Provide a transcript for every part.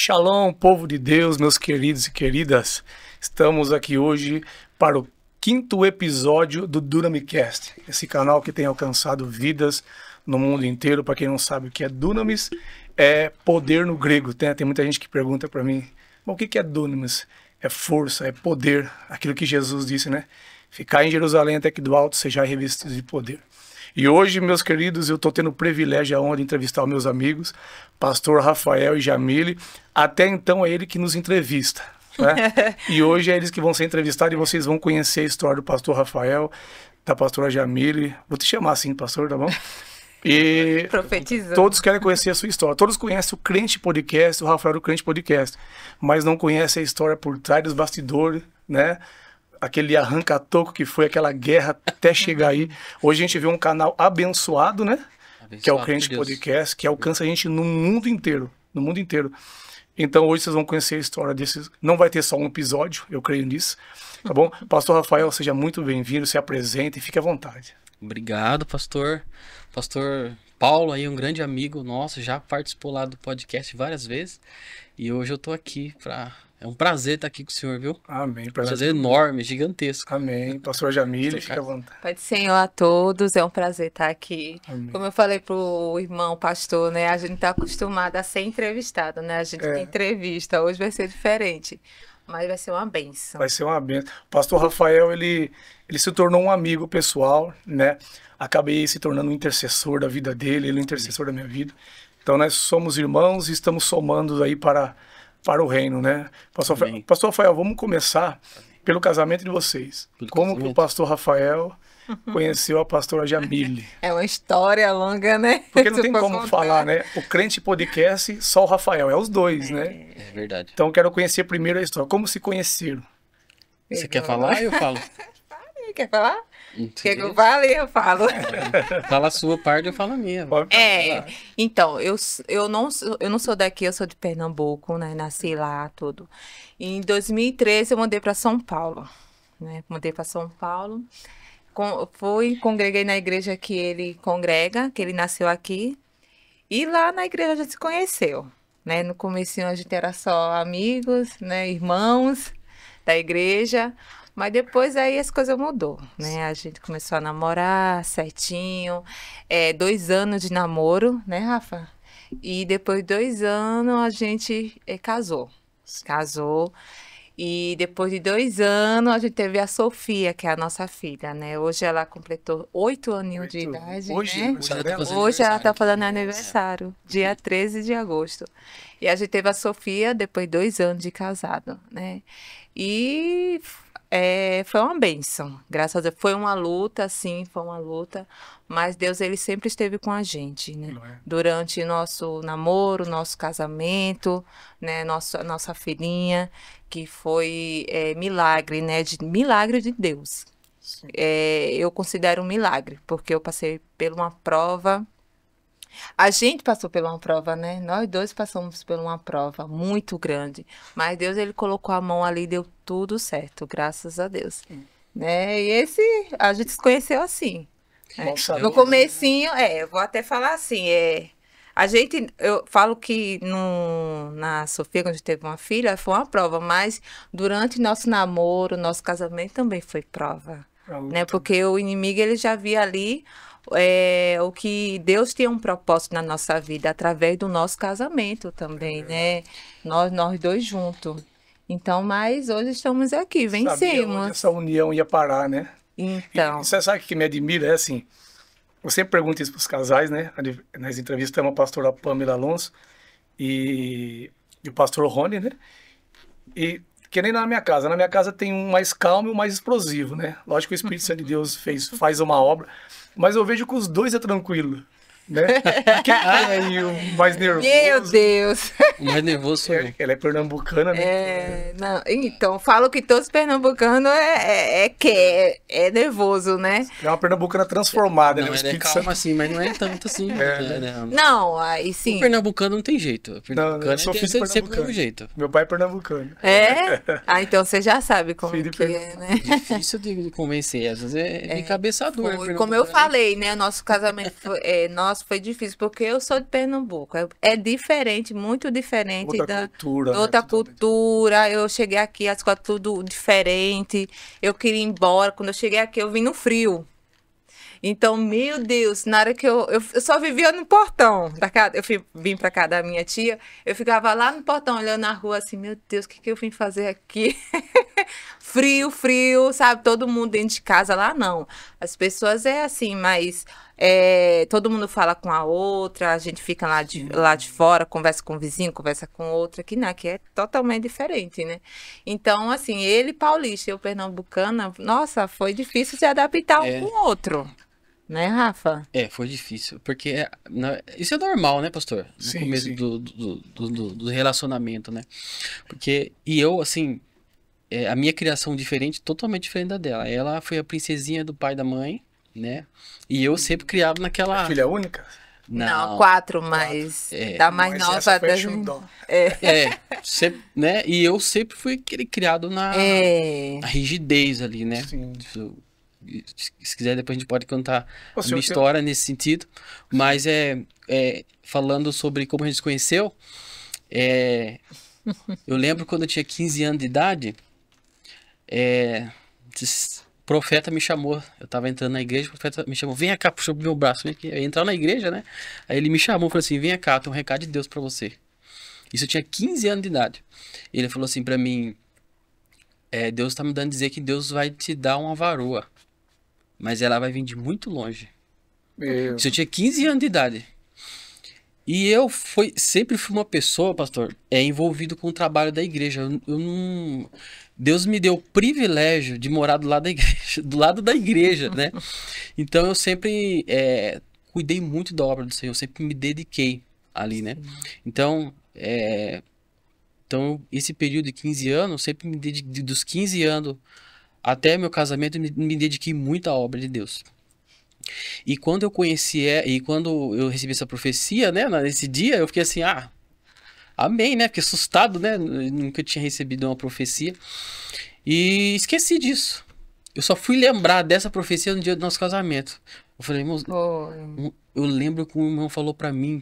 Shalom, povo de Deus, meus queridos e queridas. Estamos aqui hoje para o 5º episódio do Dunamicast, esse canal que tem alcançado vidas no mundo inteiro. Para quem não sabe o que é Dunamis, é poder no grego. Tem muita gente que pergunta para mim, o que é Dunamis? É força, é poder, aquilo que Jesus disse, né? Ficar em Jerusalém até que do alto sejais revestidos de poder. E hoje, meus queridos, eu estou tendo o privilégio e a honra de entrevistar os meus amigos, pastor Rafael e Jamile. Até então é ele que nos entrevista, né? E hoje é eles que vão ser entrevistados e vocês vão conhecer a história do pastor Rafael, da pastora Jamile. Vou te chamar assim, pastor, tá bom? E profetizando. Todos querem conhecer a sua história. Todos conhecem o Crente Podcast, o Rafael do Crente Podcast, mas não conhecem a história por trás dos bastidores, né? Aquele arranca-toco que foi aquela guerra até chegar aí. Hoje a gente vê um canal abençoado, né? Abençoado, que é o Crente Podcast, que alcança a gente no mundo inteiro. No mundo inteiro. Então hoje vocês vão conhecer a história desses. Não vai ter só um episódio, eu creio nisso. Tá bom? Pastor Rafael, seja muito bem-vindo, se apresente e fique à vontade. Obrigado, pastor. Pastor Paulo aí, um grande amigo nosso, já participou lá do podcast várias vezes. E hoje eu tô aqui para... É um prazer estar aqui com o senhor, viu? Amém. Prazer enorme, gigantesco. Amém. Pastor Jamile, fica à vontade. Pai do Senhor a todos, é um prazer estar aqui. Amém. Como eu falei pro irmão pastor, né? A gente tá acostumado a ser entrevistado, né? A gente tem entrevista, hoje vai ser diferente. Mas vai ser uma bênção. Vai ser uma bênção. O pastor Rafael, ele se tornou um amigo pessoal, né? Acabei se tornando um intercessor da vida dele, ele é um intercessor da minha vida. Então nós somos irmãos e estamos somando aí para o reino, né? Pastor Rafael, vamos começar pelo casamento de vocês. Como que o pastor Rafael conheceu a pastora Jamile? É uma história longa, né? Porque não tem como falar, né? O Crente Podcast, só o Rafael, é os dois, né? É verdade. Então quero conhecer primeiro a história. Como se conheceram? Você quer falar? Eu falo. Quer falar? Quer que eu fale? Eu falo. Fala a sua parte, eu falo a minha. Então, eu não sou daqui, eu sou de Pernambuco, né? Nasci lá, tudo. Em 2013 eu mudei para São Paulo, né? Mudei para São Paulo. Congreguei na igreja que ele congrega, que ele nasceu aqui. E lá na igreja a gente se conheceu, né? No comecinho a gente era só amigos, né? Irmãos da igreja. Mas depois aí as coisas mudou, né? A gente começou a namorar certinho, 2 anos de namoro, né, Rafa? E depois de 2 anos a gente casou. Casou. E depois de 2 anos a gente teve a Sofia, que é a nossa filha, né? Hoje ela completou 8 aninhos de idade, hoje, né? Hoje ela tá fazendo aniversário, dia 13 de agosto. E a gente teve a Sofia depois de 2 anos de casado, né? E... foi uma bênção, graças a Deus. Foi uma luta, sim, foi uma luta, mas Deus, ele sempre esteve com a gente, né? Durante nosso namoro, nosso casamento, né? Nossa filhinha, que foi milagre, né? Milagre de Deus. Eu considero um milagre, porque eu passei por uma prova. A gente passou por uma prova, né? Nós dois passamos por uma prova muito grande. Mas Deus, ele colocou a mão ali e deu tudo certo, graças a Deus. Né? E a gente se conheceu assim. No comecinho, eu vou até falar assim, eu falo que na Sofia, quando a gente teve uma filha, foi uma prova, mas durante nosso namoro, nosso casamento também foi prova. Né? Porque o inimigo, ele já via ali o que Deus tinha um propósito na nossa vida através do nosso casamento também, né? Nós dois juntos. Então, mas hoje estamos aqui, vencemos. Sabia onde essa união ia parar, né? Então. E você sabe o que me admira? É assim, eu sempre pergunto isso para os casais, né? Nós entrevistamos a pastora Pamela Alonso e o pastor Rony, né? E que nem na minha casa tem um mais calmo e um mais explosivo, né? Lógico que o Espírito Santo de Deus faz uma obra, mas eu vejo que os dois é tranquilo, né? Quem é aí o mais nervoso? Meu Deus! O mais nervoso sou eu. Ela é pernambucana, né? Então, falo que todos pernambucanos é nervoso, né? É uma pernambucana transformada, não, né? Ela é calma assim, mas não é tanto assim. Não, aí sim. O pernambucano não tem jeito. O pernambucano eu sou filho de sempre do pernambucano. mesmo jeito. Meu pai é pernambucano. Então você já sabe como que é, né? Difícil de convencer, às vezes é encabeçador. Como eu falei, né? O nosso casamento foi difícil, porque eu sou de Pernambuco. É diferente, muito diferente diferente Outra cultura, né? outra Totalmente. cultura. Eu cheguei aqui, as coisas tudo diferente. Eu queria ir embora. Quando eu cheguei aqui, eu vim no frio. Então, meu Deus, na hora que eu só vivia no portão da casa, vim pra casa da minha tia, eu ficava lá no portão olhando na rua assim, meu Deus, o que que eu vim fazer aqui? Frio, frio, sabe? Todo mundo dentro de casa, lá não. As pessoas é assim, mas todo mundo fala com a outra, a gente fica lá de fora, conversa com o vizinho, conversa com outra, que não, aqui é totalmente diferente, né? Então, assim, ele paulista, eu pernambucana, nossa, foi difícil se adaptar um com o outro. Né, Rafa? Foi difícil, porque isso é normal, né, pastor? No Sim, começo sim. do relacionamento, né? Porque, e eu, assim, a minha criação diferente, totalmente diferente da dela. Ela foi a princesinha do pai e da mãe, né? E eu sempre criado naquela... Filha única? Não, 4, mas da mais Mas nova essa foi da a Xundó. sempre, né? E eu sempre fui aquele criado na rigidez ali, né? Sim. Se quiser, depois a gente pode contar Ô, a senhor, minha história nesse sentido. Mas falando sobre como a gente se conheceu, eu lembro quando eu tinha 15 anos de idade, o profeta me chamou. Eu tava entrando na igreja, o profeta me chamou, vem cá, puxou pro meu braço, vem aqui. Eu ia entrar na igreja, né? Aí ele me chamou e falou assim, vem cá, tem um recado de Deus pra você. Isso eu tinha 15 anos de idade. Ele falou assim pra mim, Deus tá me dando a dizer que Deus vai te dar uma varoa, mas ela vai vir de muito longe. Isso eu tinha 15 anos de idade. E eu sempre fui uma pessoa, pastor, envolvido com o trabalho da igreja. Eu não... Deus me deu o privilégio de morar do lado da igreja, né? Então eu sempre cuidei muito da obra do Senhor, sempre me dediquei ali, né? Então, esse período de 15 anos, eu sempre me dediquei, dos 15 anos até meu casamento, me dediquei muito à obra de Deus. E quando eu conheci e quando eu recebi essa profecia, né, nesse dia, eu fiquei assim, amém, né? Fiquei assustado, né? Eu nunca tinha recebido uma profecia. E esqueci disso. Eu só fui lembrar dessa profecia no dia do nosso casamento. Eu falei, irmão, eu lembro que o irmão falou pra mim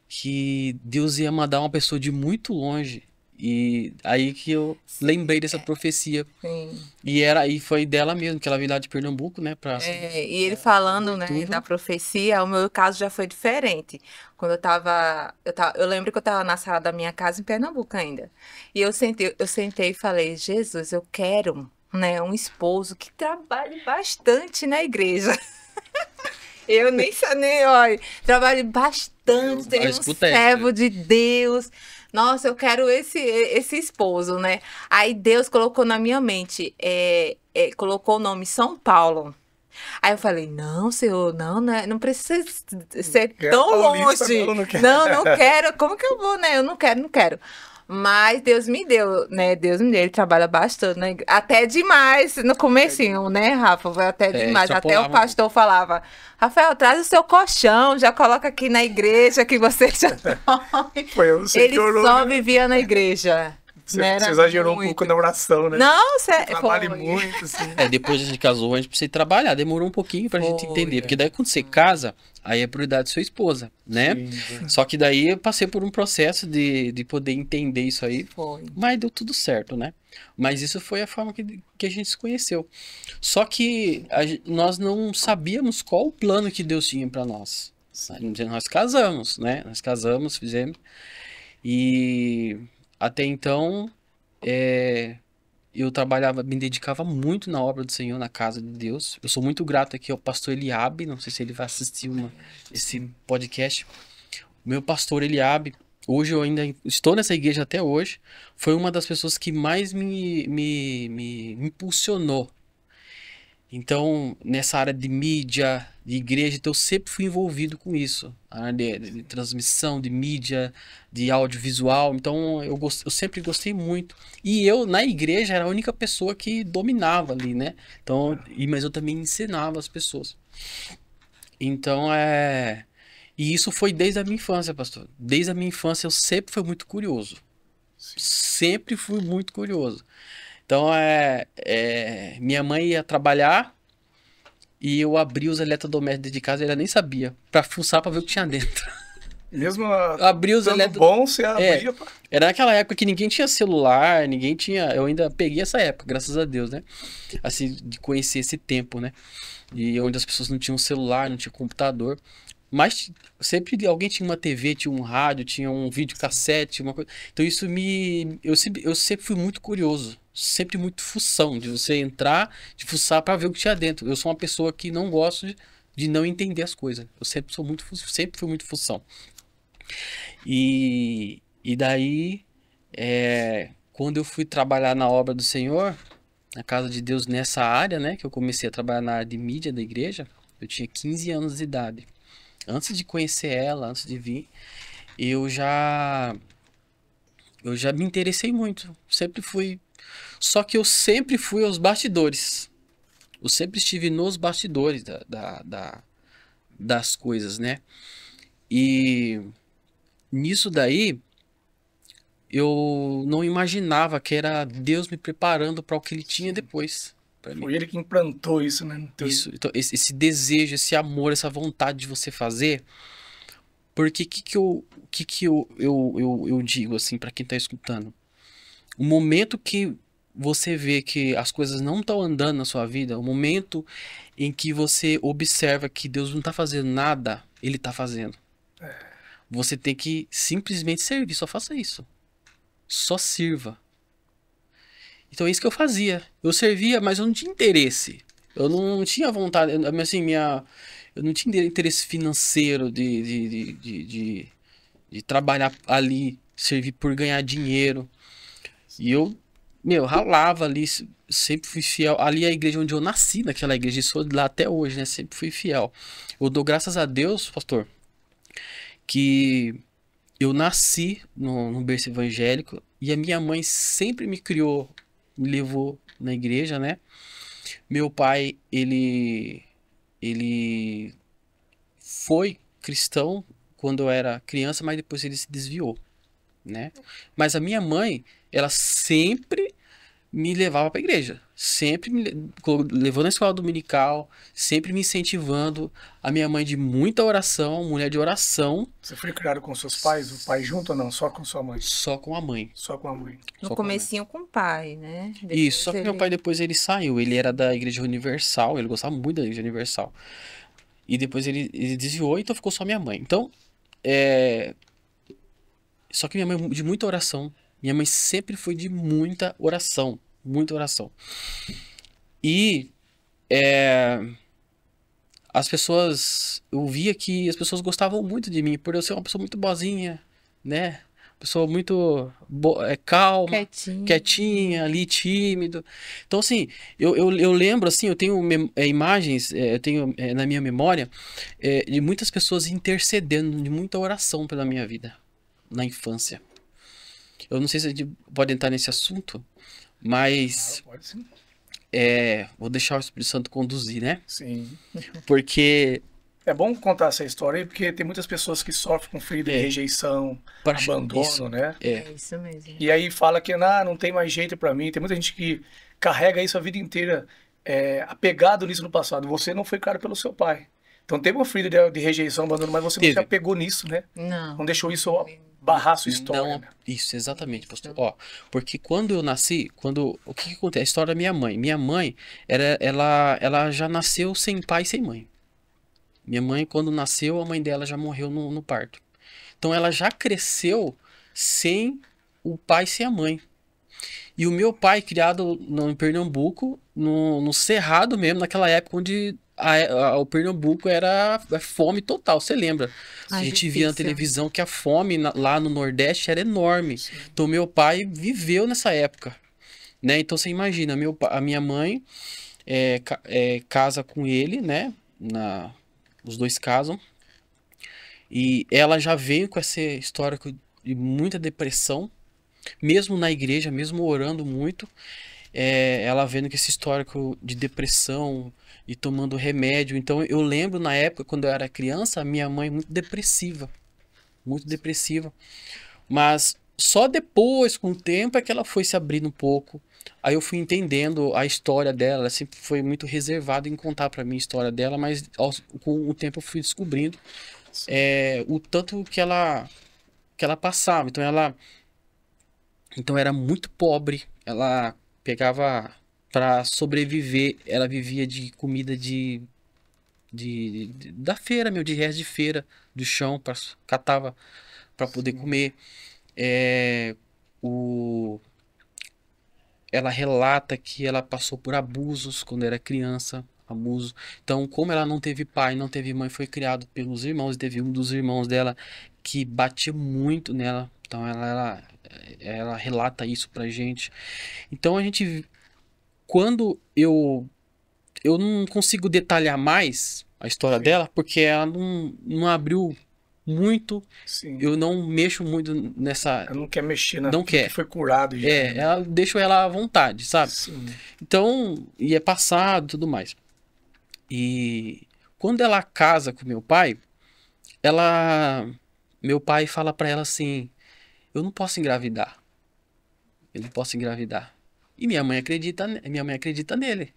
que Deus ia mandar uma pessoa de muito longe. E aí que eu lembrei dessa profecia. Sim. E foi dela mesmo, que ela veio lá de Pernambuco, né? E ele falando, né, da profecia, o meu caso já foi diferente. Quando eu lembro que eu tava na sala da minha casa em Pernambuco ainda. E eu sentei e falei, Jesus, eu quero, né, um esposo que trabalhe bastante na igreja. Eu nem olha, trabalho bastante, tenho um servo de Deus. Nossa, eu quero esse esposo, né? Aí Deus colocou na minha mente, colocou o nome São Paulo. Aí eu falei, não, Senhor, não precisa ser tão longe. Não quero, como que eu vou, né? Eu não quero. Mas Deus me deu, né? Ele trabalha bastante, né? Até demais no comecinho, né, Rafa? Foi até demais. Até o pastor falava, Rafael, traz o seu colchão, já coloca aqui na igreja que você já dorme. Ele só vivia na igreja. Você exagerou um pouco na oração, né? Não, você trabalha muito, assim. Depois a gente casou, a gente precisa trabalhar. Demorou um pouquinho pra gente entender. Porque daí quando você casa, aí é prioridade de sua esposa, né? Sim. Só que daí eu passei por um processo de poder entender isso aí. Mas deu tudo certo, né? Mas isso foi a forma que a gente se conheceu. Só que nós não sabíamos qual o plano que Deus tinha pra nós. Nós casamos, né? Nós casamos, fizemos. E... até então, eu me dedicava muito na obra do Senhor, na casa de Deus. Eu sou muito grato aqui ao pastor Eliabe, não sei se ele vai assistir esse podcast. O meu pastor Eliabe, hoje eu ainda estou nessa igreja até hoje, foi uma das pessoas que mais me impulsionou. Então, nessa área de mídia, de igreja, então eu sempre fui envolvido com isso. A área de transmissão, de mídia, de audiovisual. Então, eu sempre gostei muito. E eu, na igreja, era a única pessoa que dominava ali, né? Então, mas eu também ensinava as pessoas. Então, E isso foi desde a minha infância, pastor. Desde a minha infância, eu sempre fui muito curioso. Sempre fui muito curioso. Então, minha mãe ia trabalhar e eu abria os eletrodomésticos de casa e ela nem sabia, pra fuçar pra ver o que tinha dentro. Mesmo Abri os estando bom, você abria. Era naquela época que ninguém tinha celular, ninguém tinha... Eu ainda peguei essa época, graças a Deus, né? Assim, de conhecer esse tempo, né? E onde as pessoas não tinham celular, não tinham computador. Mas sempre alguém tinha uma TV, tinha um rádio, tinha um videocassete, uma coisa. Então isso me... Eu sempre fui muito curioso. Sempre muito fução, de você entrar, de fuçar para ver o que tinha dentro. Eu sou uma pessoa que não gosto de não entender as coisas. Eu sempre fui muito fução. E daí, quando eu fui trabalhar na obra do Senhor, na casa de Deus, nessa área, né, que eu comecei a trabalhar na área de mídia da igreja, eu tinha 15 anos de idade. Antes de conhecer ela, antes de vir, eu já me interessei muito. Sempre fui. Só que eu sempre fui aos bastidores. Eu sempre estive nos bastidores das coisas, né? E nisso daí, eu não imaginava que era Deus me preparando para o que ele tinha depois. Foi ele que implantou isso, né? Isso, então, esse desejo, esse amor, essa vontade de você fazer. Porque o que eu digo assim para quem tá escutando? O momento que você vê que as coisas não estão andando na sua vida, o momento em que você observa que Deus não tá fazendo nada, ele tá fazendo. Você tem que simplesmente servir, só faça isso. Só sirva. Então é isso que eu fazia. Eu servia, mas eu não tinha interesse. Eu não tinha vontade, assim, eu não tinha interesse financeiro de trabalhar ali, servir por ganhar dinheiro. E eu, ralava ali, sempre fui fiel. Ali é a igreja onde eu nasci, naquela igreja, e sou de lá até hoje, né? Sempre fui fiel. Eu dou graças a Deus, pastor, que eu nasci no berço evangélico e a minha mãe sempre me criou, me levou na igreja, né? Meu pai, ele foi cristão quando eu era criança, mas depois ele se desviou, né? Mas a minha mãe, ela sempre me levava para a igreja, sempre me levou na escola dominical, sempre me incentivando. A minha mãe de muita oração, mulher de oração. Você foi criado com seus pais, o pai junto ou não? Só com sua mãe? Só com a mãe. Só com a mãe. No comecinho com o pai, né? Depois isso, só que meu pai depois ele saiu, ele era da Igreja Universal, ele gostava muito da Igreja Universal. E depois ele desviou, então ficou só minha mãe. Então, só que minha mãe de muita oração. Minha mãe sempre foi de muita oração. Muita oração. E as pessoas... Eu via que as pessoas gostavam muito de mim, por eu ser uma pessoa muito boazinha, né? Pessoa muito calma, quietinha, ali, tímido. Então, assim, eu lembro, assim, eu tenho imagens, eu tenho na minha memória, de muitas pessoas intercedendo, de muita oração pela minha vida, na infância. Eu não sei se a gente pode entrar nesse assunto, mas... Pode sim. Vou deixar o Espírito Santo conduzir, né? Sim. Porque... É bom contar essa história aí, porque tem muitas pessoas que sofrem com ferida de rejeição, abandono, isso, né? É isso mesmo. E aí fala que não tem mais jeito pra mim. Tem muita gente que carrega isso a vida inteira, apegado nisso no passado. Você não foi criado pelo seu pai. Então teve uma ferida de rejeição, abandono, mas você não se apegou nisso, né? Não deixou isso barrar a sua história. Né? Isso, exatamente, pastor. Ó, porque quando eu nasci, o que acontece? A história da minha mãe. Minha mãe, ela já nasceu sem pai e sem mãe. Minha mãe, quando nasceu, a mãe dela já morreu no parto. Então ela já cresceu sem o pai e sem a mãe. E o meu pai, criado em Pernambuco, no Cerrado mesmo, naquela época onde o Pernambuco era fome total, você lembra? A gente via na televisão que a fome lá no Nordeste era enorme. Sim. Então meu pai viveu nessa época, né? Então você imagina, a minha mãe casa com ele, né? Os dois casam. E ela já veio com essa história de muita depressão, mesmo na igreja, mesmo orando muito. Ela vendo que esse histórico de depressão e tomando remédio. Então eu lembro na época, quando eu era criança, a minha mãe muito depressiva. Mas só depois, com o tempo, é que ela foi se abrindo um pouco. Aí eu fui entendendo a história dela. Ela sempre foi muito reservada em contar pra mim a história dela, mas com o tempo eu fui descobrindo o tanto que ela passava. Então era muito pobre. Ela pegava para sobreviver, ela vivia de comida da feira, de resto de feira, do chão, catava para poder comer. Ela relata que ela passou por abusos quando era criança, abuso. Então, como ela não teve pai, não teve mãe, foi criado pelos irmãos, teve um dos irmãos dela que batia muito nela. Então, ela relata isso pra gente. Então, quando eu não consigo detalhar mais a história dela, porque ela não abriu muito. Sim. Eu não mexo muito nessa. Ela não quer mexer não quer. Que foi curado já. Ela deixa ela à vontade, sabe? Sim. Então, e é passado e tudo mais. E quando ela casa com meu pai, meu pai fala pra ela assim: eu não posso engravidar. Eu não posso engravidar. E minha mãe acredita nele.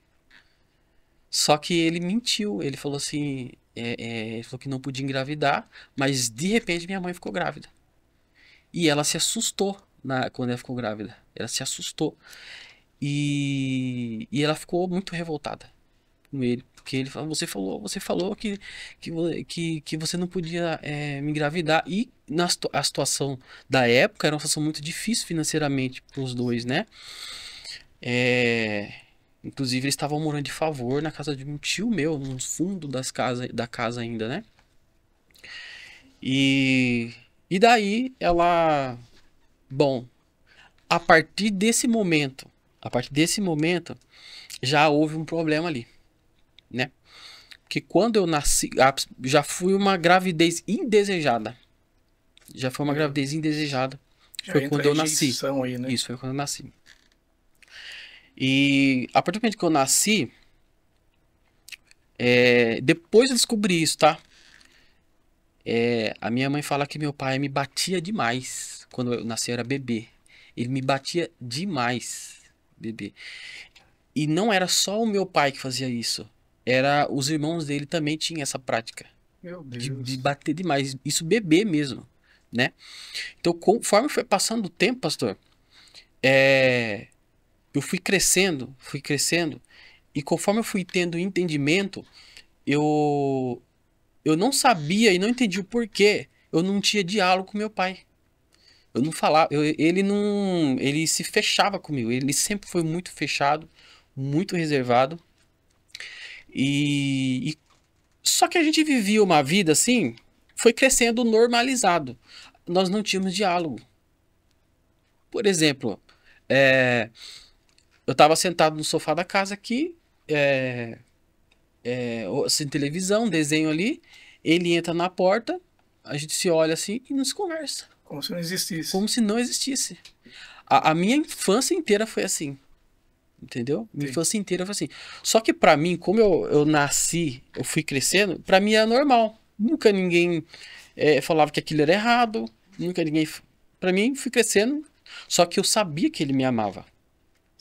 Só que ele mentiu. Ele falou assim, ele falou que não podia engravidar, mas de repente minha mãe ficou grávida. E ela se assustou quando ela ficou grávida. Ela se assustou. E ela ficou muito revoltada com ele. Porque ele falou, você falou que você não podia me engravidar. E a situação da época era uma situação muito difícil financeiramente para os dois, né? Inclusive eles estavam morando de favor na casa de um tio meu, no fundo da casa ainda, né? E daí ela... Bom, a partir desse momento, já houve um problema ali, né? Porque quando eu nasci, já foi uma gravidez indesejada. Já foi uma gravidez indesejada. Foi quando eu nasci. Aí, né? Isso, foi quando eu nasci. E a partir do momento que eu nasci, depois eu descobri isso, tá? A minha mãe fala que meu pai me batia demais quando eu nasci, eu era bebê. Ele me batia demais, bebê. E não era só o meu pai que fazia isso. Os irmãos dele também tinham essa prática. Meu Deus. De bater demais. Isso bebê mesmo, né? Então, conforme foi passando o tempo, pastor, eu fui crescendo. E conforme eu fui tendo entendimento, eu não sabia e não entendi o porquê eu não tinha diálogo com meu pai. Eu não falava, ele se fechava comigo. Ele sempre foi muito fechado, muito reservado. Só que a gente vivia uma vida assim, foi crescendo normalizado. Nós não tínhamos diálogo. Por exemplo, eu estava sentado no sofá da casa aqui, sem televisão, desenho ali. Ele entra na porta, a gente se olha assim e não se conversa. Como se não existisse. Como se não existisse. A minha infância inteira foi assim. Entendeu? Minha infância inteira foi assim. Só que pra mim, como eu nasci, eu fui crescendo, pra mim era normal. Nunca ninguém falava que aquilo era errado. Nunca ninguém... Pra mim, fui crescendo. Só que eu sabia que ele me amava.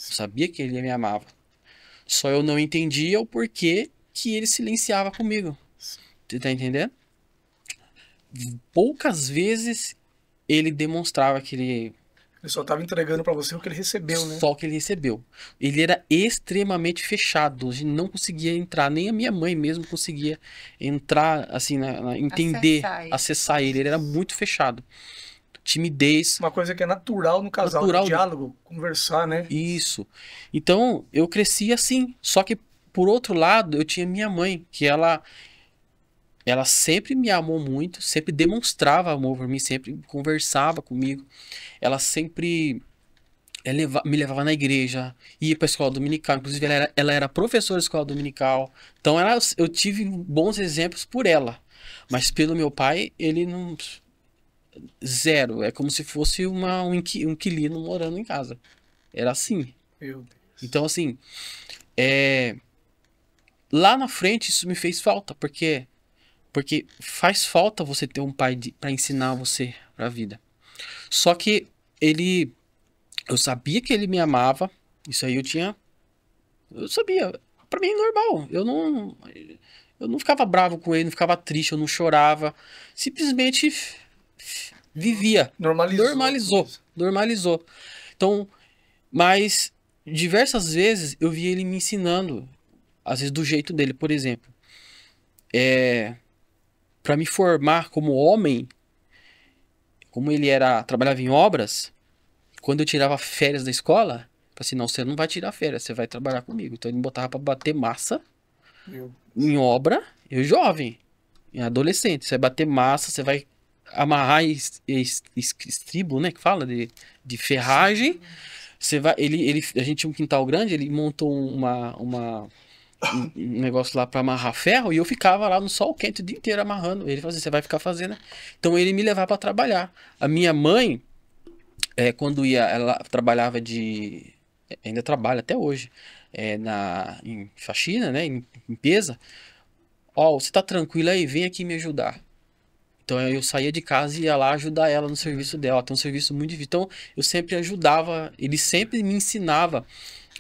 Eu sabia que ele me amava. Só eu não entendia o porquê que ele silenciava comigo. Você tá entendendo? Poucas vezes ele demonstrava que ele só estava entregando para você o que ele recebeu, né? Só o que ele recebeu. Ele era extremamente fechado. A gente não conseguia entrar. Nem a minha mãe mesmo conseguia entrar, assim, entender, acessar ele. Ele era muito fechado. Timidez. Uma coisa que é natural no casal, no diálogo, conversar, né? Isso. Então, eu cresci assim. Só que, por outro lado, eu tinha minha mãe, que ela sempre me amou muito, sempre demonstrava amor por mim, sempre conversava comigo. Ela sempre me levava na igreja, ia para a escola dominical. Inclusive, ela era professora de escola dominical. Então, eu tive bons exemplos por ela. Mas pelo meu pai, ele não... Zero. É como se fosse um inquilino morando em casa. Era assim. Meu Deus. Então, assim, lá na frente, isso me fez falta, porque faz falta você ter um pai para ensinar você pra vida. Só que eu sabia que ele me amava. Isso aí eu sabia. Pra mim é normal. Eu Eu não ficava bravo com ele, não ficava triste, eu não chorava. Simplesmente vivia. Normalizou. Então, mas diversas vezes eu vi ele me ensinando, às vezes do jeito dele, por exemplo. Para me formar como homem, como ele trabalhava em obras, quando eu tirava férias da escola, falei assim, não, você não vai tirar férias, você vai trabalhar comigo. Então ele me botava para bater massa em obra, eu jovem, em adolescente. Você vai bater massa, você vai amarrar estribo, né, que fala de ferragem. Você vai, a gente tinha um quintal grande, ele montou um negócio lá para amarrar ferro e eu ficava lá no sol quente o dia inteiro amarrando. Ele fazia, você vai ficar fazendo. Então ele me levava para trabalhar. A minha mãe, quando ela trabalhava ainda trabalha até hoje, em faxina, né, em limpeza. Ó, você tá tranquila aí, vem aqui me ajudar. Então eu saía de casa e ia lá ajudar ela no serviço dela. Tem um serviço muito difícil. Então eu sempre ajudava, ele sempre me ensinava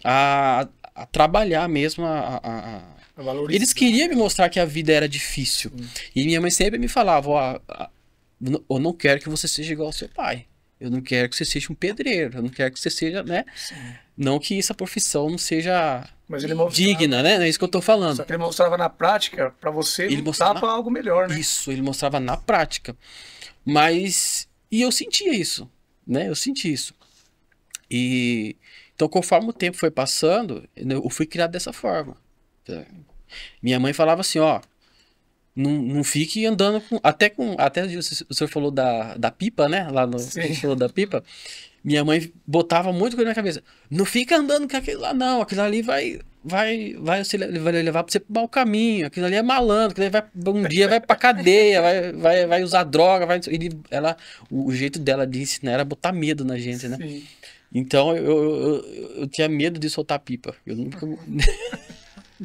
a trabalhar mesmo, eles queriam me mostrar que a vida era difícil. E minha mãe sempre me falava, ó, eu não quero que você seja igual ao seu pai. Eu não quero que você seja um pedreiro. Eu não quero que você seja, né? Sim. Não que essa profissão não seja digna, né? Não é isso que eu tô falando. Só que ele mostrava na prática para você lutar para algo melhor, né? Isso, ele mostrava na prática. Mas... E eu sentia isso, né? Eu senti isso. E... Então, conforme o tempo foi passando, eu fui criado dessa forma. Minha mãe falava assim, ó, não fique andando com... Até o senhor falou da pipa, né? Lá no... A gente falou da pipa. Minha mãe botava muito coisa na minha cabeça. Não fica andando com aquilo lá, não. Aquilo ali vai levar pra você pro mau caminho. Aquilo ali é malandro. Aquilo ali um dia vai pra cadeia, vai usar droga. O jeito dela de ensinar era botar medo na gente, né? Sim. Então eu tinha medo de soltar pipa. Eu nunca...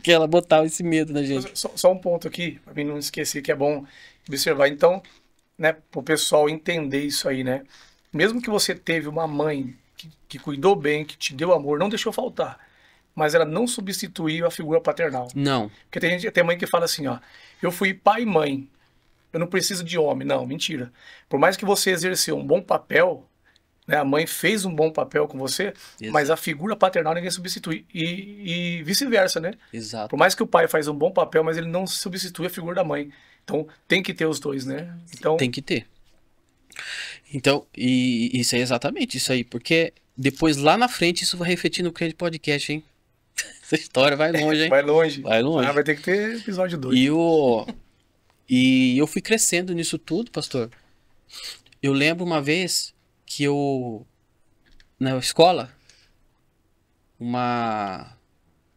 que ela botava esse medo na gente. Só um ponto aqui, pra mim não esquecer, que é bom observar. Então, né, pro pessoal entender isso aí, né? Mesmo que você teve uma mãe que cuidou bem, que te deu amor, não deixou faltar. Mas ela não substituiu a figura paternal. Não. Porque tem mãe que fala assim, ó, eu fui pai e mãe, eu não preciso de homem. Não, mentira. Por mais que você exerceu um bom papel, né, a mãe fez um bom papel com você, Exato. Mas a figura paternal ninguém substitui. E vice-versa, né? Exato. Por mais que o pai faz um bom papel, mas ele não substitui a figura da mãe. Então, tem que ter os dois, né? Então... Tem que ter. Então, e isso é exatamente isso aí, porque depois lá na frente isso vai refletir no Crente Podcast, hein? Essa história vai longe, hein? Vai longe. Vai longe. Ah, vai ter que ter episódio 2. E eu fui crescendo nisso tudo, pastor. Eu lembro uma vez que na escola,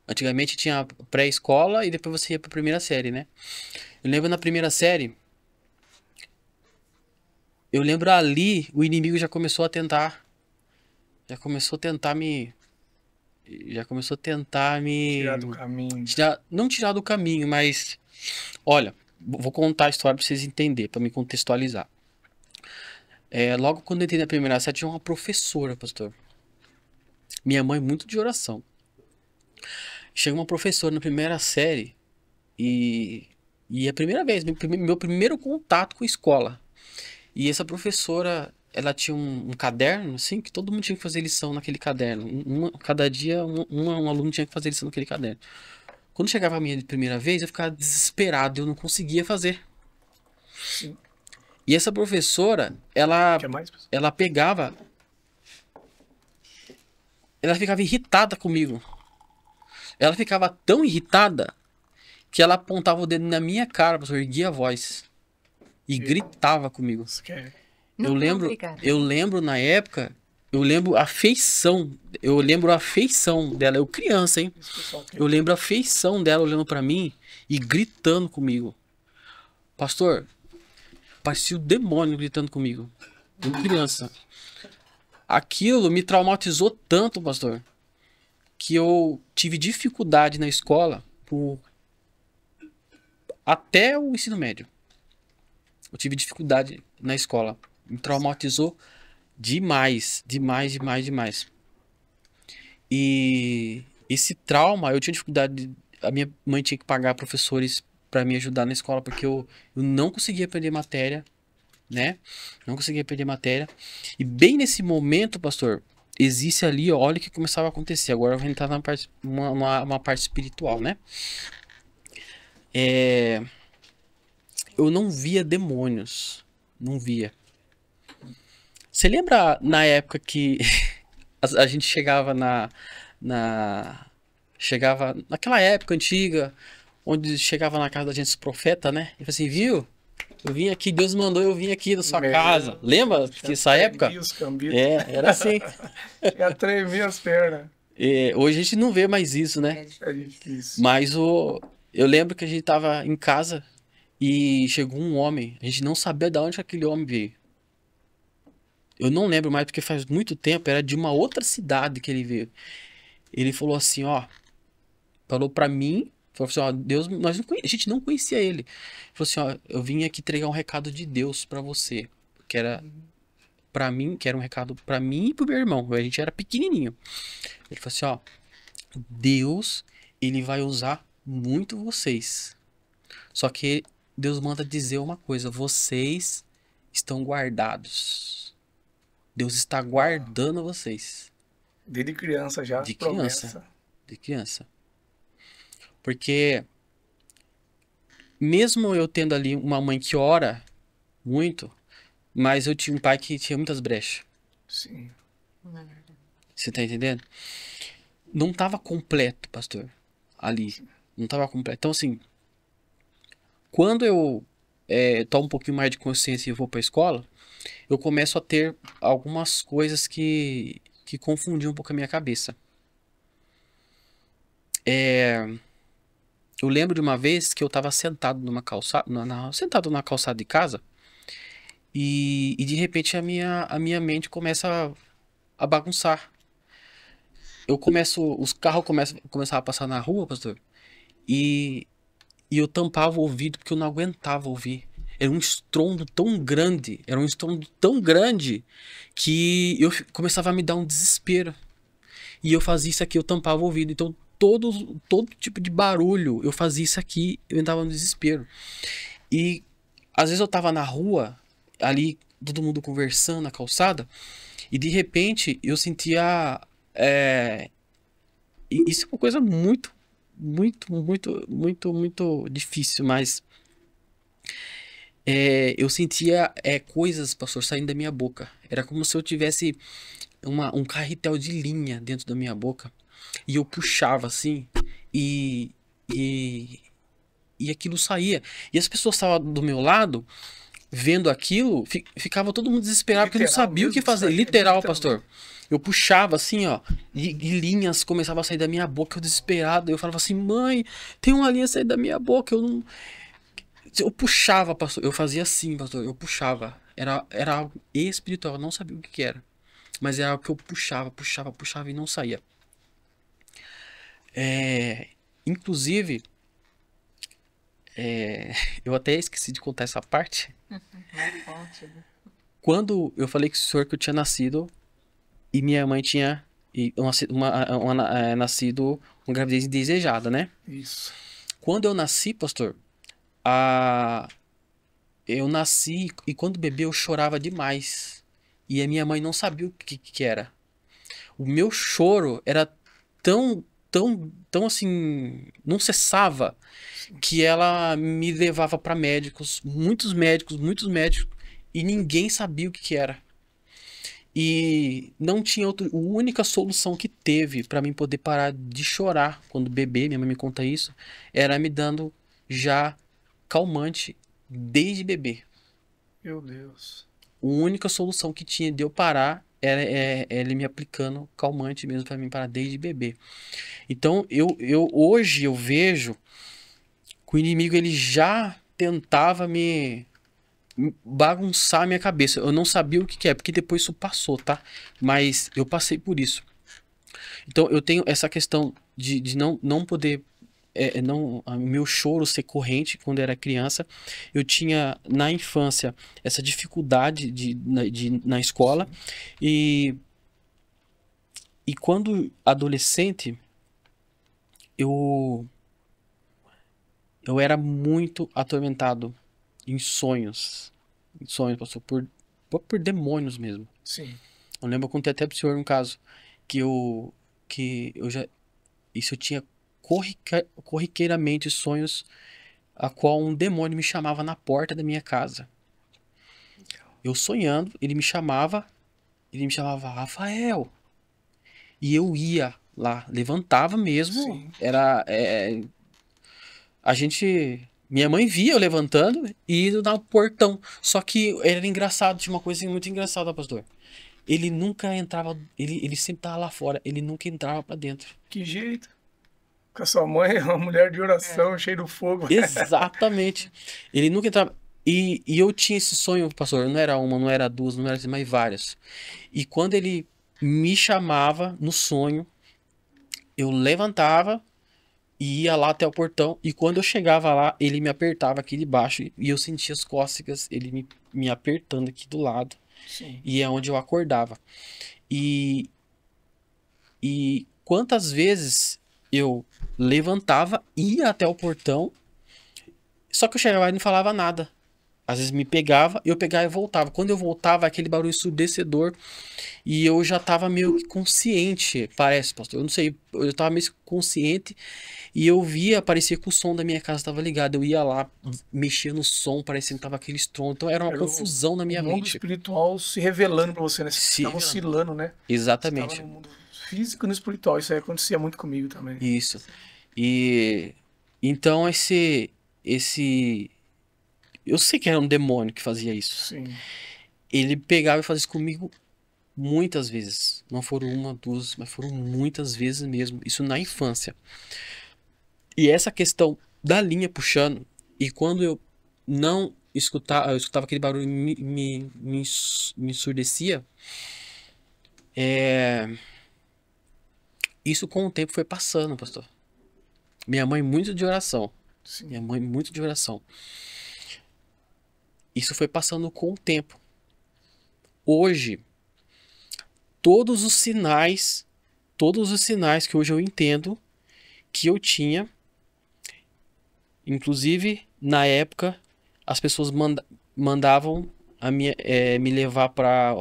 antigamente tinha pré-escola e depois você ia pra primeira série, né? Eu lembro na primeira série, ali, o inimigo já começou a tentar me tirar do caminho. Não tirar do caminho, mas olha, vou contar a história para vocês entenderem, para me contextualizar. Logo quando eu entrei na primeira série, tinha uma professora, pastor. Minha mãe muito de oração. Chegou uma professora na primeira série e a primeira vez, meu primeiro contato com a escola. E essa professora, ela tinha um caderno, assim, que todo mundo tinha que fazer lição naquele caderno. Cada dia, um aluno tinha que fazer lição naquele caderno. Quando chegava a minha primeira vez, eu ficava desesperado, eu não conseguia fazer. Sim. E essa professora, ela pegava... Ela ficava irritada comigo. Ela ficava tão irritada que ela apontava o dedo na minha cara, professor, erguia a voz. E gritava comigo. Eu lembro na época, eu lembro a feição dela, eu criança, hein? Eu lembro a feição dela olhando pra mim e gritando comigo. Pastor, parecia o demônio gritando comigo. Eu criança. Aquilo me traumatizou tanto, pastor, que eu tive dificuldade na escola até o ensino médio. Eu tive dificuldade na escola. Me traumatizou demais. E esse trauma, eu tinha dificuldade. A minha mãe tinha que pagar professores para me ajudar na escola, porque eu não conseguia aprender matéria, né? Não conseguia aprender matéria. E bem nesse momento, pastor, existe ali, ó, olha o que começava a acontecer. Agora eu vou entrar na parte, uma parte espiritual, né? Eu não via demônios. Não via. Você lembra na época que a gente chegava chegava naquela época antiga, onde chegava na casa da gente os profeta, né? E falou assim, viu? Eu vim aqui, Deus mandou eu vim aqui da sua casa. Lembra que essa época? Era assim. Já tremia as pernas. Hoje a gente não vê mais isso, né? É difícil. Mas eu lembro que a gente tava em casa e chegou um homem. A gente não sabia de onde aquele homem veio. Eu não lembro mais porque faz muito tempo, era de uma outra cidade que ele veio. Ele falou assim, ó, falou pra mim, falou assim, ó, Deus, a gente não conhecia ele. Falou assim, ó, eu vim aqui entregar um recado de Deus pra você, que era pra mim, que era um recado pra mim e pro meu irmão. A gente era pequenininho. Ele falou assim, ó, Deus, ele vai usar muito vocês. Só que Deus manda dizer uma coisa, vocês estão guardados. Deus está guardando vocês. Desde criança já. De criança. De criança. Porque mesmo eu tendo ali uma mãe que ora muito, mas eu tinha um pai que tinha muitas brechas. Sim. Você tá entendendo? Não tava completo, pastor, ali. Não tava completo. Então, assim, quando eu tomo um pouquinho mais de consciência e vou pra escola, eu começo a ter algumas coisas que confundiam um pouco a minha cabeça. Eu lembro de uma vez que eu tava sentado numa calçada, sentado na calçada de casa, e de repente a minha mente começa a bagunçar. Os carros começavam a passar na rua, pastor, e eu tampava o ouvido porque eu não aguentava ouvir. Era um estrondo tão grande, que eu começava a me dar um desespero. E eu fazia isso aqui, eu tampava o ouvido. Então, todo tipo de barulho, eu fazia isso aqui, eu entrava no desespero. E, às vezes eu tava na rua, ali, todo mundo conversando na calçada, e de repente, eu sentia... Isso é uma coisa muito, muito, muito, muito, muito difícil, mas... eu sentia coisas, pastor, saindo da minha boca. Era como se eu tivesse um carretel de linha dentro da minha boca. E eu puxava assim, e aquilo saía. E as pessoas estavam do meu lado, vendo aquilo, ficava todo mundo desesperado, porque não sabia o que fazer. Literal, pastor. Eu puxava assim, ó, e linhas começavam a sair da minha boca, eu desesperado. Eu falava assim, mãe, tem uma linha saindo da minha boca, eu não... Eu puxava, pastor. Eu fazia assim, pastor. Eu puxava. Era algo espiritual. Eu não sabia o que era. Mas era algo que eu puxava e não saía. Inclusive, eu até esqueci de contar essa parte. Quando eu falei com o senhor que eu tinha nascido e minha mãe tinha nascido uma gravidez indesejada, né? Isso. Quando eu nasci, pastor, eu nasci e quando bebê eu chorava demais. E a minha mãe não sabia o que era. O meu choro era tão assim, não cessava, que ela me levava para muitos médicos, e ninguém sabia o que era. E não tinha a única solução que teve para mim poder parar de chorar quando bebê, minha mãe me conta isso, era me dando já calmante desde bebê. Meu Deus. A única solução que tinha de eu parar era ele me aplicando calmante mesmo para mim parar desde bebê. Então, hoje eu vejo que o inimigo ele já tentava me bagunçar a minha cabeça. Eu não sabia o que é, porque depois isso passou, tá? Mas eu passei por isso. Então, eu tenho essa questão de não poder... meu choro ser corrente quando era criança. Eu tinha na infância essa dificuldade na escola e quando adolescente eu eu era muito atormentado em sonhos. Em sonhos, pastor, por demônios mesmo. Sim. Eu lembro, eu contei até pro senhor um caso que eu já. Isso eu tinha corriqueiramente sonhos a qual um demônio me chamava na porta da minha casa. Eu sonhando, ele me chamava Rafael. E eu ia lá, levantava mesmo. Sim. Era. A gente. Minha mãe via eu levantando e indo no portão. Só que era engraçado, tinha uma coisa muito engraçada, pastor. Ele nunca entrava. Ele sempre tava lá fora. Ele nunca entrava pra dentro. Que jeito. Com a sua mãe, uma mulher de oração, cheia do fogo. Exatamente. Ele nunca entrava. E eu tinha esse sonho, pastor. Não era uma, não era duas, não era assim, mas várias. E quando ele me chamava no sonho, eu levantava e ia lá até o portão. E quando eu chegava lá, ele me apertava aqui de baixo. E eu sentia as cócegas, ele me apertando aqui do lado. Sim. E é onde eu acordava. E quantas vezes eu levantava, ia até o portão, só que eu chegava e não falava nada. Às vezes me pegava, eu pegava e voltava. Quando eu voltava, aquele barulho ensurdecedor. E eu já tava meio que consciente, parece, pastor. Eu não sei, eu tava meio consciente. E eu via, parecia que o som da minha casa estava ligado. Eu ia lá, mexia no som, parecia que tava aquele estrondo. Então era uma confusão na minha O mundo mente. espiritual se revelando pra você, né? Você tava oscilando, né? Você Exatamente. tava no mundo físico e no espiritual. Isso aí acontecia muito comigo também. Isso. E então eu sei que era um demônio que fazia isso. Sim. Ele pegava e fazia isso comigo muitas vezes. Não foram uma, duas, mas foram muitas vezes mesmo. Isso na infância. E essa questão da linha puxando, e quando eu não escutava, eu escutava aquele barulho me ensurdecia, isso com o tempo foi passando, pastor. Minha mãe muito de oração. Sim. Minha mãe muito de oração. Isso foi passando com o tempo. Hoje, todos os sinais que hoje eu entendo que eu tinha, inclusive na época as pessoas mandavam me levar para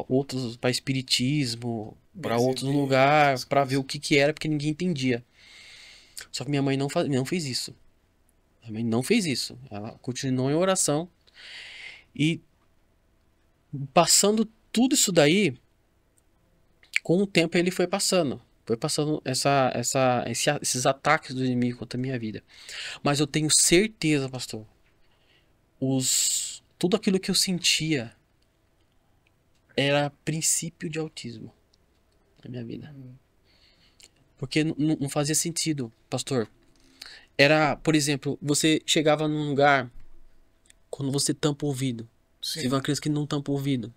espiritismo, para outros lugares, para ver o que era, porque ninguém entendia. Só que minha mãe não fez isso. Minha mãe não fez isso. Ela continuou em oração. E passando tudo isso daí, com o tempo ele foi passando. Foi passando esses ataques do inimigo contra a minha vida. Mas eu tenho certeza, pastor, tudo aquilo que eu sentia era princípio de autismo na minha vida. Porque não fazia sentido, pastor. Era, por exemplo, você chegava num lugar, quando você tampa o ouvido. Você vê uma criança que não tampa o ouvido.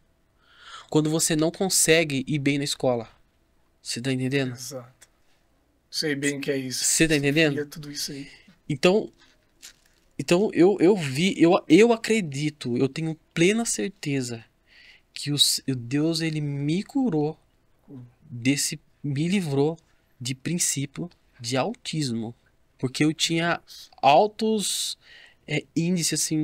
Quando você não consegue ir bem na escola. Você tá entendendo? Exato. Sei bem o que é isso. Você tá entendendo? É tudo isso aí. Então eu acredito, eu tenho plena certeza que o Deus, ele me curou me livrou de princípio de autismo. Porque eu tinha altos índices, assim,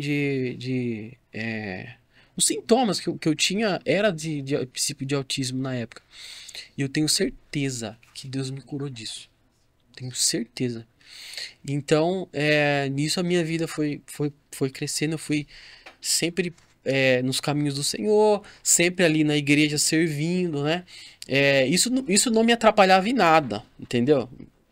os sintomas que eu tinha era de princípio de autismo na época. E eu tenho certeza que Deus me curou disso. Tenho certeza. Então, nisso a minha vida foi crescendo. Eu fui sempre nos caminhos do Senhor, sempre ali na igreja servindo, né? Isso não me atrapalhava em nada, entendeu?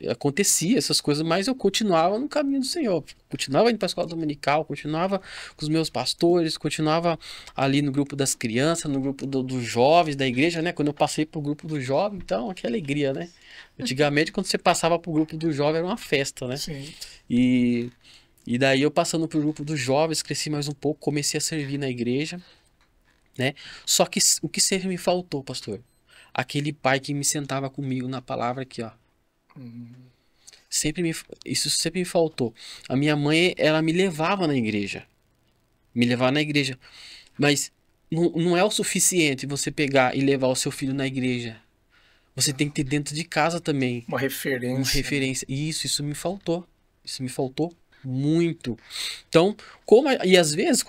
Acontecia essas coisas, mas eu continuava no caminho do Senhor. Continuava indo para a escola dominical, continuava com os meus pastores, continuava ali no grupo das crianças, no grupo dos jovens da igreja, né? Quando eu passei para o grupo do jovem, então, que alegria, né? Antigamente, quando você passava para o grupo do jovem, era uma festa, né? Sim. E daí eu passando para o grupo dos jovens, cresci mais um pouco, comecei a servir na igreja, né? Só que o que sempre me faltou, pastor? Aquele pai que me sentava comigo na palavra aqui, ó. Isso sempre me faltou. A minha mãe, ela me levava na igreja. Mas não é o suficiente você pegar e levar o seu filho na igreja. Você tem que ter dentro de casa também Uma referência. E isso me faltou. Isso me faltou. Muito. Então, e às vezes,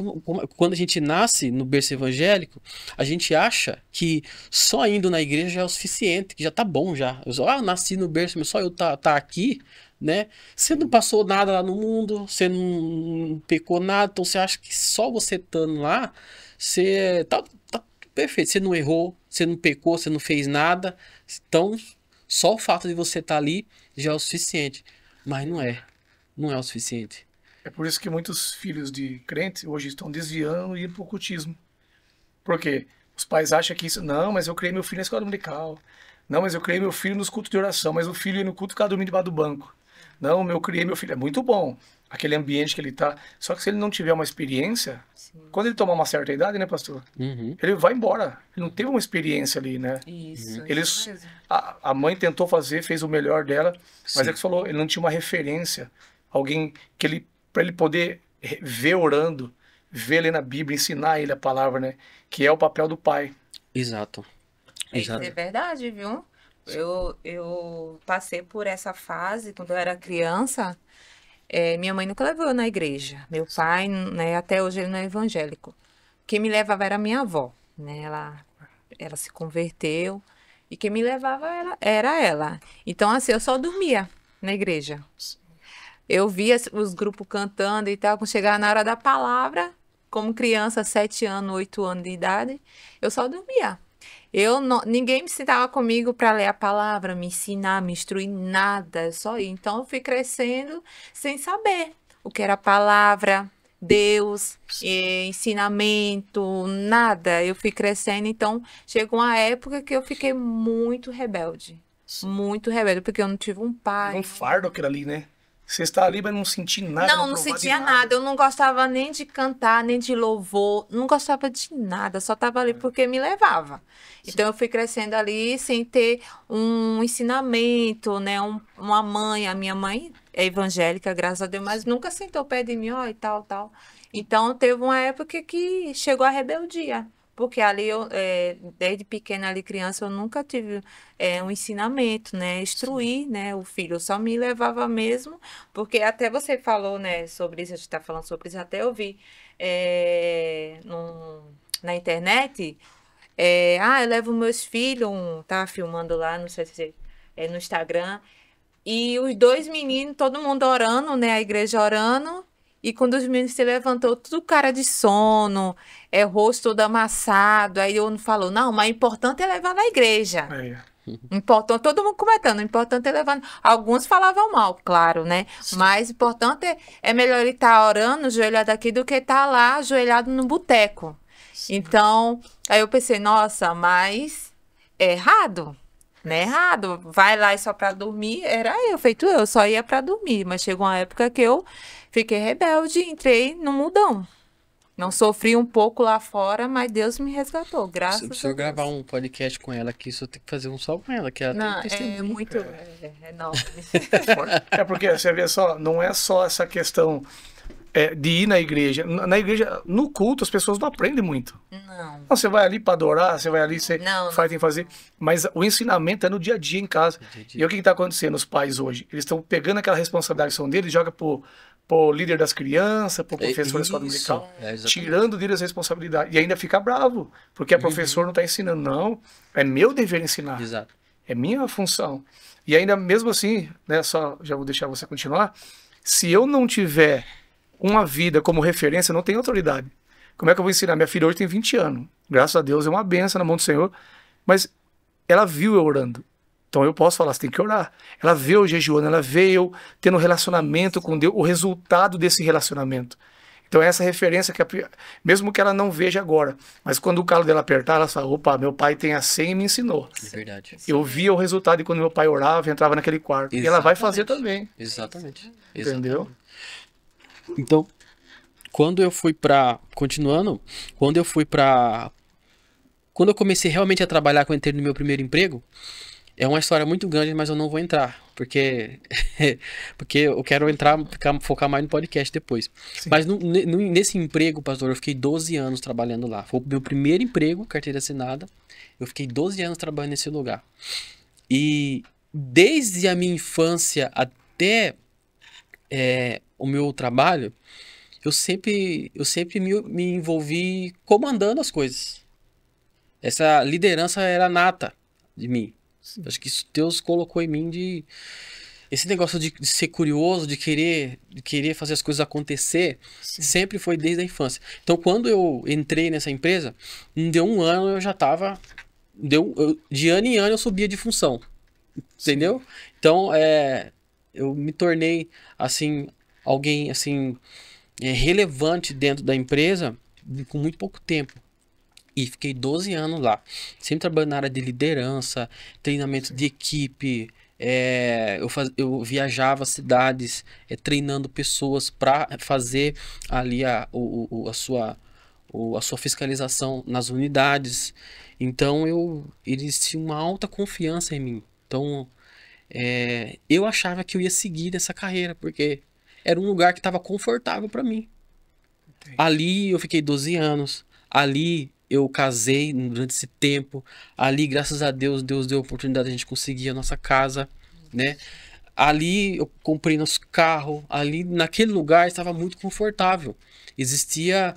quando a gente nasce no berço evangélico, a gente acha que só indo na igreja já é o suficiente, que já tá bom já. Eu nasci no berço, mas só eu tá aqui, né? Você não passou nada lá no mundo, você não pecou nada, então você acha que só você estando lá, você tá perfeito. Você não errou, você não pecou, você não fez nada. Então, só o fato de você estar ali já é o suficiente. Mas não é. Não é o suficiente. É por isso que muitos filhos de crentes hoje estão desviando e indo para o ocultismo. Por quê? Os pais acham que isso... Não, mas eu criei meu filho na escola dominical. Não, mas eu criei meu filho nos cultos de oração. Mas o filho ia no culto e ficava dormindo debaixo do banco. Não, eu criei meu filho. É muito bom aquele ambiente que ele está. Só que se ele não tiver uma experiência... Sim. Quando ele tomar uma certa idade, né, pastor? Uhum. Ele vai embora. Ele não teve uma experiência ali, né? Isso. A mãe tentou fazer, fez o melhor dela. Mas Sim. é que você falou, ele não tinha uma referência. Alguém que para ele poder ver orando, ver ele na Bíblia, ensinar ele a palavra, né? Que é o papel do pai. Exato. Isso é verdade, viu? Eu passei por essa fase quando eu era criança. Minha mãe nunca levou eu na igreja. Meu pai, né, até hoje ele não é evangélico. Quem me levava era minha avó, né? Ela se converteu e quem me levava era ela. Então, assim, eu só dormia na igreja. Eu via os grupos cantando e tal, quando chegava na hora da palavra, como criança, 7 anos, 8 anos de idade, eu só dormia. Ninguém me sentava comigo para ler a palavra, me ensinar, me instruir, nada, só ir. Então eu fui crescendo sem saber o que era a palavra, Deus, ensinamento, nada. Eu fui crescendo, então chegou uma época que eu fiquei muito rebelde. Muito rebelde, porque eu não tive um pai. Um fardo aquilo ali, né? Você está ali, mas não sentia nada. Não sentia nada. Eu não gostava nem de cantar, nem de louvor. Não gostava de nada. Só estava ali porque me levava. Sim. Então, eu fui crescendo ali sem ter um ensinamento, né? Uma mãe. A minha mãe é evangélica, graças a Deus, mas nunca sentou perto de mim, ó, e tal, tal. Então, teve uma época que chegou a rebeldia. Porque ali, desde pequena, ali criança, eu nunca tive um ensinamento, né? Instruir, né, o filho. Eu só me levava mesmo, porque até você falou, né, sobre isso, a gente está falando sobre isso, até eu vi na internet, eu levo meus filhos, tava filmando lá, não sei se no Instagram, e os 2 meninos, todo mundo orando, né, a igreja orando. E quando os meninos se levantou, tudo cara de sono, rosto todo amassado. Aí o falou, não, mas o importante é levar na igreja. Importante, todo mundo comentando, o importante é levar. Alguns falavam mal, claro, né? Sim. Mas o importante é melhor ele estar orando, ajoelhado aqui, do que estar lá, ajoelhado no boteco. Então, aí eu pensei, nossa, mas é errado. Não é errado. Vai lá e só pra dormir. Era eu só ia pra dormir. Mas chegou uma época que eu fiquei rebelde, entrei no mundão. Não sofri um pouco lá fora, mas Deus me resgatou, graças a Deus. Se eu gravar um podcast com ela aqui, só tem que fazer um só com ela, que ela não, tem testemunho. É muito enorme. É porque, você vê só, não é só essa questão de ir na igreja. Na igreja, no culto, as pessoas não aprendem muito. Não. Você vai ali para adorar, você vai ali, você faz, tem que fazer. Mas o ensinamento é no dia a dia em casa. E o que está acontecendo? Os pais hoje, eles estão pegando aquela responsabilidade que são deles, joga pro líder das crianças, pro professor da escola dominical, tirando deles as responsabilidades. E ainda fica bravo, porque a professor não está ensinando. Não, é meu dever ensinar. Exato. É minha função. E ainda mesmo assim, né, só já vou deixar você continuar, se eu não tiver uma vida como referência, não tem autoridade. Como é que eu vou ensinar? Minha filha hoje tem 20 anos. Graças a Deus, é uma benção na mão do Senhor. Mas ela viu eu orando. Então eu posso falar, você tem que orar. Ela vê eu jejuando, ela vê eu tendo um relacionamento com Deus, o resultado desse relacionamento. Então essa referência, mesmo que ela não veja agora, mas quando o calo dela apertar, ela fala, opa, meu pai tem a senha e me ensinou. É verdade. Eu via o resultado de quando meu pai orava, entrava naquele quarto. Exatamente. E ela vai fazer também. Exatamente. Entendeu? Então, quando eu fui continuando, quando eu comecei realmente a trabalhar, quando eu entrei no meu primeiro emprego, é uma história muito grande, mas eu não vou entrar, porque eu quero focar mais no podcast depois. Sim. Mas nesse emprego, pastor, eu fiquei 12 anos trabalhando lá. Foi o meu primeiro emprego, carteira assinada. Eu fiquei 12 anos trabalhando nesse lugar. E desde a minha infância até o meu trabalho, eu sempre me envolvi comandando as coisas. Essa liderança era nata de mim. Acho que isso Deus colocou em mim de esse negócio de ser curioso, de querer fazer as coisas acontecer, sempre foi desde a infância. Então, quando eu entrei nessa empresa, não deu um ano, eu já estava de ano em ano eu subia de função, entendeu? Então, eu me tornei assim alguém assim relevante dentro da empresa com muito pouco tempo. E fiquei 12 anos lá, sempre trabalhando na área de liderança, treinamento de equipe. Eu viajava cidades treinando pessoas para fazer ali a sua fiscalização nas unidades. Então eles tinham uma alta confiança em mim. Então eu achava que eu ia seguir nessa carreira, porque era um lugar que estava confortável para mim. Entendi. Ali eu fiquei 12 anos. Ali eu casei durante esse tempo. Ali, graças a Deus, Deus deu a oportunidade de a gente conseguir a nossa casa, né? Ali eu comprei nosso carro. Ali, naquele lugar, estava muito confortável. Existia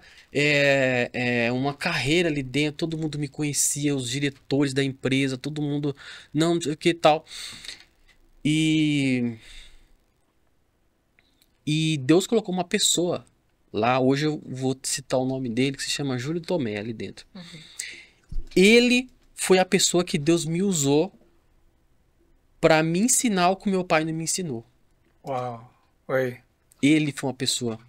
uma carreira ali dentro. Todo mundo me conhecia, os diretores da empresa, todo mundo, não sei o que tal. E Deus colocou uma pessoa lá. Hoje eu vou citar o nome dele, que se chama Júlio Tomé, ali dentro. Ele foi a pessoa que Deus me usou para me ensinar o que meu pai não me ensinou. Uau. Oi. Ele foi uma pessoa.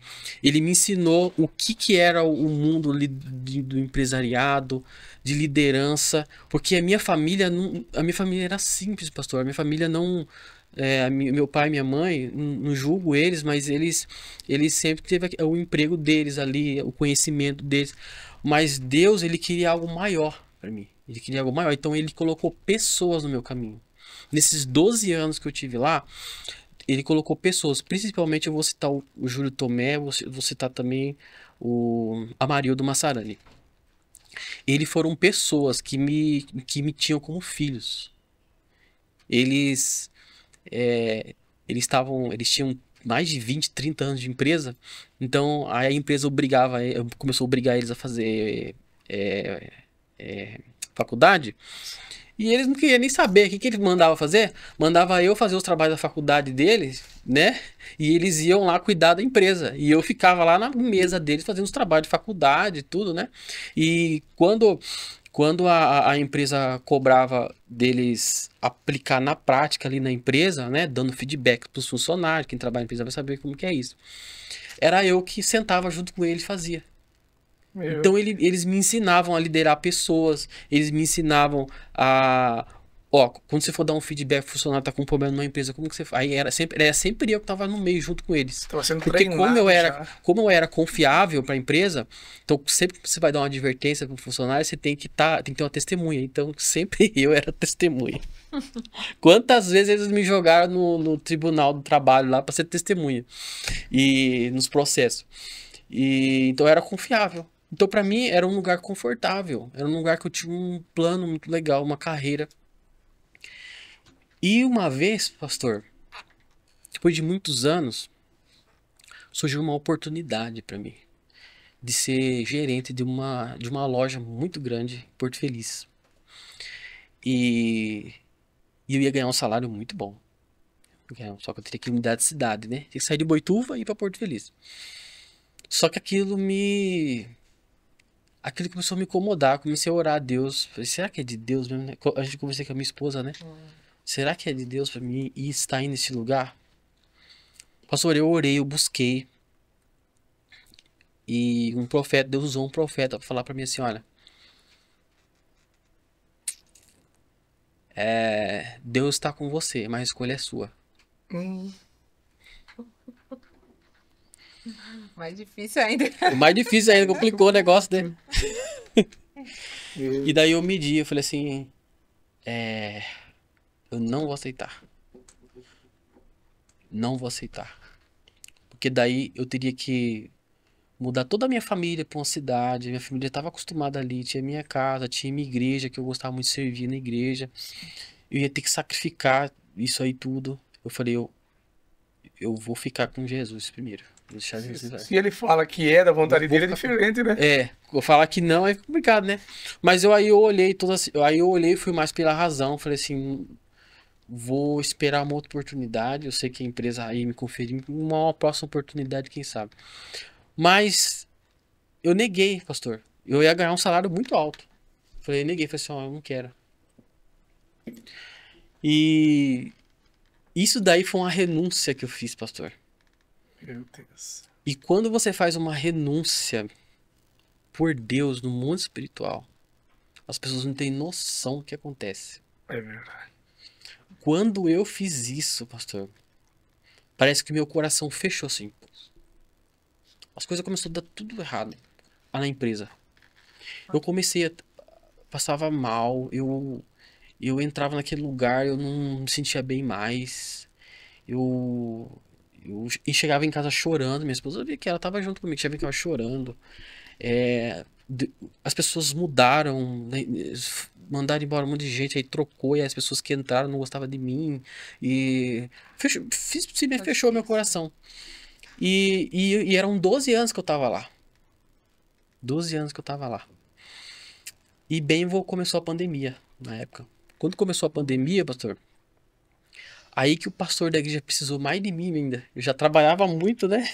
Ele me ensinou o que era o mundo do empresariado, de liderança, porque a minha família era simples, pastor. A minha família não, meu pai e minha mãe, não julgo eles, mas eles sempre teve o emprego deles ali, o conhecimento deles. Mas Deus, ele queria algo maior para mim. Ele queria algo maior. Então ele colocou pessoas no meu caminho. Nesses 12 anos que eu tive lá, ele colocou pessoas, principalmente eu vou citar o Júlio Tomé, vou citar também o Amarildo Massarani. Eles foram pessoas que me tinham como filhos. Eles tinham mais de 20, 30 anos de empresa, então a empresa começou a obrigar eles a fazer faculdade. E eles não queriam nem saber o que eles mandavam fazer. Mandava eu fazer os trabalhos da faculdade deles, né? E eles iam lá cuidar da empresa. E eu ficava lá na mesa deles fazendo os trabalhos de faculdade e tudo, né? E quando a empresa cobrava deles aplicar na prática ali na empresa, né? Dando feedback para os funcionários, quem trabalha na empresa vai saber como que é isso. Era eu que sentava junto com eles e fazia. Então eles me ensinavam a liderar pessoas, eles me ensinavam quando você for dar um feedback, o funcionário tá com um problema numa empresa, como que você faz? Aí era sempre eu que tava no meio junto com eles. Tava sendo Porque treinado como eu era confiável para a empresa, então sempre que você vai dar uma advertência para o funcionário, você tem que ter uma testemunha. Então sempre eu era testemunha. Quantas vezes eles me jogaram no tribunal do trabalho lá para ser testemunha e nos processos. Então eu era confiável. Então, para mim, era um lugar confortável. Era um lugar que eu tinha um plano muito legal, uma carreira. E uma vez, pastor, depois de muitos anos, surgiu uma oportunidade para mim de ser gerente de uma loja muito grande em Porto Feliz. E eu ia ganhar um salário muito bom. Só que eu teria que mudar de cidade, né? Tinha que sair de Boituva e ir para Porto Feliz. Só que aquilo começou a me incomodar, comecei a orar a Deus. Falei, será que é de Deus mesmo, né? A gente conversei com a minha esposa, né? Será que é de Deus pra mim estar aí nesse lugar? Pastor, eu orei, eu busquei. E Deus usou um profeta pra falar pra mim assim, olha. Deus está com você, mas a escolha é sua. Mais difícil ainda. O mais difícil ainda, complicou o negócio dele. E daí eu medi, eu falei assim, eu não vou aceitar. Não vou aceitar. Porque daí eu teria que mudar toda a minha família para uma cidade. Minha família estava acostumada ali, tinha minha casa, tinha minha igreja, que eu gostava muito de servir na igreja. Eu ia ter que sacrificar isso aí tudo. Eu falei, eu eu vou ficar com Jesus primeiro. Vou deixar Jesus. Se ele fala que é da vontade dele, é diferente, né? Vou falar que não é complicado, né? Mas aí eu olhei aí eu olhei e fui mais pela razão. Falei assim, vou esperar uma outra oportunidade. Eu sei que a empresa aí me conferiu uma próxima oportunidade, quem sabe. Mas eu neguei, pastor. Eu ia ganhar um salário muito alto. Falei, neguei, falei assim, ó, eu não quero. E isso daí foi uma renúncia que eu fiz, pastor. Meu Deus. E quando você faz uma renúncia por Deus no mundo espiritual, as pessoas não têm noção do que acontece. É verdade. Quando eu fiz isso, pastor, parece que meu coração fechou assim. As coisas começaram a dar tudo errado lá na empresa. Eu comecei a... Passava mal, eu entrava naquele lugar, eu não me sentia bem mais. E chegava em casa chorando. Minha esposa via que ela tava junto comigo, chegava em casa chorando. As pessoas mudaram, né, mandaram embora um monte de gente, aí trocou, e as pessoas que entraram não gostavam de mim. E fechou meu coração. E eram 12 anos que eu tava lá. 12 anos que eu tava lá. E bem, começou a pandemia na época. Quando começou a pandemia, pastor, aí que o pastor da igreja precisou mais de mim ainda. Eu já trabalhava muito, né?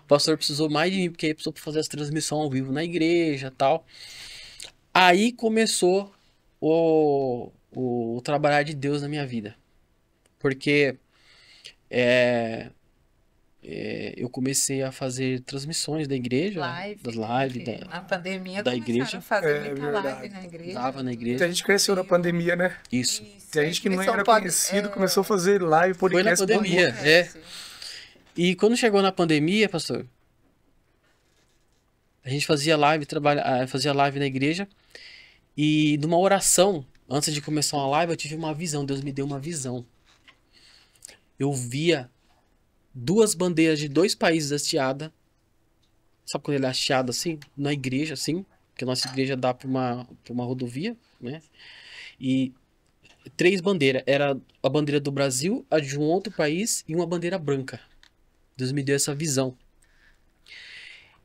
O pastor precisou mais de mim, porque aí precisou fazer as transmissões ao vivo na igreja e tal. Aí começou o trabalhar de Deus na minha vida. Porque eu comecei a fazer transmissões da igreja, das lives na pandemia da igreja. A fazer muita verdade. live na igreja. Dava na igreja. Muita gente cresceu na pandemia, né? Isso. Tem gente que não era conhecido, começou a fazer live, Foi na podcast. pandemia, E quando chegou na pandemia, pastor, a gente fazia live na igreja. E numa oração, antes de começar uma live, eu tive uma visão. Deus me deu uma visão. Eu via 2 bandeiras de 2 países hasteadas. Sabe quando ele é hasteado assim? Na igreja, assim. Porque a nossa igreja dá pra uma rodovia, né? E 3 bandeiras. Era a bandeira do Brasil, a de um outro país e uma bandeira branca. Deus me deu essa visão.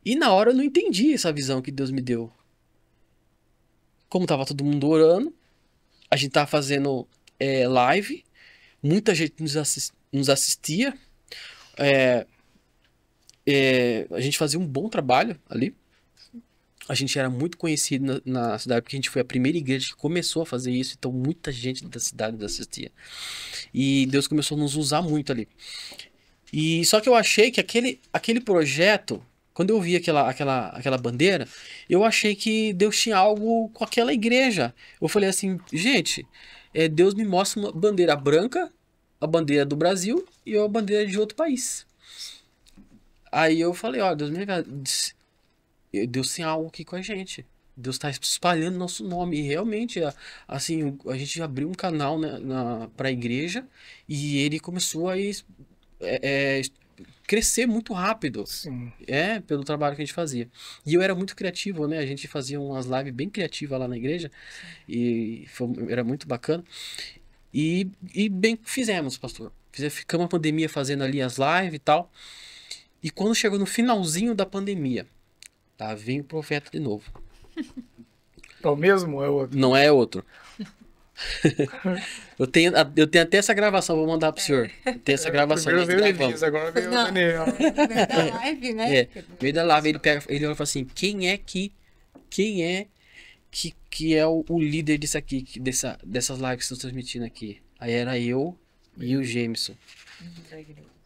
E na hora eu não entendi essa visão que Deus me deu. Como tava todo mundo orando, a gente tava fazendo live, muita gente nos assistia, a gente fazia um bom trabalho ali. A gente era muito conhecido na cidade, porque a gente foi a primeira igreja que começou a fazer isso, então muita gente da cidade nos assistia. E Deus começou a nos usar muito ali. E só que eu achei que aquele projeto, quando eu vi aquela bandeira, eu achei que Deus tinha algo com aquela igreja. Eu falei assim, gente, Deus me mostra uma bandeira branca, a bandeira do Brasil e a bandeira de outro país. Aí eu falei, ó, Deus Deus tem algo aqui com a gente. Deus está espalhando nosso nome. E realmente, assim, a gente abriu um canal, né, para a igreja e ele começou a crescer muito rápido. Sim. Pelo trabalho que a gente fazia. E eu era muito criativo, né? A gente fazia umas lives bem criativas lá na igreja. E era muito bacana. E bem fizemos, pastor. Ficamos a pandemia fazendo ali as lives e tal. E quando chegou no finalzinho da pandemia, tá? Vem o profeta de novo. É o mesmo ou é outro? Não é outro. eu tenho até essa gravação, vou mandar pro senhor. Tem essa gravação. Primeiro veio o Elias, agora veio o Daniel. Na live, né? No meio da live, ele olha e fala assim, quem é que é o líder disso aqui, dessas lives que estão transmitindo aqui? Aí era eu e o Jameson.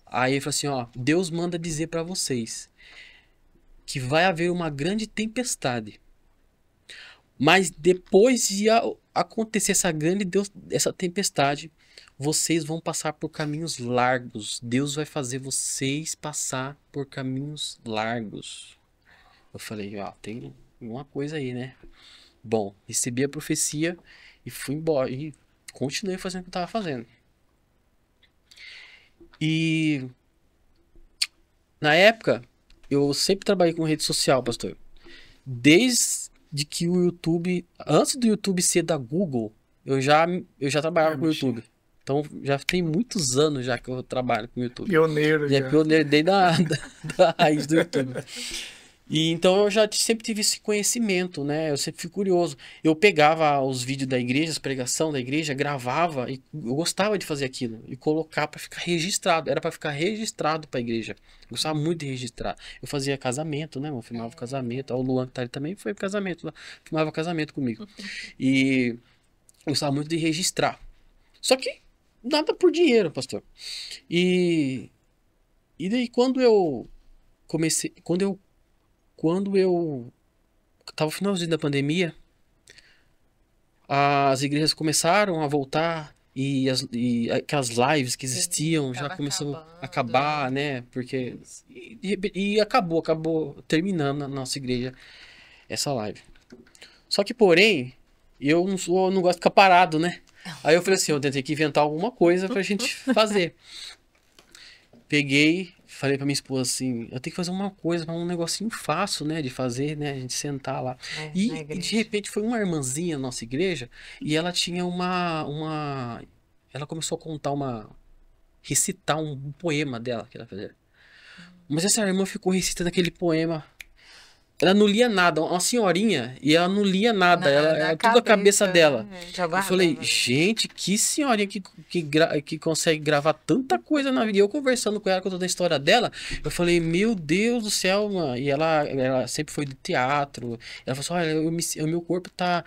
Aí ele falou assim, ó, Deus manda dizer pra vocês que vai haver uma grande tempestade. Mas depois de acontecer essa tempestade, vocês vão passar por caminhos largos. Deus vai fazer vocês passar por caminhos largos. Eu falei, ó, tem uma coisa aí, né? Bom, recebi a profecia e fui embora. E continuei fazendo o que eu tava fazendo. E na época, eu sempre trabalhei com rede social, pastor. Desde que o YouTube, antes do YouTube ser da Google, eu já trabalhava com o YouTube. Então já tem muitos anos já que eu trabalho com o YouTube. Pioneiro Já é já. pioneiro desde da raiz do YouTube. E então eu já sempre tive esse conhecimento, né? Eu sempre fui curioso. Eu pegava os vídeos da igreja, as pregação da igreja, gravava e eu gostava de fazer aquilo e colocar para ficar registrado. Era para ficar registrado para a igreja. Eu gostava muito de registrar. Eu fazia casamento, né? Eu filmava casamento. O Luan que tá ali também foi pro casamento lá, filmava casamento comigo. E eu gostava muito de registrar. Só que nada por dinheiro, pastor. E daí quando eu comecei, quando eu tava no finalzinho da pandemia, as igrejas começaram a voltar e aquelas lives que existiam já tava começou a acabando, acabar, né? Porque e acabou terminando na nossa igreja essa live. Só que porém, eu não gosto de ficar parado, né? Aí eu falei assim, eu tentei que inventar alguma coisa pra gente fazer. Peguei, falei pra minha esposa assim, eu tenho que fazer uma coisa, um negocinho fácil, né, de fazer, né, a gente sentar lá. na E igreja. de repente foi uma irmãzinha na nossa igreja e ela tinha ela começou a recitar um poema dela que ela fazia. Mas essa irmã ficou recitando aquele poema. Ela não lia nada, uma senhorinha, e ela não lia nada, era tudo a cabeça dela. Né? Já Eu falei, guardava. gente, que senhorinha que consegue gravar tanta coisa na vida. E eu conversando com ela, contando a história dela, eu falei, meu Deus do céu, mano. E ela sempre foi do teatro. Ela falou assim, olha, o meu corpo tá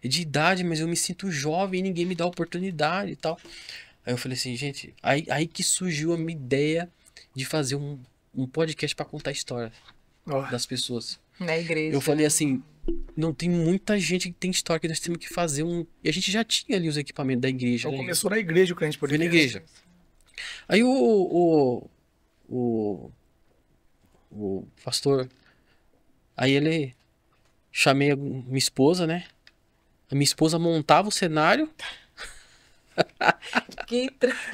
de idade, mas eu me sinto jovem e ninguém me dá oportunidade e tal. Aí eu falei assim, gente, aí que surgiu a minha ideia de fazer um podcast para contar a história Ó, das pessoas. Na igreja. Eu falei assim, não tem muita gente que tem história que nós temos que fazer E a gente já tinha ali os equipamentos da igreja, então né? começou na igreja o Crente Foi na Podcast. igreja. Aí o pastor, aí ele, chamei a minha esposa, né? A minha esposa montava o cenário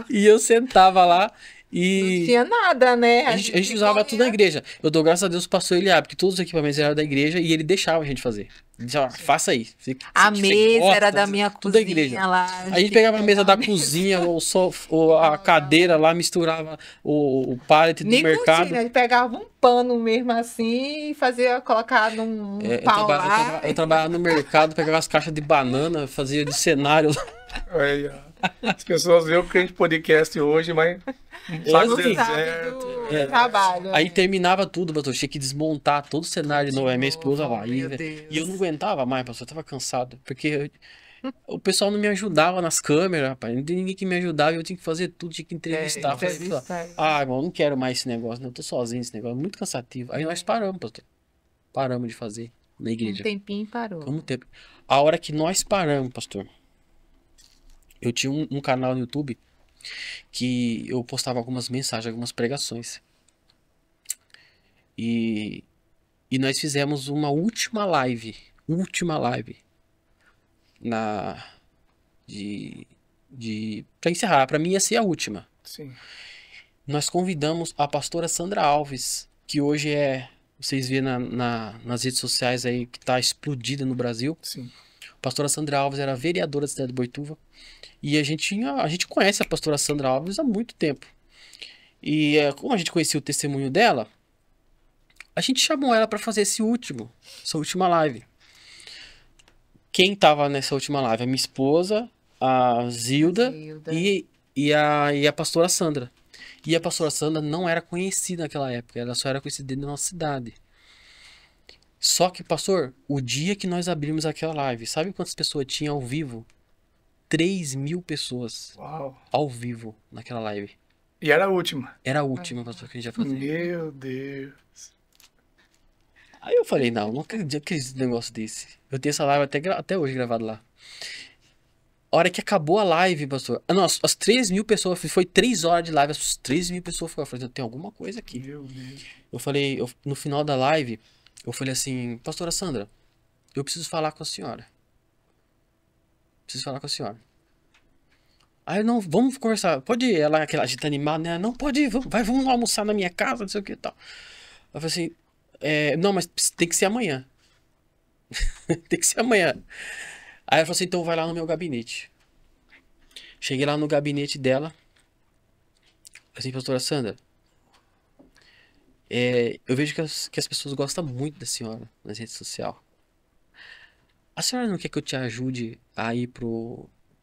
e eu sentava lá Não e tinha nada, né? a gente usava tudo na igreja. Eu dou graças a Deus pro pastor Eliab, porque todos os equipamentos eram da igreja e ele deixava a gente fazer. Ele dizia, ó, faça aí. A Você mesa gosta, era da minha tudo da cozinha igreja. lá. Aí a gente pegava a mesa da cozinha, a cadeira lá, misturava o pallet do Nem mercado. cozinha, a gente pegava um pano mesmo assim e fazia, colocar num É, pau lá. eu trabalhava no mercado, pegava as caixas de banana, fazia de cenário. Olha aí, ó. As pessoas veem o Crente Podcast hoje, mas não sabe o assim, Não sabe deserto. do trabalho. Aí né? terminava tudo, pastor. Tinha que desmontar todo o cenário de novo. Aí minha esposa lá. Meu E Deus. eu não aguentava mais, pastor. Eu tava cansado. Porque o pessoal não me ajudava nas câmeras, rapaz. Não tinha ninguém que me ajudava. Eu tinha que fazer tudo, tinha que entrevistar. Eu falei, Entrevistar. irmão, eu não quero mais esse negócio. Não, eu tô sozinho esse negócio. É muito cansativo. Aí nós paramos, pastor. Paramos de fazer na Um igreja. tempinho parou. Como tempo. A hora que nós paramos, pastor. Eu tinha um canal no YouTube que eu postava algumas mensagens, algumas pregações. E nós fizemos uma última live na para encerrar, para mim ia ser a última. Sim. Nós convidamos a pastora Sandra Alves, que hoje vocês vêem nas redes sociais aí que tá explodida no Brasil. Sim. A pastora Sandra Alves era vereadora da cidade de Boituva. E a gente conhece a pastora Sandra Alves há muito tempo. E como a gente conhecia o testemunho dela, a gente chamou ela para fazer essa última live. Quem tava nessa última live? A minha esposa, a Zilda e a pastora Sandra. E a pastora Sandra não era conhecida naquela época, ela só era conhecida dentro da nossa cidade. Só que, pastor, o dia que nós abrimos aquela live, sabe quantas pessoas tinha ao vivo? 3.000 pessoas Uau. ao vivo naquela live. E era a última. Era a última, pastor, que a gente ia fazer. Meu Deus. Aí eu falei, não acredito num negócio desse. Eu tenho essa live até hoje gravada lá. A hora que acabou a live, pastor. Nossa, as 3.000 pessoas, foi 3 horas de live, as 3.000 pessoas foram. Eu falei, tem alguma coisa aqui. Meu Deus. Eu falei, no final da live, eu falei assim, pastora Sandra, eu preciso falar com a senhora. Preciso falar com a senhora. Aí não, vamos conversar. Pode ir? Ela, aquela gente animada, né? Não, pode ir, vamos almoçar na minha casa, não sei o que e tal. Eu falei assim, não, mas tem que ser amanhã. Tem que ser amanhã. Aí ela falou assim, então vai lá no meu gabinete. Cheguei lá no gabinete dela. Assim, pastora Sandra, eu vejo que as pessoas gostam muito da senhora nas redes sociais. A senhora não quer que eu te ajude a ir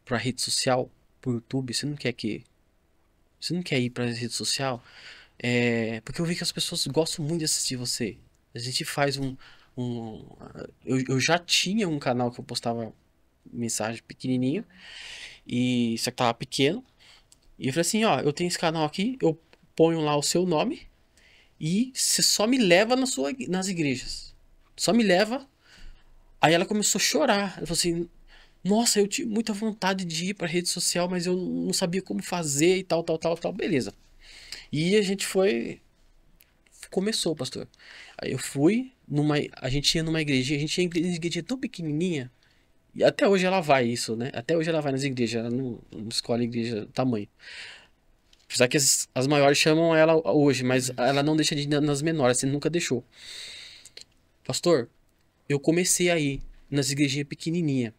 pra rede social, pro YouTube? Você não quer ir pra rede social? Porque eu vi que as pessoas gostam muito de assistir você. A gente faz eu já tinha um canal que eu postava mensagem pequenininho, e só que tava pequeno. E eu falei assim, ó, eu tenho esse canal aqui, eu ponho lá o seu nome e você só me leva nas igrejas. Só me leva. Aí ela começou a chorar. Ela falou assim, nossa, eu tinha muita vontade de ir pra rede social, mas eu não sabia como fazer e tal, tal, tal, tal. Beleza. E a gente começou, pastor. Aí eu fui a gente ia numa igreja, a gente ia em igreja tão pequenininha, e até hoje ela vai isso, né? Até hoje ela vai nas igrejas, ela não escolhe igreja do tamanho. Apesar que as maiores chamam ela hoje, mas ela não deixa de ir nas menores, você nunca deixou. Pastor, eu comecei a ir nas igrejinhas pequenininha.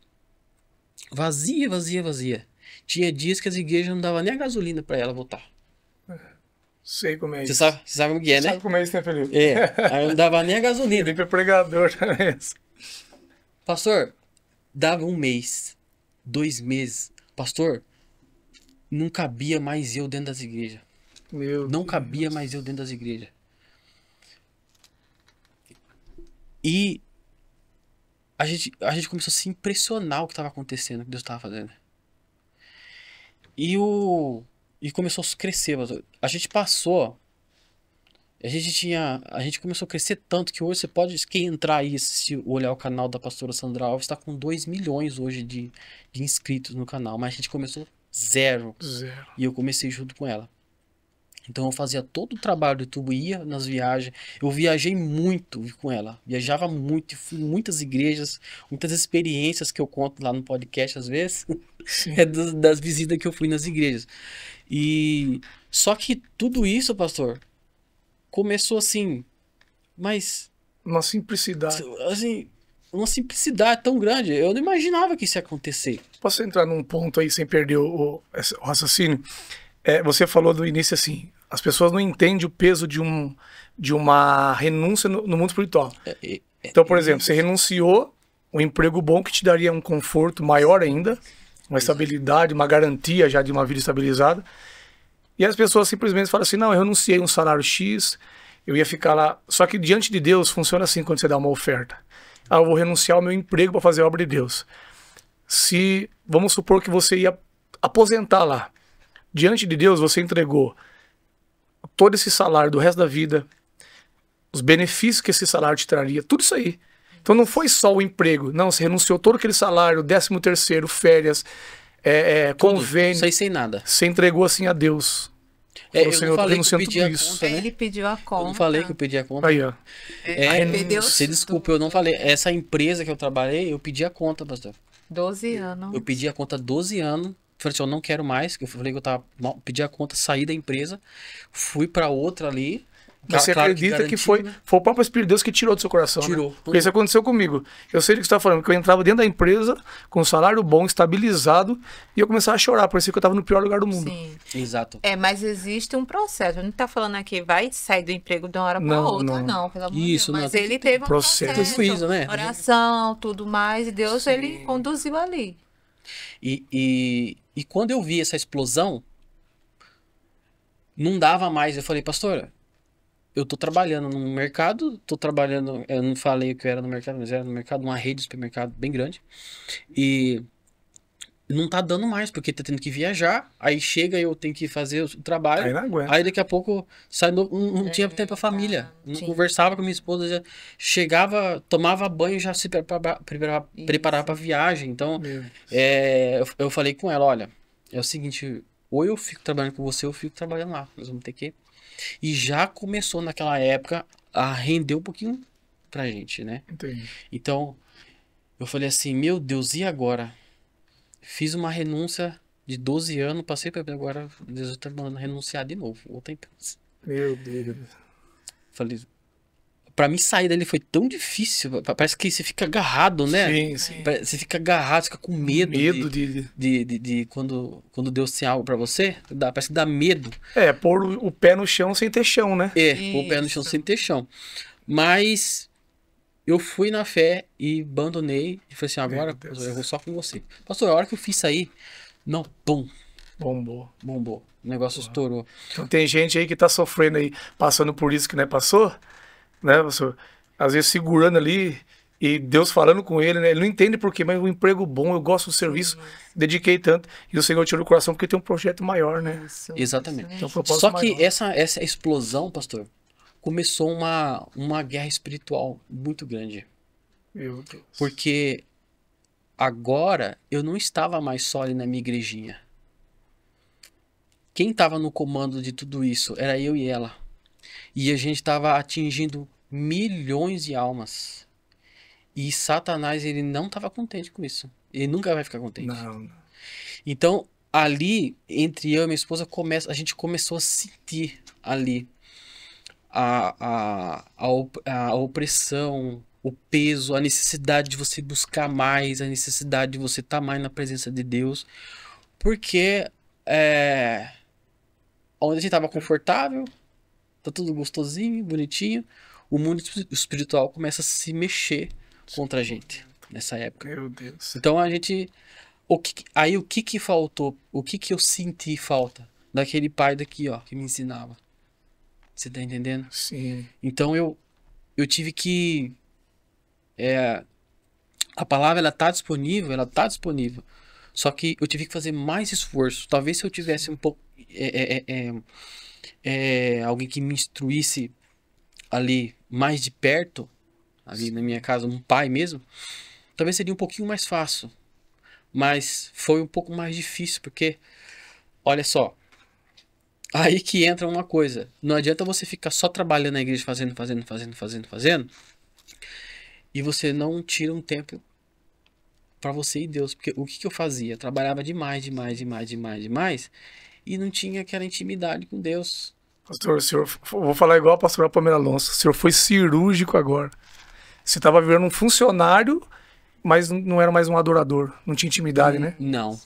Vazia, vazia, vazia. Tinha dias que as igrejas não davam nem a gasolina pra ela voltar. Sei como é isso. Você sabe o que é, né? Sabe como é isso, né, Felipe? Aí não dava nem a gasolina. Felipe é pregador também. Pastor, dava 1 mês, 2 meses. Pastor, não cabia mais eu dentro das igrejas. Não cabia mais eu dentro das igrejas. E a gente começou a se impressionar o que estava acontecendo, o que Deus estava fazendo. E começou a crescer. A gente passou. A gente começou a crescer tanto que hoje você pode, quem entrar aí e olhar o canal da pastora Sandra Alves, está com 2 milhões hoje de inscritos no canal. Mas a gente começou zero. E eu comecei junto com ela. Então eu fazia todo o trabalho do YouTube, ia nas viagens. Eu viajei muito com ela. Viajava muito, fui em muitas igrejas, muitas experiências que eu conto lá no podcast às vezes. Das visitas que eu fui nas igrejas. E só que tudo isso, pastor, começou assim, mas uma simplicidade. Assim, uma simplicidade tão grande. Eu não imaginava que isso ia acontecer. Posso entrar num ponto aí sem perder o raciocínio? Você falou do início assim, as pessoas não entendem o peso de uma renúncia no mundo espiritual. Então, por exemplo, você renunciou um emprego bom que te daria um conforto maior ainda, uma estabilidade, uma garantia já de uma vida estabilizada. E as pessoas simplesmente falam assim, não, eu renunciei um salário X, eu ia ficar lá. Só que diante de Deus funciona assim quando você dá uma oferta. Eu vou renunciar ao meu emprego para fazer a obra de Deus. Vamos supor que você ia aposentar lá. Diante de Deus você entregou todo esse salário do resto da vida, os benefícios que esse salário te traria, tudo isso aí. Então não foi só o emprego, não, você renunciou todo aquele salário, 13º, férias, convênio. Isso aí sem nada. Você entregou assim a Deus. Eu não falei que eu pedi a conta, né? Ele pediu a conta. Eu não falei que eu pedi a conta. Aí, ó. Você desculpa, eu não falei. Essa empresa que eu trabalhei, eu pedi a conta, pastor. 12 anos. Eu pedi a conta 12 anos. Falei assim, eu não quero mais. Eu falei que eu tava mal, pedi a conta, saí da empresa, fui pra outra ali. Mas você acredita que foi o próprio Espírito de Deus que tirou do seu coração, tirou. Né? Porque isso aconteceu comigo. Eu sei do que você está falando, que eu entrava dentro da empresa com um salário bom, estabilizado, e eu começava a chorar, parecia que eu estava no pior lugar do mundo. Sim. Exato. Mas existe um processo. A gente está falando aqui, vai sair do emprego de uma hora para outra, não, pelo amor de Deus. Mas ele teve um processo, juízo, né? Oração, tudo mais, e Deus, ele conduziu ali. E quando eu vi essa explosão, não dava mais. Eu falei, pastora, eu tô trabalhando no mercado, eu não falei o que eu era no mercado, mas era no mercado, uma rede de supermercado bem grande. E não tá dando mais, porque tá tendo que viajar, aí chega eu tenho que fazer o trabalho, aí daqui a pouco não tinha tempo pra família, não conversava com minha esposa, já chegava, tomava banho, já se preparava pra viagem. Então, eu falei com ela, olha, é o seguinte, ou eu fico trabalhando com você, ou eu fico trabalhando lá, nós vamos ter que... E já começou naquela época a render um pouquinho pra gente, né? Entendi. Então, eu falei assim, meu Deus, e agora? Fiz uma renúncia de 12 anos, passei pra agora, Deus está mandando renunciar de novo, outra empresa. Meu Deus. Falei, pra mim sair dali foi tão difícil. Parece que você fica agarrado, né? Sim, sim. Você fica agarrado, você fica com medo, Medo de quando Deus tem algo pra você. Parece que dá medo. pôr o pé no chão sem ter chão, né? Pôr o pé no chão sem ter chão. Mas eu fui na fé e abandonei. E falei assim, agora pastor, eu vou só com você. Pastor, a hora que eu fiz sair, não, pum, Bombou. o negócio estourou. Então tem gente aí que tá sofrendo aí, passando por isso que, né, passou, né, pastor? Às vezes segurando ali e Deus falando com ele, né? Ele não entende por quê, mas um emprego bom, eu gosto do serviço, dediquei tanto. E o Senhor tirou o coração porque tem um projeto maior, né? Exatamente. Então, um propósito Só que maior. essa explosão, pastor, começou uma guerra espiritual muito grande. Meu Deus. Porque agora eu não estava mais só ali na minha igrejinha. Quem estava no comando de tudo isso era eu e ela. E a gente estava atingindo milhões de almas. E Satanás, ele não estava contente com isso. Ele nunca vai ficar contente. Não. Então, ali, entre eu e minha esposa, a gente começou a sentir ali a opressão, o peso, a necessidade de você buscar mais, a necessidade de você estar mais na presença de Deus. Porque onde a gente estava confortável, tá tudo gostosinho, bonitinho, o mundo espiritual começa a se mexer contra a gente nessa época. Meu Deus. Então a gente... Aí o que faltou? O que eu senti falta? Daquele pai daqui, ó, que me ensinava. Você tá entendendo? Sim. Então eu tive que... a palavra, ela tá disponível. Só que eu tive que fazer mais esforço. Talvez se eu tivesse um pouco... alguém que me instruísse ali mais de perto, ali na minha casa, um pai mesmo, talvez seria um pouquinho mais fácil. Mas foi um pouco mais difícil, porque, olha só, aí que entra uma coisa. Não adianta você ficar só trabalhando na igreja, fazendo, e você não tira um tempo para você e Deus. Porque o que eu fazia? Eu trabalhava demais, e não tinha aquela intimidade com Deus. Pastor, o senhor, vou falar igual a pastora Pamela Alonso, o senhor foi cirúrgico agora. Você estava virando um funcionário, mas não era mais um adorador, não tinha intimidade, né? Não.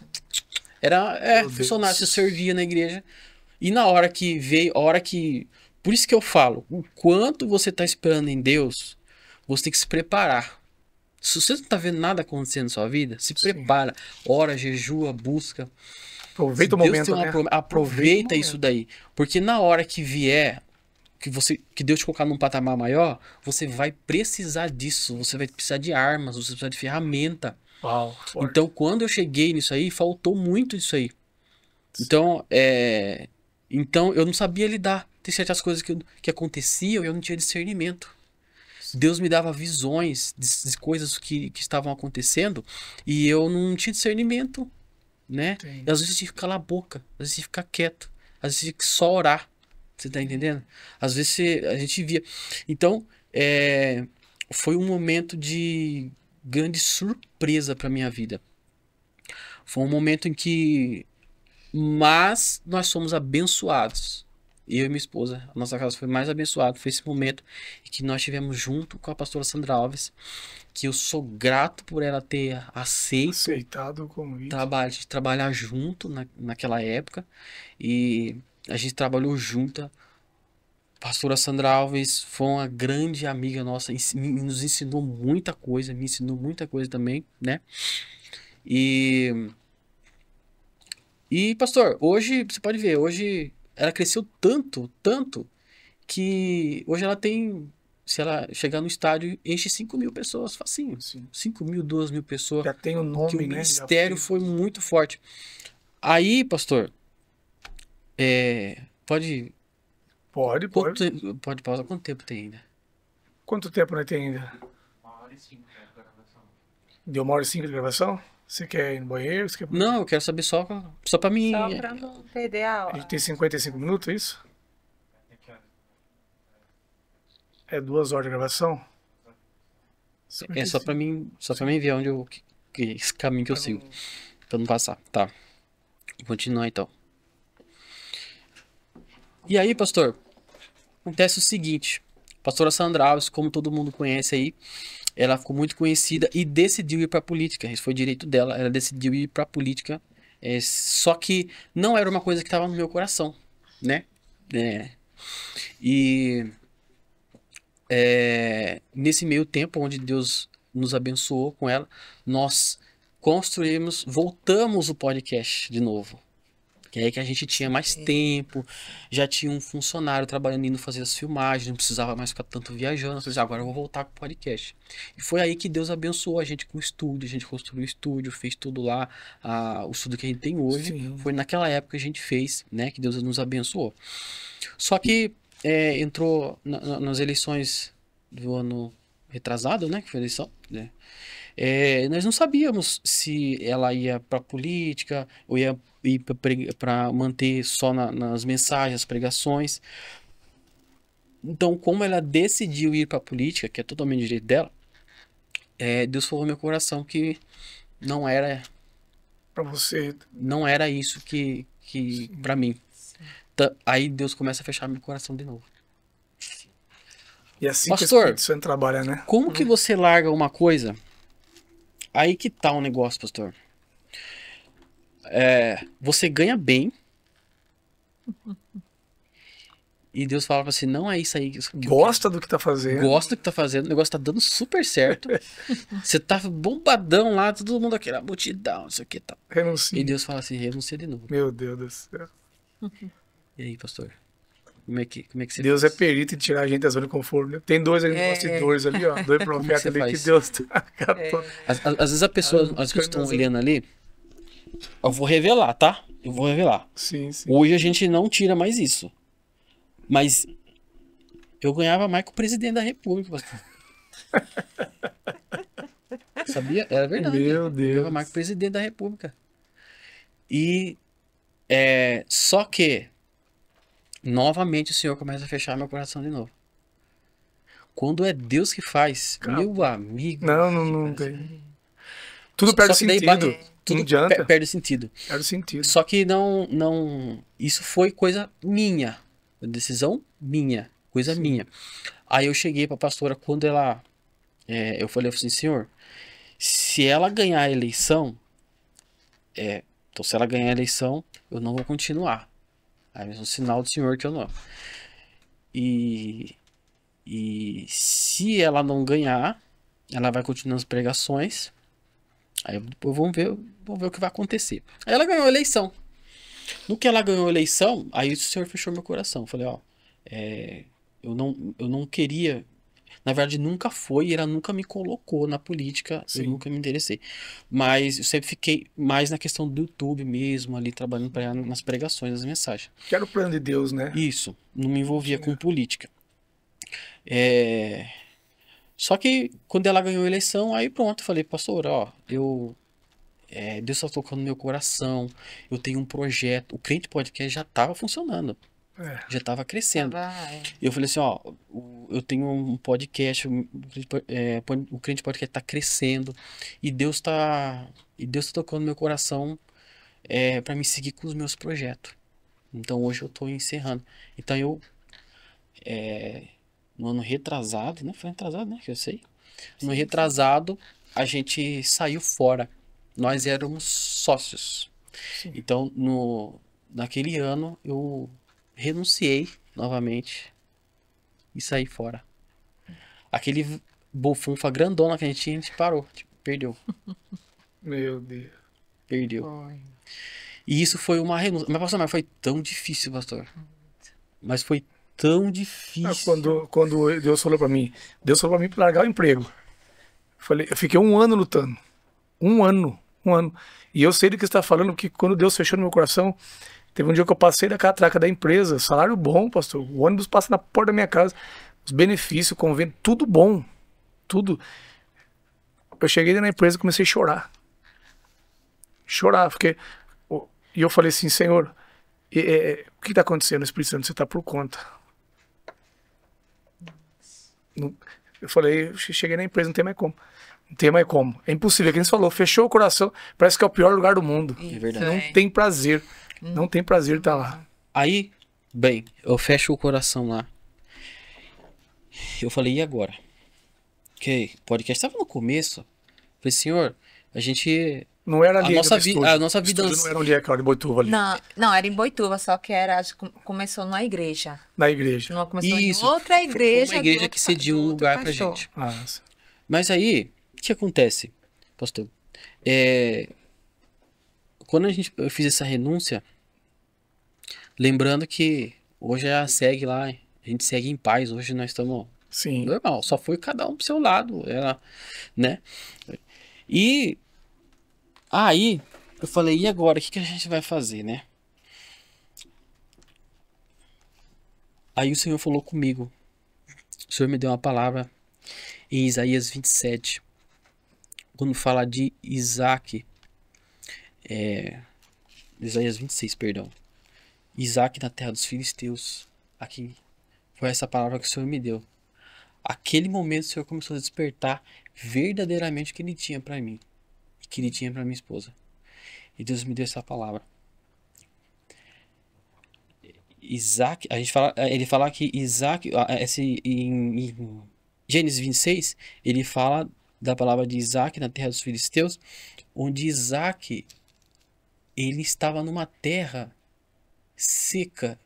Era funcionário, você servia na igreja. E na hora que veio, por isso que eu falo, o quanto você está esperando em Deus, você tem que se preparar. Se você não está vendo nada acontecendo na sua vida, se prepara. Ora, jejua, busca. Aproveita o momento, né? Aproveita isso daí. Porque na hora que vier, que Deus te colocar num patamar maior, você vai precisar disso. Você vai precisar de armas, você vai precisar de ferramenta. Uau, então, quando eu cheguei nisso aí, faltou muito disso aí. Então, então eu não sabia lidar. Tem certas coisas que aconteciam e eu não tinha discernimento. Deus me dava visões de coisas que estavam acontecendo e eu não tinha discernimento, né? E às vezes eu tinha que calar a boca, às vezes eu tinha que ficar quieto, às vezes eu tinha que só orar. Você tá entendendo? Às vezes a gente via. Então, foi um momento de grande surpresa para minha vida. Foi um momento em que... Mas nós somos abençoados. Eu e minha esposa, a nossa casa foi mais abençoada. Foi esse momento em que nós estivemos junto com a pastora Sandra Alves, que eu sou grato por ela ter aceitado o convite. Trabalhar junto naquela época. E a gente trabalhou junto. A pastora Sandra Alves foi uma grande amiga nossa, nos ensinou muita coisa, me ensinou muita coisa também, né? E pastor, hoje, você pode ver, hoje ela cresceu tanto, que hoje ela tem, se ela chegar no estádio, enche 5.000 pessoas, facinho. 5.000, 2.000 pessoas. Já tem o nome, que né? O ministério foi muito forte. Aí, pastor, pode... Pode. Pode pausar. Quanto tempo tem ainda? Quanto tempo nós tem ainda? 1h05 de gravação. Deu 1h05 de gravação? Você quer ir no banheiro? Não, eu quero saber só pra mim... Só pra não perder a hora. A gente tem 55 minutos, é isso? É 2 horas de gravação? É só pra mim ver onde esse caminho que eu sigo. Pra não passar. Tá. Vou continuar então. E aí, pastor, acontece o seguinte. Pastora Sandra Alves, como todo mundo conhece aí, ela ficou muito conhecida e decidiu ir para política. Isso foi direito dela. Ela decidiu ir para política. Só que não era uma coisa que estava no meu coração, né? Nesse meio tempo, onde Deus nos abençoou com ela, nós voltamos o podcast de novo. Que é aí que a gente tinha mais tempo, já tinha um funcionário trabalhando, indo fazer as filmagens, não precisava mais ficar tanto viajando. Eu falei, agora eu vou voltar com o podcast. E foi aí que Deus abençoou a gente com o estúdio, a gente construiu o estúdio, fez tudo lá, o estúdio que a gente tem hoje. Sim. Foi naquela época que a gente fez, né, que Deus nos abençoou. Só que entrou nas eleições do ano retrasado, né, que foi a eleição, né? Nós não sabíamos se ela ia para política ou ia ir para manter só nas mensagens, as pregações. Então, como ela decidiu ir para política, que é totalmente direito dela, Deus falou no meu coração que não era Para você. não era isso que para mim. Aí Deus começa a fechar meu coração de novo. E assim Pastor, que o Espírito Santo trabalha, né? Como que você larga uma coisa? Aí que tá o negócio, pastor. Você ganha bem. E Deus fala pra você, não é isso aí. Gosta do que tá fazendo. Gosta do que tá fazendo. O negócio tá dando super certo. Você tá bombadão lá, todo mundo aqui, multidão, não sei o que tal. Renuncia. E Deus fala assim, renuncia de novo. Meu Deus do céu. E aí, pastor? Como é que você Deus faz? é perito em tirar a gente da zona de conforto, né? Tem dois bastidores ali, ó. Dois profetas você ali que faz? Deus tá catou. Às vezes as pessoas que estão olhando ali, eu vou revelar, tá? Eu vou revelar. Sim, sim. Hoje a gente não tira mais isso. Mas eu ganhava mais que o presidente da República, pastor. Sabia? Era verdade. Meu Eu ganhava Deus. mais que o presidente da República. E só que novamente o Senhor começa a fechar meu coração de novo. Quando é Deus que faz, meu amigo. Não tem. Tudo perde Só que daí sentido. tudo Não adianta. perde sentido. Perde sentido. Só que não. Isso foi coisa minha. Decisão minha. Coisa minha. Aí eu cheguei pra pastora quando ela. Eu falei assim, Senhor, se ela ganhar a eleição. Então, se ela ganhar a eleição, eu não vou continuar. Aí é um sinal do Senhor que eu não. E se ela não ganhar, ela vai continuar as pregações. Aí depois vamos ver o que vai acontecer. Aí ela ganhou a eleição. No que ela ganhou a eleição, aí o Senhor fechou meu coração. Eu falei, eu não queria. Na verdade, nunca foi, e ela nunca me colocou na política, Sim. eu nunca me interessei. Mas eu sempre fiquei mais na questão do YouTube mesmo, ali trabalhando para ela nas pregações, nas mensagens. Que era o plano de Deus, né? Isso, não me envolvia com política. Só que quando ela ganhou a eleição, aí pronto, eu falei, pastor, Deus está tocando no meu coração, eu tenho um projeto, o Crente Podcast já estava funcionando, já estava crescendo. Eu falei assim, eu tenho um podcast, o Crente Podcast está crescendo, e Deus tá tocando no meu coração para me seguir com os meus projetos. Então hoje eu estou encerrando. Então no ano retrasado, né? Foi retrasado, né? Que eu sei. No retrasado, a gente saiu fora. Nós éramos sócios. Sim. Então, naquele ano, eu renunciei novamente e saí fora. Aquele bofunfa grandona que a gente parou. Tipo, perdeu. Meu Deus. Perdeu. E isso foi uma renúncia. Mas, pastor, foi tão difícil, pastor. Mas foi tão difícil. Quando Deus falou pra mim pra largar o emprego. Eu fiquei um ano lutando. Um ano. E eu sei do que você está falando, porque quando Deus fechou no meu coração, teve um dia que eu passei da catraca da empresa, salário bom, pastor. O ônibus passa na porta da minha casa, os benefícios, o convênio, tudo bom. Tudo. Eu cheguei na empresa e comecei a chorar. Porque... E eu falei assim, Senhor, o que está acontecendo, Espírito Santo? Você está por conta. Eu falei, cheguei na empresa, não tem mais como. Não tem mais como. É impossível, quem falou, fechou o coração, parece que é o pior lugar do mundo. É verdade. Não tem prazer. Não tem prazer estar lá. Aí, bem, eu fecho o coração lá. eu falei, e agora? Ok, o podcast estava no começo. Falei, senhor, a gente... Não era ali A nossa, ainda no estúdio. a nossa O vida... estúdio não era onde é, cara, de Boituva ali. Não, não, era em Boituva, só que era, começou numa igreja. Na igreja. Não, começou Isso, em outra igreja. uma igreja do que cedia um do lugar pra pastor. gente. Ah, sim. Mas aí, o que acontece, pastor? Quando eu fiz essa renúncia, lembrando que hoje segue lá, a gente segue em paz, hoje nós estamos Sim. normal, só foi cada um pro seu lado, né? E aí, eu falei, e agora, o que a gente vai fazer, né? Aí o Senhor falou comigo, o Senhor me deu uma palavra em Isaías 27, quando fala de Isaac, Isaías 26, perdão. Isaac na terra dos filisteus. Aqui foi essa palavra que o Senhor me deu. Aquele momento o Senhor começou a despertar verdadeiramente o que Ele tinha para mim. E que Ele tinha para minha esposa. E Deus me deu essa palavra. Isaac, ele fala que Isaac, em Gênesis 26, ele fala da palavra de Isaac na terra dos filisteus, onde Isaac, ele estava numa terra seca.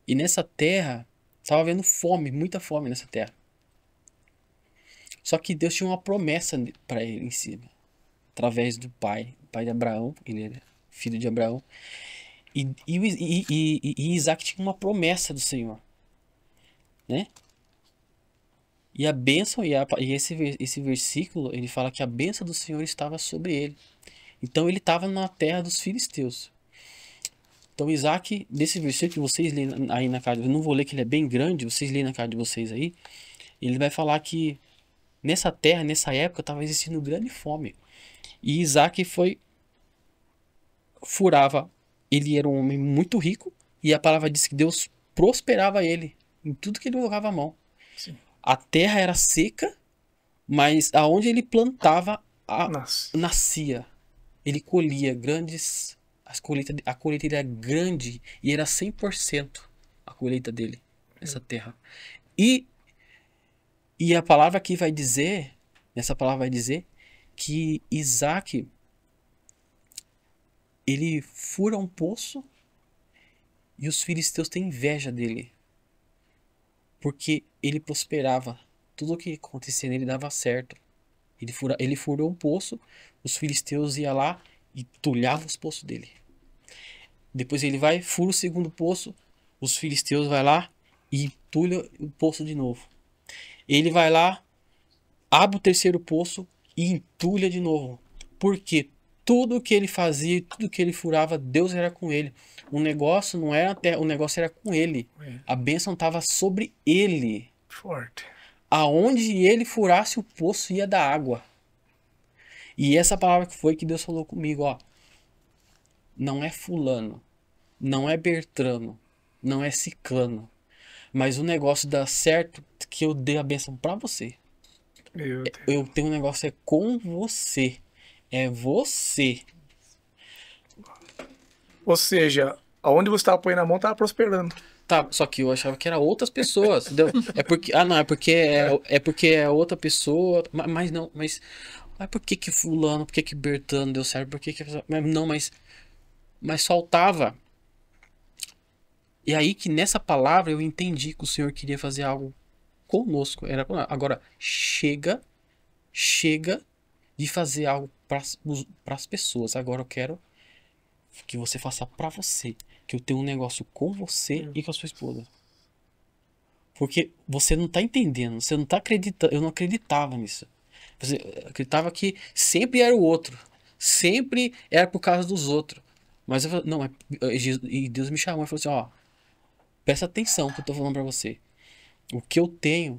E nessa terra, estava havendo fome, muita fome nessa terra. Só que Deus tinha uma promessa para ele em cima, através do pai de Abraão, ele era filho de Abraão. E Isaac tinha uma promessa do Senhor, né? E a bênção, esse versículo, ele fala que a bênção do Senhor estava sobre ele. Então ele estava na terra dos filisteus. Então Isaac, nesse versículo que vocês leem aí na casa, eu não vou ler que ele é bem grande, vocês leem na casa de vocês aí, ele vai falar que nessa terra, nessa época, estava existindo grande fome. E Isaac furava, ele era um homem muito rico, e a palavra diz que Deus prosperava ele em tudo que ele colocava a mão. Sim. A terra era seca, mas aonde ele plantava, nascia. Ele colhia grandes... A colheita era grande e era 100% a colheita dele, nessa terra. E a palavra aqui vai dizer, nessa palavra vai dizer, que Isaac, ele fura um poço e os filisteus têm inveja dele. Porque ele prosperava. Tudo o que acontecia nele dava certo. Ele furou um poço, os filisteus iam lá e tulhavam os poços dele. Depois ele vai, fura o segundo poço, os filisteus vai lá e tulha o poço de novo. Ele vai lá, abre o terceiro poço e entulha de novo. Porque tudo que ele fazia, tudo que ele furava, Deus era com ele. O negócio não era até, o negócio era com ele. A bênção estava sobre ele. Forte. Aonde ele furasse o poço ia dar água. E essa palavra que foi que Deus falou comigo, ó. Não é fulano, não é Bertrano, não é ciclano, mas o negócio dá certo que eu dei a bênção pra você. Eu tenho um negócio com você. É você. Ou seja, aonde você estava põe a mão estava prosperando. Tá, só que eu achava que era outras pessoas, entendeu? É porque é outra pessoa, mas não, mas por que fulano, por que Bertano deu certo, mas faltava. E aí que nessa palavra eu entendi que o Senhor queria fazer algo conosco. Agora, chega de fazer algo para as pessoas. Agora eu quero que você faça para você. Que eu tenho um negócio com você e com a sua esposa. Porque você não tá entendendo, você não tá acreditando. Eu não acreditava nisso. Você acreditava que sempre era o outro. Sempre era por causa dos outros. Mas eu falei, não, e Deus me chamou e falou assim, ó, presta atenção que eu tô falando pra você. O que eu tenho,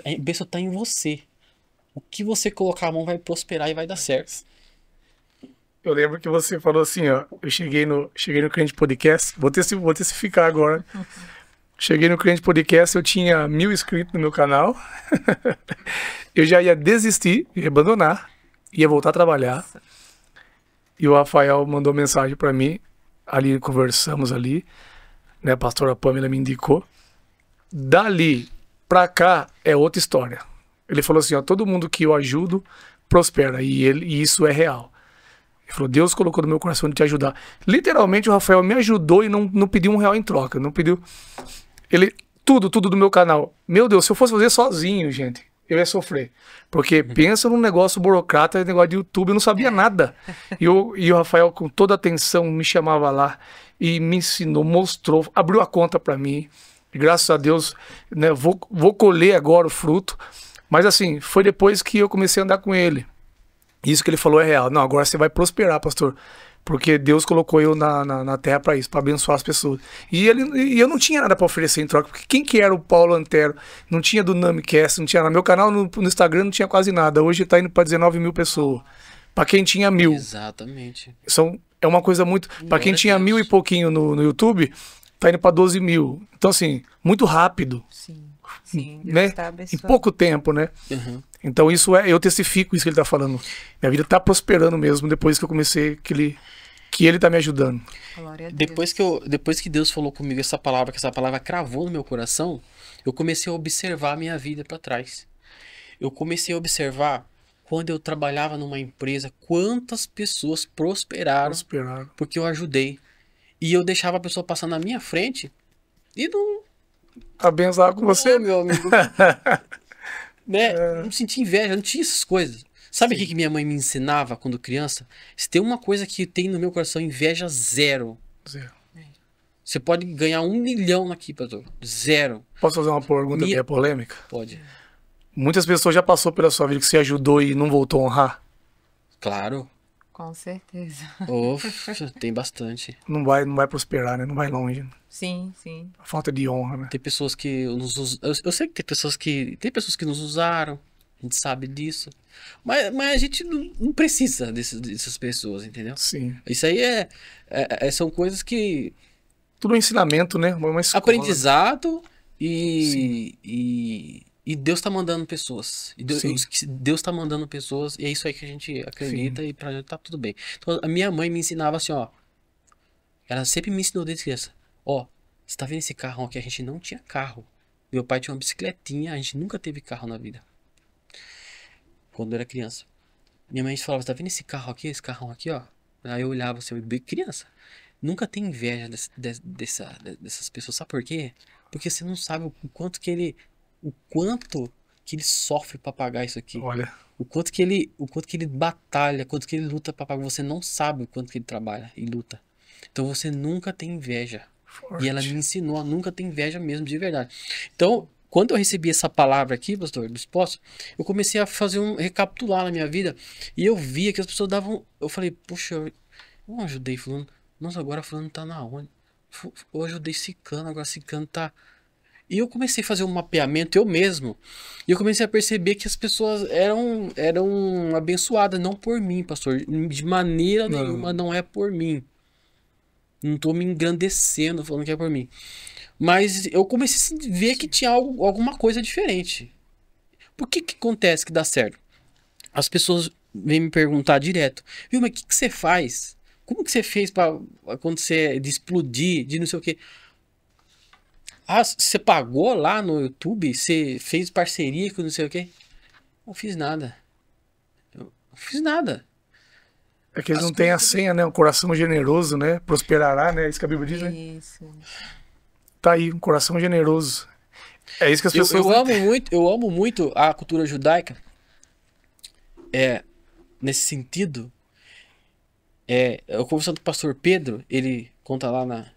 a bênção tá em você. O que você colocar a mão vai prosperar e vai dar certo. Eu lembro que você falou assim, ó, eu cheguei no Crente Podcast, vou testificar agora. Cheguei no Crente Podcast, eu tinha 1000 inscritos no meu canal. Eu já ia desistir, ia abandonar, ia voltar a trabalhar. E o Rafael mandou mensagem para mim, ali conversamos ali, né, a pastora Pamela me indicou. Dali pra cá é outra história. Ele falou assim, ó, todo mundo que eu ajudo prospera, e isso é real. Ele falou, Deus colocou no meu coração de te ajudar. Literalmente o Rafael me ajudou e não pediu R$1 em troca, não pediu... Tudo do meu canal. Meu Deus, se eu fosse fazer sozinho, gente, eu ia sofrer. Porque pensa num negócio burocrata, negócio de YouTube, eu não sabia nada. E o Rafael, com toda a atenção, me chamava lá e me ensinou, mostrou, abriu a conta para mim. E graças a Deus, né, vou colher agora o fruto. Mas assim, foi depois que eu comecei a andar com ele. Isso que ele falou é real. Não, agora você vai prosperar, pastor. Porque Deus colocou eu na terra para isso, para abençoar as pessoas. E eu não tinha nada para oferecer em troca. Porque quem que era o Paulo Antero? Não tinha do Namicast, não tinha nada. Meu canal no Instagram não tinha quase nada. Hoje está indo para 19 mil pessoas. Para quem tinha 1000. Exatamente. É uma coisa muito... Para quem tinha 1000 e pouquinho no YouTube, está indo para 12 mil. Então, assim, muito rápido. Sim. Deus Né? está Em abençoando. pouco tempo, né? Uhum. Então eu testifico isso que ele tá falando. Minha vida tá prosperando mesmo depois que eu comecei, que ele tá me ajudando. Glória a Deus. Depois que Deus falou comigo essa palavra, que essa palavra cravou no meu coração, eu comecei a observar a minha vida para trás. Eu comecei a observar quando eu trabalhava numa empresa, quantas pessoas prosperaram porque eu ajudei. E eu deixava a pessoa passar na minha frente e não... Abençoar com você, meu amigo. Né? Não sentia inveja, não tinha essas coisas. Sabe o que minha mãe me ensinava quando criança? Se tem uma coisa que tem no meu coração, inveja zero. Você pode ganhar 1 milhão aqui, pastor. Zero. Posso fazer uma pergunta que é polêmica? Pode. Muitas pessoas já passou pela sua vida que você ajudou e não voltou a honrar? Claro. Com certeza. Tem bastante. Não vai prosperar, né? Não vai longe. Sim. A falta de honra, né? Tem pessoas que nos eu sei que tem pessoas que nos usaram. A gente sabe disso. Mas a gente não precisa dessas pessoas, entendeu? Sim. Isso aí são coisas que... Tudo é ensinamento, né? Uma escola. Aprendizado e Deus tá mandando pessoas. E Deus tá mandando pessoas e é isso aí que a gente acredita. Sim. E pra gente tá tudo bem. Então a minha mãe me ensinava assim, ó. Ela sempre me ensinou desde criança. Ó, você tá vendo esse carro aqui? A gente não tinha carro. Meu pai tinha uma bicicletinha, a gente nunca teve carro na vida. Quando eu era criança. Minha mãe falava, você tá vendo esse carro aqui, ó? Aí eu olhava assim, eu bem criança. Nunca tem inveja dessas pessoas. Sabe por quê? Porque você não sabe o quanto que ele sofre pra pagar isso aqui. Olha. O quanto que ele batalha, o quanto que ele luta pra pagar. Você não sabe o quanto que ele trabalha e luta. Então você nunca tem inveja. Forte. E ela me ensinou a nunca ter inveja mesmo, de verdade. Então, quando eu recebi essa palavra aqui, pastor, do esposo, eu comecei a fazer recapitular na minha vida. E eu via que as pessoas davam... Eu falei, puxa, eu não ajudei fulano. Nossa, agora fulano tá na onde? Eu ajudei Cicano, agora Cicano tá... E eu comecei a fazer um mapeamento eu mesmo. E eu comecei a perceber que as pessoas eram abençoadas, não por mim, pastor. De maneira nenhuma, não é por mim. Não tô me engrandecendo falando que é por mim. Mas eu comecei a ver que tinha alguma coisa diferente. Por que acontece que dá certo? As pessoas vêm me perguntar direto. Viu, mas o que você faz? Como que você fez para acontecer, de explodir, de não sei o quê? Ah, você pagou lá no YouTube? Você fez parceria com não sei o quê? Não fiz nada. Eu não fiz nada. É que eles não têm a senha, né? Um coração generoso, né? Prosperará, né? É isso que a Bíblia diz, né? Isso. Tá aí, um coração generoso. É isso que as pessoas... Eu amo muito a cultura judaica. Nesse sentido... eu conversando com o pastor Pedro, ele conta lá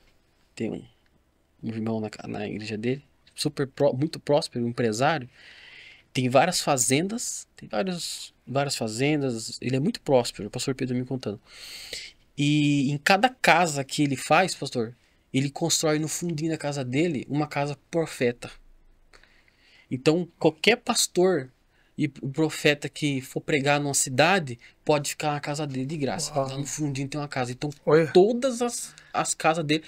tem um irmão na igreja dele, muito próspero, um empresário, tem várias fazendas, várias fazendas, ele é muito próspero, o pastor Pedro me contando. E em cada casa que ele faz, pastor, ele constrói no fundinho da casa dele uma casa profeta. Então qualquer pastor e profeta que for pregar numa cidade pode ficar na casa dele de graça. Lá no fundinho tem uma casa. Então todas as casas dele,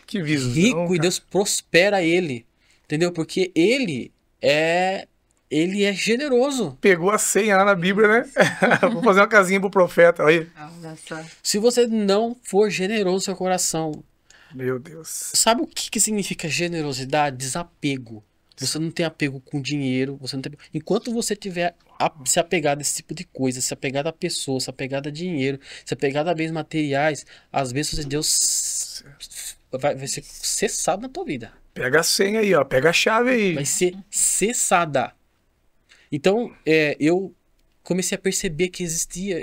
que visão, rico, cara. E Deus prospera ele, entendeu? Porque ele é generoso. Pegou a senha lá na Bíblia, né? Vou fazer uma casinha pro profeta. Aí. Se você não for generoso no seu coração, meu Deus. Sabe o que significa generosidade? Desapego. Você não tem apego com dinheiro, você não tem... Enquanto você tiver se apegado a esse tipo de coisa, se apegado a pessoas, se apegado a dinheiro, se apegado a bens materiais, às vezes Deus vai ser cessado na tua vida. Pega a senha aí, ó. Pega a chave aí. Vai ser cessada. Então, eu comecei a perceber que existia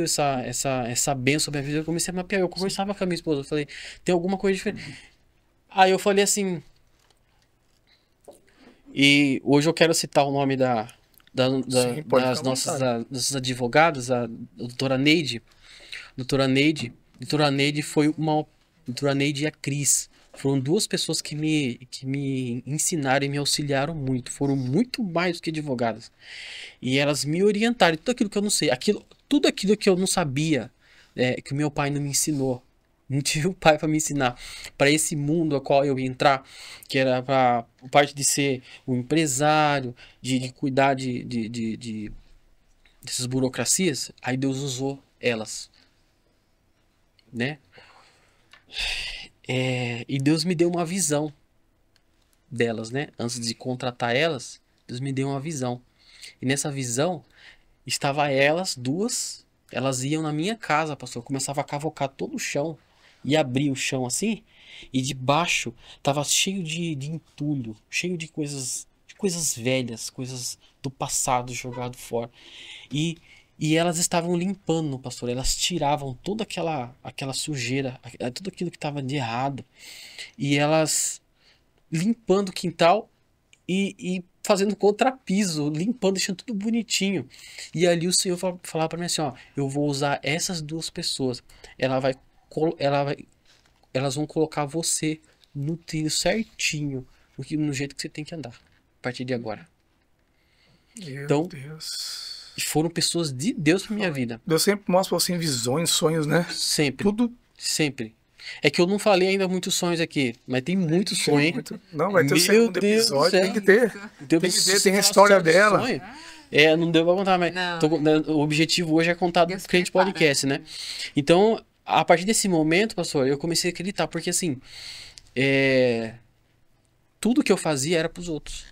essa bênção sobre a minha vida. Eu comecei a mapear. Eu conversava com a minha esposa. Eu falei, tem alguma coisa diferente? Aí eu falei assim... E hoje eu quero citar o nome Sim, pode das ficar à nossas vontade. das advogadas, a doutora Neide. Doutora Neide foi uma... Doutora Neide e a Cris. Foram duas pessoas que me ensinaram e me auxiliaram muito. Foram muito mais do que advogadas. E elas me orientaram em tudo aquilo que eu não sei. Tudo aquilo que eu não sabia, que o meu pai não me ensinou. Não tive um pai para me ensinar. Para esse mundo ao qual eu ia entrar, que era para parte de ser um empresário, de cuidar dessas burocracias. Aí Deus usou elas, né? E Deus me deu uma visão delas, né? Antes de contratar elas, Deus me deu uma visão. E nessa visão, estava elas duas, elas iam na minha casa, pastor. Eu começava a cavocar todo o chão e abrir o chão assim, e debaixo estava cheio de entulho, cheio de coisas velhas, coisas do passado jogado fora. E elas estavam limpando, pastor. Elas tiravam toda aquela sujeira, tudo aquilo que estava de errado. E elas limpando o quintal e fazendo contrapiso, limpando, deixando tudo bonitinho. E ali o Senhor falava para mim assim, ó, eu vou usar essas duas pessoas. Elas vão colocar você no trilho certinho, no jeito que você tem que andar, a partir de agora. Meu Então, Deus. foram pessoas de Deus pra minha vida. Deus sempre mostra assim visões, sonhos, né? Sempre. Tudo. Sempre. É que eu não falei ainda muitos sonhos aqui, mas tem muitos sonhos, hein? Não, vai ter o Meu segundo Deus do episódio, céu. tem que ter. Tem que ter, tem a história dela. Não deu pra contar, mas Não. o objetivo hoje é contar do Deus Crente prepara. Podcast, né? Então, a partir desse momento, pastor, eu comecei a acreditar, porque assim, tudo que eu fazia era pros outros.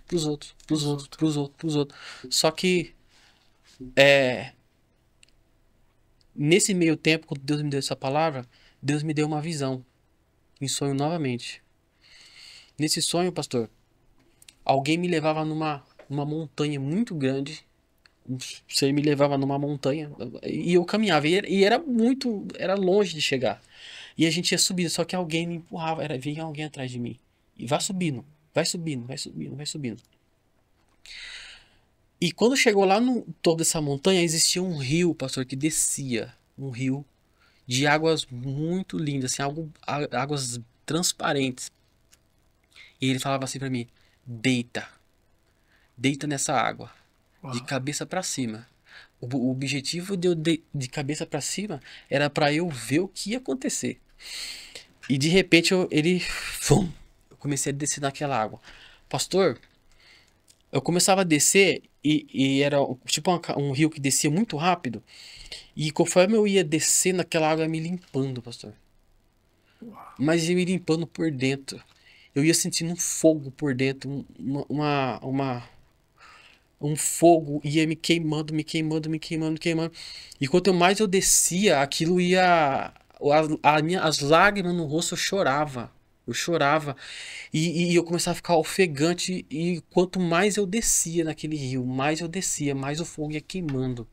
Só que, nesse meio tempo, quando Deus me deu essa palavra, Deus me deu uma visão, em sonho novamente. Nesse sonho, pastor, alguém me levava numa montanha muito grande. Você me levava numa montanha e eu caminhava. E era longe de chegar. E a gente ia subindo, só que alguém me empurrava. Vinha alguém atrás de mim. E vai subindo, vai subindo, vai subindo, vai subindo. E quando chegou lá no topo dessa montanha, existia um rio, pastor, que descia. Um rio de águas muito lindas, assim, águas transparentes. E ele falava assim pra mim, deita nessa água, de cabeça pra cima. O objetivo de cabeça pra cima era pra eu ver o que ia acontecer. E de repente eu comecei a descer naquela água. Pastor, eu começava a descer e era tipo um rio que descia muito rápido. E conforme eu ia descendo, aquela água ia me limpando, pastor. Mas ia me limpando por dentro. Eu ia sentindo um fogo por dentro, um fogo ia me queimando. E quanto mais eu descia, aquilo ia... As lágrimas no rosto, eu chorava. E eu começava a ficar ofegante. E quanto mais eu descia naquele rio, mais o fogo ia queimando.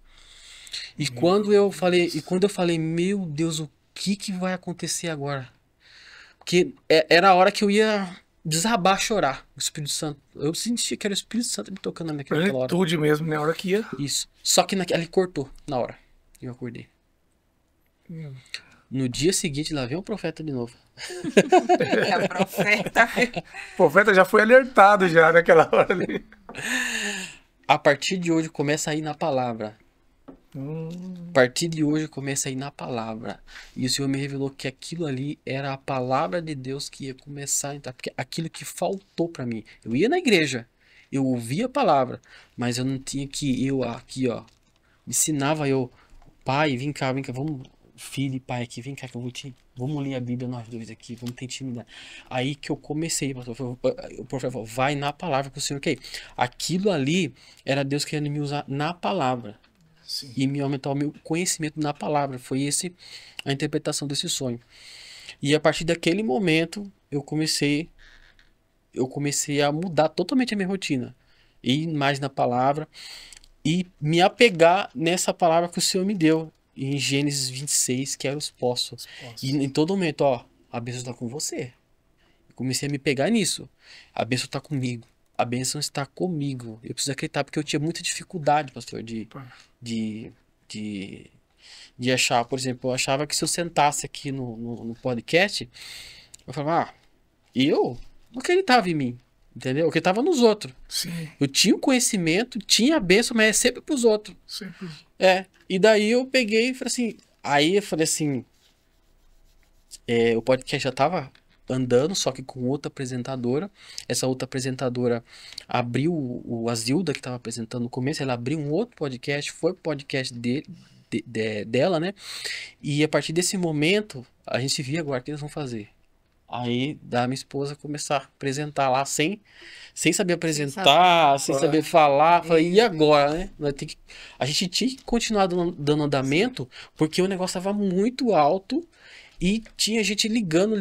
E quando eu falei, meu Deus, o que vai acontecer agora? Porque era a hora que eu ia desabar a chorar, o Espírito Santo. Eu sentia que era o Espírito Santo me tocando naquela hora. Plenitude mesmo, né? A hora que ia. Isso. Só que ele cortou na hora. E eu acordei. No dia seguinte, lá veio um profeta de novo. É a profeta. O profeta já foi alertado já naquela hora ali. A partir de hoje começa a ir na palavra. A partir de hoje começa a ir na palavra. E o Senhor me revelou que aquilo ali era a palavra de Deus que ia começar a entrar. Porque aquilo que faltou para mim. Eu ia na igreja, eu ouvia a palavra, mas eu não tinha que aqui, ó. Me ensinava eu, pai, vem cá, vamos filho e pai aqui, vem cá que eu vamos ler a Bíblia nós dois aqui, vamos ter intimidade. Aí que eu comecei, pastor, o profeta falou, vai na palavra que o Senhor quer. Aquilo ali era Deus querendo me usar na palavra. Sim. E me aumentar o meu conhecimento na palavra. Foi a interpretação desse sonho. E a partir daquele momento, eu comecei a mudar totalmente a minha rotina. Ir mais na palavra e me apegar nessa palavra que o Senhor me deu. Em Gênesis 26, que era os poços. E em todo momento, ó, a bênção está com você. Eu comecei a me pegar nisso. A bênção está comigo. A bênção está comigo. Eu preciso acreditar, porque eu tinha muita dificuldade, pastor, de achar. Por exemplo, eu achava que se eu sentasse aqui no podcast, eu falava, eu não acreditava em mim. Entendeu? Eu acreditava nos outros. Sim. Eu tinha o conhecimento, tinha a bênção, mas é sempre pros outros. Sempre. E daí eu peguei e falei assim. Aí eu falei assim. O podcast já tava andando, só que com outra apresentadora. Essa outra apresentadora abriu a Zilda, que tava apresentando no começo, ela abriu um outro podcast, foi pro podcast dela, né? E a partir desse momento, a gente via agora o que eles vão fazer. Aí, da minha esposa começar a apresentar lá sem saber apresentar, sem saber falar. Falei, e agora, né? A gente tinha que continuar dando andamento, porque o negócio estava muito alto e tinha gente ligando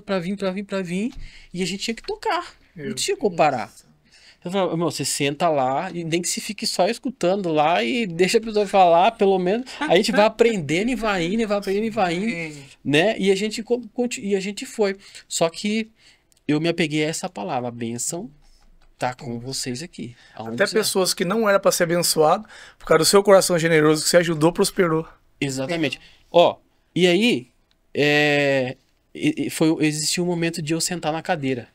para vir, e a gente tinha que tocar. Não tinha como parar. Eu falei, você senta lá e nem que se fique só escutando lá e deixa a pessoa falar, pelo menos. A gente vai aprendendo e vai indo, né? E a gente foi. Só que eu me apeguei a essa palavra, a bênção tá com vocês aqui. Até pessoas que não eram para ser abençoado, por causa do seu coração generoso que você ajudou, prosperou. Exatamente. E aí, existiu um momento de eu sentar na cadeira.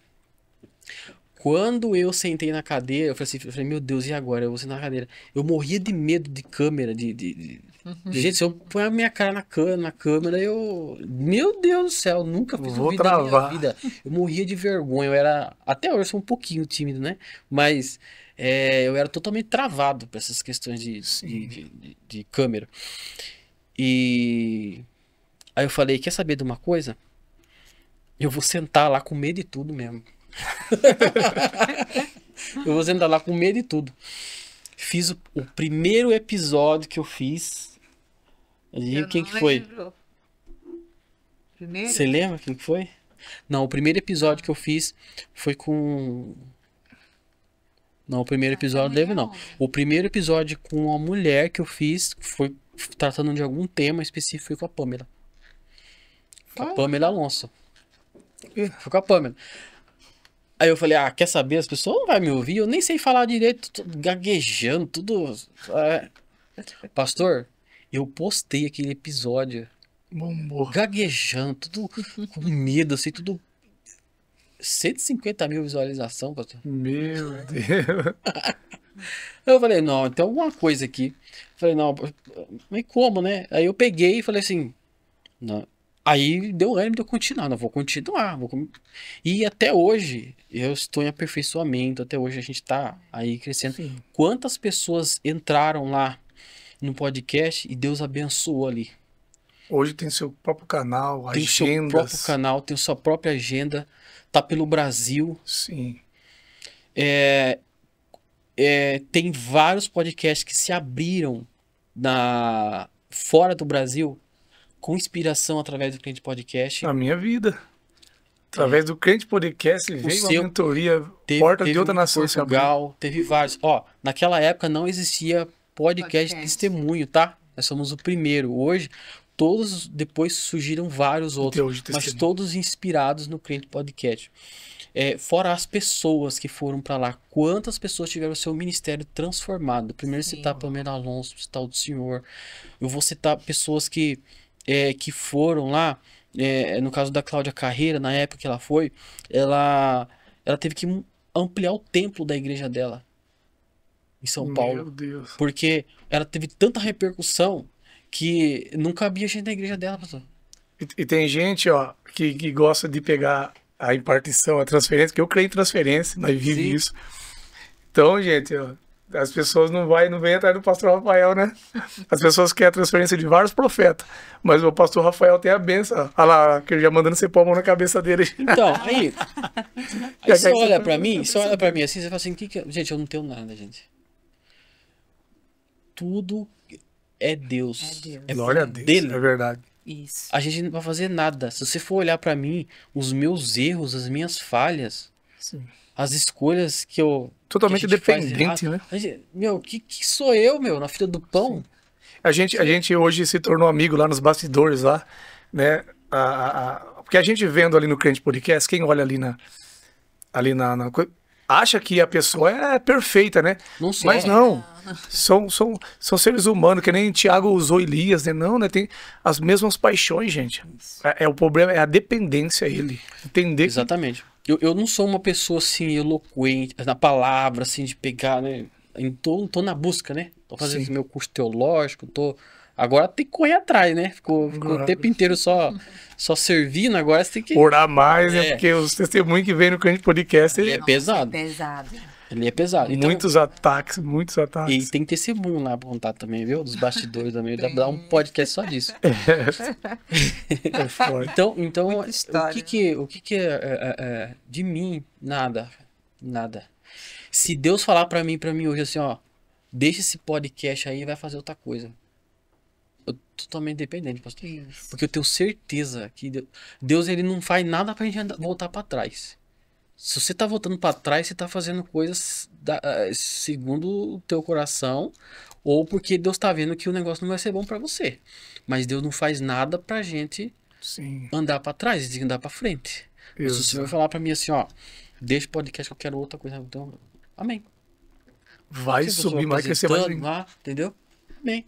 Quando eu sentei na cadeira, eu falei, meu Deus, e agora? Eu vou sentar na cadeira. Eu morria de medo de câmera, Gente, se eu pôr a minha cara na câmera, meu Deus do céu, nunca fiz um vídeo na minha vida. Eu morria de vergonha, até hoje eu sou um pouquinho tímido, né? Mas eu era totalmente travado para essas questões de câmera. E aí eu falei, quer saber de uma coisa? Eu vou sentar lá com medo de tudo mesmo. Eu vou sentar lá com medo e tudo. Fiz o primeiro episódio que eu fiz. Adivinha quem que foi? Primeiro? Você lembra quem que foi? Não, o primeiro episódio que eu fiz foi com... Não, o primeiro episódio lembro não. O primeiro episódio com uma mulher que eu fiz foi tratando de algum tema específico, foi com a Pamela. Com a Pamela Alonso. Foi com a Pamela. Aí eu falei, quer saber? As pessoas não vão me ouvir, eu nem sei falar direito, tô gaguejando, tudo. Pastor, eu postei aquele episódio gaguejando, tudo com medo, assim, tudo. 150 mil visualizações, pastor. Meu Deus. Eu falei, não, tem alguma coisa aqui. Falei, não, mas como, né? Aí eu peguei e falei assim, não. Aí deu ânimo de eu continuar, não vou continuar. E até hoje eu estou em aperfeiçoamento, até hoje a gente está aí crescendo. Sim. Quantas pessoas entraram lá no podcast e Deus abençoou ali? Hoje tem seu próprio canal, tem agendas. Tem seu próprio canal, tem sua própria agenda, tá pelo Brasil. Sim. Tem vários podcasts que se abriram fora do Brasil, com inspiração através do Crente Podcast. Na minha vida. Através do Crente Podcast veio uma mentoria, porta de outra nação. Portugal, teve vários. Naquela época não existia podcast de testemunho, tá? Nós somos o primeiro. Hoje, todos, depois surgiram vários outros, mas todos inspirados no Crente Podcast. Fora as pessoas que foram para lá, quantas pessoas tiveram o seu ministério transformado? Primeiro citar Pamela Alonso, citar o senhor. Eu vou citar pessoas que foram lá, no caso da Cláudia Carreira, na época que ela foi, ela teve que ampliar o templo da igreja dela em São Paulo. Meu Deus. Porque ela teve tanta repercussão que não cabia gente na igreja dela, pastor. E tem gente, que gosta de pegar a impartição, a transferência, que eu creio em transferência, nós vivemos isso. Então, gente, As pessoas não vêm atrás do pastor Rafael, né? As pessoas querem a transferência de vários profetas, mas o pastor Rafael tem a benção. Olha lá, que ele já mandando você pôr a mão na cabeça dele. Então, aí você olha pra mim, assim, você fala assim, gente, eu não tenho nada, gente. Tudo é Deus. É Deus. Glória a Deus, dele. é verdade. Isso. A gente não vai fazer nada. Se você for olhar pra mim, os meus erros, as minhas falhas, Sim. as escolhas que eu... Totalmente que a gente faz dependente, errado, né? meu, que sou eu, meu, na fila do pão? A gente hoje se tornou amigo lá nos bastidores, lá, né? Porque a gente vendo ali no Crente Podcast, quem olha ali na acha que a pessoa é perfeita, né? Não sou. Mas não. São seres humanos, que nem Tiago usou Elias, né? Não, né? Tem as mesmas paixões, gente. O problema é a dependência a ele. Entender que Exatamente. Eu não sou uma pessoa assim, eloquente, na palavra, assim, de pegar, né? Tô na busca, né? Tô fazendo Sim. meu curso teológico, Agora tem que correr atrás, né? Ficou o tempo inteiro só servindo, agora você tem que... orar mais, né? É. Porque os testemunhos que vem no Crente Podcast, Ele é pesado. Pesado. Ele é pesado. Então, muitos ataques. e tem testemunho lá pra contar também, viu? Dos bastidores também. Dá pra dar um podcast só disso. É forte. Então Muita história, o que é de mim? Nada. Se Deus falar pra mim hoje assim, ó, deixa esse podcast aí e vai fazer outra coisa. Eu tô totalmente dependente, pastor. Isso. Porque eu tenho certeza que Deus ele não faz nada pra gente voltar pra trás. Se você tá voltando pra trás, você tá fazendo coisas segundo o teu coração, ou porque Deus tá vendo que o negócio não vai ser bom pra você. Mas Deus não faz nada pra gente Sim. andar pra trás, ele tem que andar pra frente. Mas se o Senhor falar pra mim assim, ó, deixa o podcast que eu quero outra coisa, então, amém. Vai Se a pessoa subir, vai crescer mais apresentando ainda. lá, entendeu? Amém.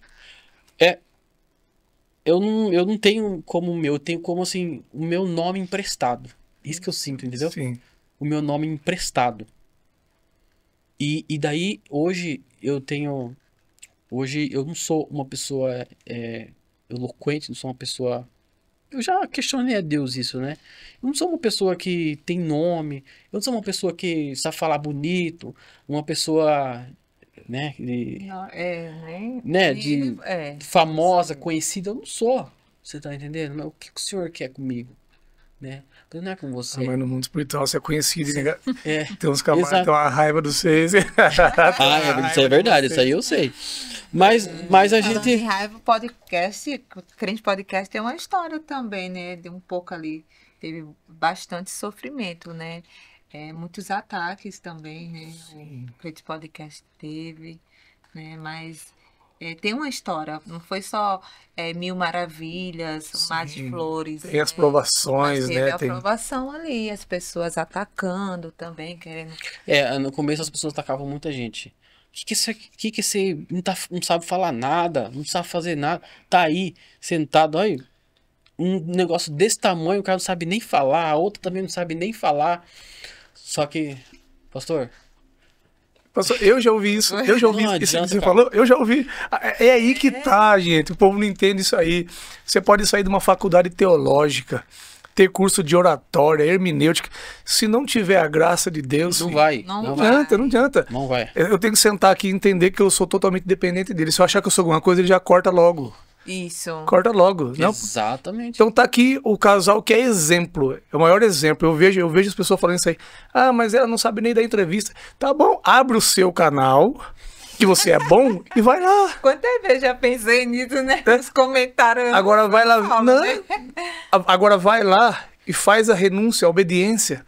Eu não tenho como o meu, eu tenho como assim, o meu nome emprestado. Isso que eu sinto, entendeu? Sim. O meu nome emprestado. E daí, hoje eu não sou uma pessoa eloquente, não sou uma pessoa... Eu já questionei a Deus isso, né? Eu não sou uma pessoa que tem nome, eu não sou uma pessoa que sabe falar bonito, uma pessoa, né, Não, né, de... famosa, conhecida, eu não sou. Você tá entendendo? Mas o que o senhor quer comigo? Né? Porque não é com você. Mas no mundo espiritual você é conhecido. Né? É. Tem uns camaradas que Exato. têm uma raiva dos seis. Isso é verdade, isso aí eu sei. Mas a Falando gente... em raiva, o podcast, o Crente Podcast tem uma história também, né? De um pouco ali. Teve bastante sofrimento, né? Muitos ataques também, né? O Crente Podcast teve, né? Mas tem uma história. Não foi só mil maravilhas, um mar de flores. Tem as né? provações, Mas teve né? a aprovação ali, as pessoas atacando também, querendo. no começo as pessoas atacavam muita gente. Que você não sabe falar nada, não sabe fazer nada, tá aí, sentado, aí, um negócio desse tamanho, o cara não sabe nem falar, a outra também não sabe nem falar. Só que, pastor, Pastor, eu já ouvi isso. Eu já ouvi Não isso que adianta, você cara. falou. Eu já ouvi. É aí que tá, gente. O povo não entende isso aí. Você pode sair de uma faculdade teológica, ter curso de oratória, hermenêutica. Se não tiver a graça de Deus, não filho, vai. Não Não vai. adianta, não adianta. Não vai. Eu tenho que sentar aqui e entender que eu sou totalmente dependente dele. Se eu achar que eu sou alguma coisa, ele já corta logo. Isso. Corta logo. Não, Exatamente. então tá aqui o casal que é exemplo, é o maior exemplo. Eu vejo as pessoas falando isso aí. Ah, mas ela não sabe nem dar entrevista. Tá bom, abre o seu canal, que você é bom, e vai lá. Quantas vezes já pensei nisso, né? Nos comentários. Agora vai lá. Fala, Não, né? agora vai lá e faz a renúncia, a obediência.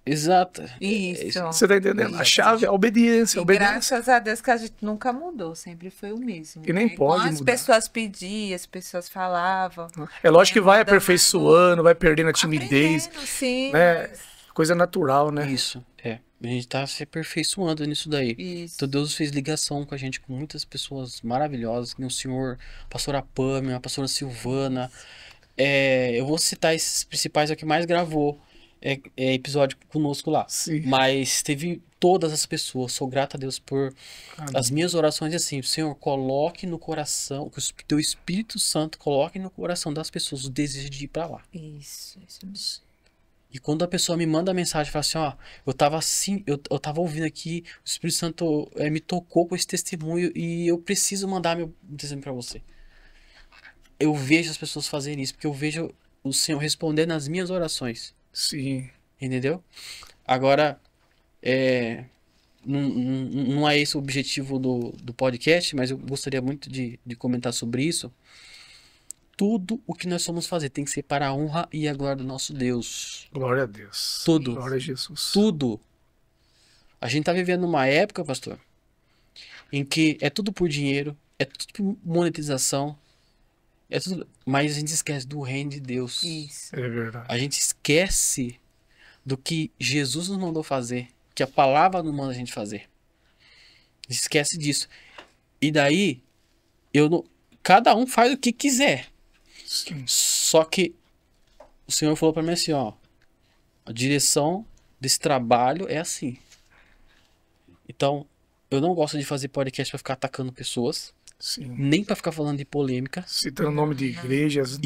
Exato. Isso. Você tá entendendo? A chave é a obediência. A E obediência. graças a Deus que a gente nunca mudou, sempre foi o mesmo. E nem né? pode Então, as mudar. pessoas pediam, as pessoas falavam. É lógico que vai muda aperfeiçoando, vai perdendo a timidez, Aprendendo, sim, né? mas- Coisa natural, né? Isso, A gente tá se aperfeiçoando nisso daí. Isso. Então Deus fez ligação com a gente, com muitas pessoas maravilhosas, que nem o senhor, a pastora Pâmia, a pastora Silvana. Eu vou citar esses principais, é o que mais gravou episódio conosco lá. Sim. Mas teve todas as pessoas, sou grato a Deus por as minhas orações assim, Senhor, coloque no coração, que o teu Espírito Santo coloque no coração das pessoas o desejo de ir pra lá. Isso mesmo. E quando a pessoa me manda a mensagem, fala assim, ó, eu tava assim, eu tava ouvindo aqui, o Espírito Santo me tocou com esse testemunho e eu preciso mandar meu testemunho pra você. Eu vejo as pessoas fazerem isso, porque eu vejo o Senhor respondendo nas minhas orações. Sim. Entendeu? Agora, não é esse o objetivo do podcast, mas eu gostaria muito de comentar sobre isso. Tudo o que nós somos fazer tem que ser para a honra e a glória do nosso Deus. Glória a Deus. Tudo. Glória a Jesus. Tudo. A gente tá vivendo uma época, pastor, em que é tudo por dinheiro, é tudo por monetização, é tudo, mas a gente esquece do reino de Deus. Isso. É verdade. A gente esquece do que Jesus nos mandou fazer, que a palavra nos manda a gente fazer. A gente esquece disso. E daí, cada um faz o que quiser. Sim. Só que o Senhor falou pra mim assim, ó, a direção desse trabalho é assim. Então, eu não gosto de fazer podcast pra ficar atacando pessoas, Sim. nem pra ficar falando de polêmica. Citando o nome de igrejas.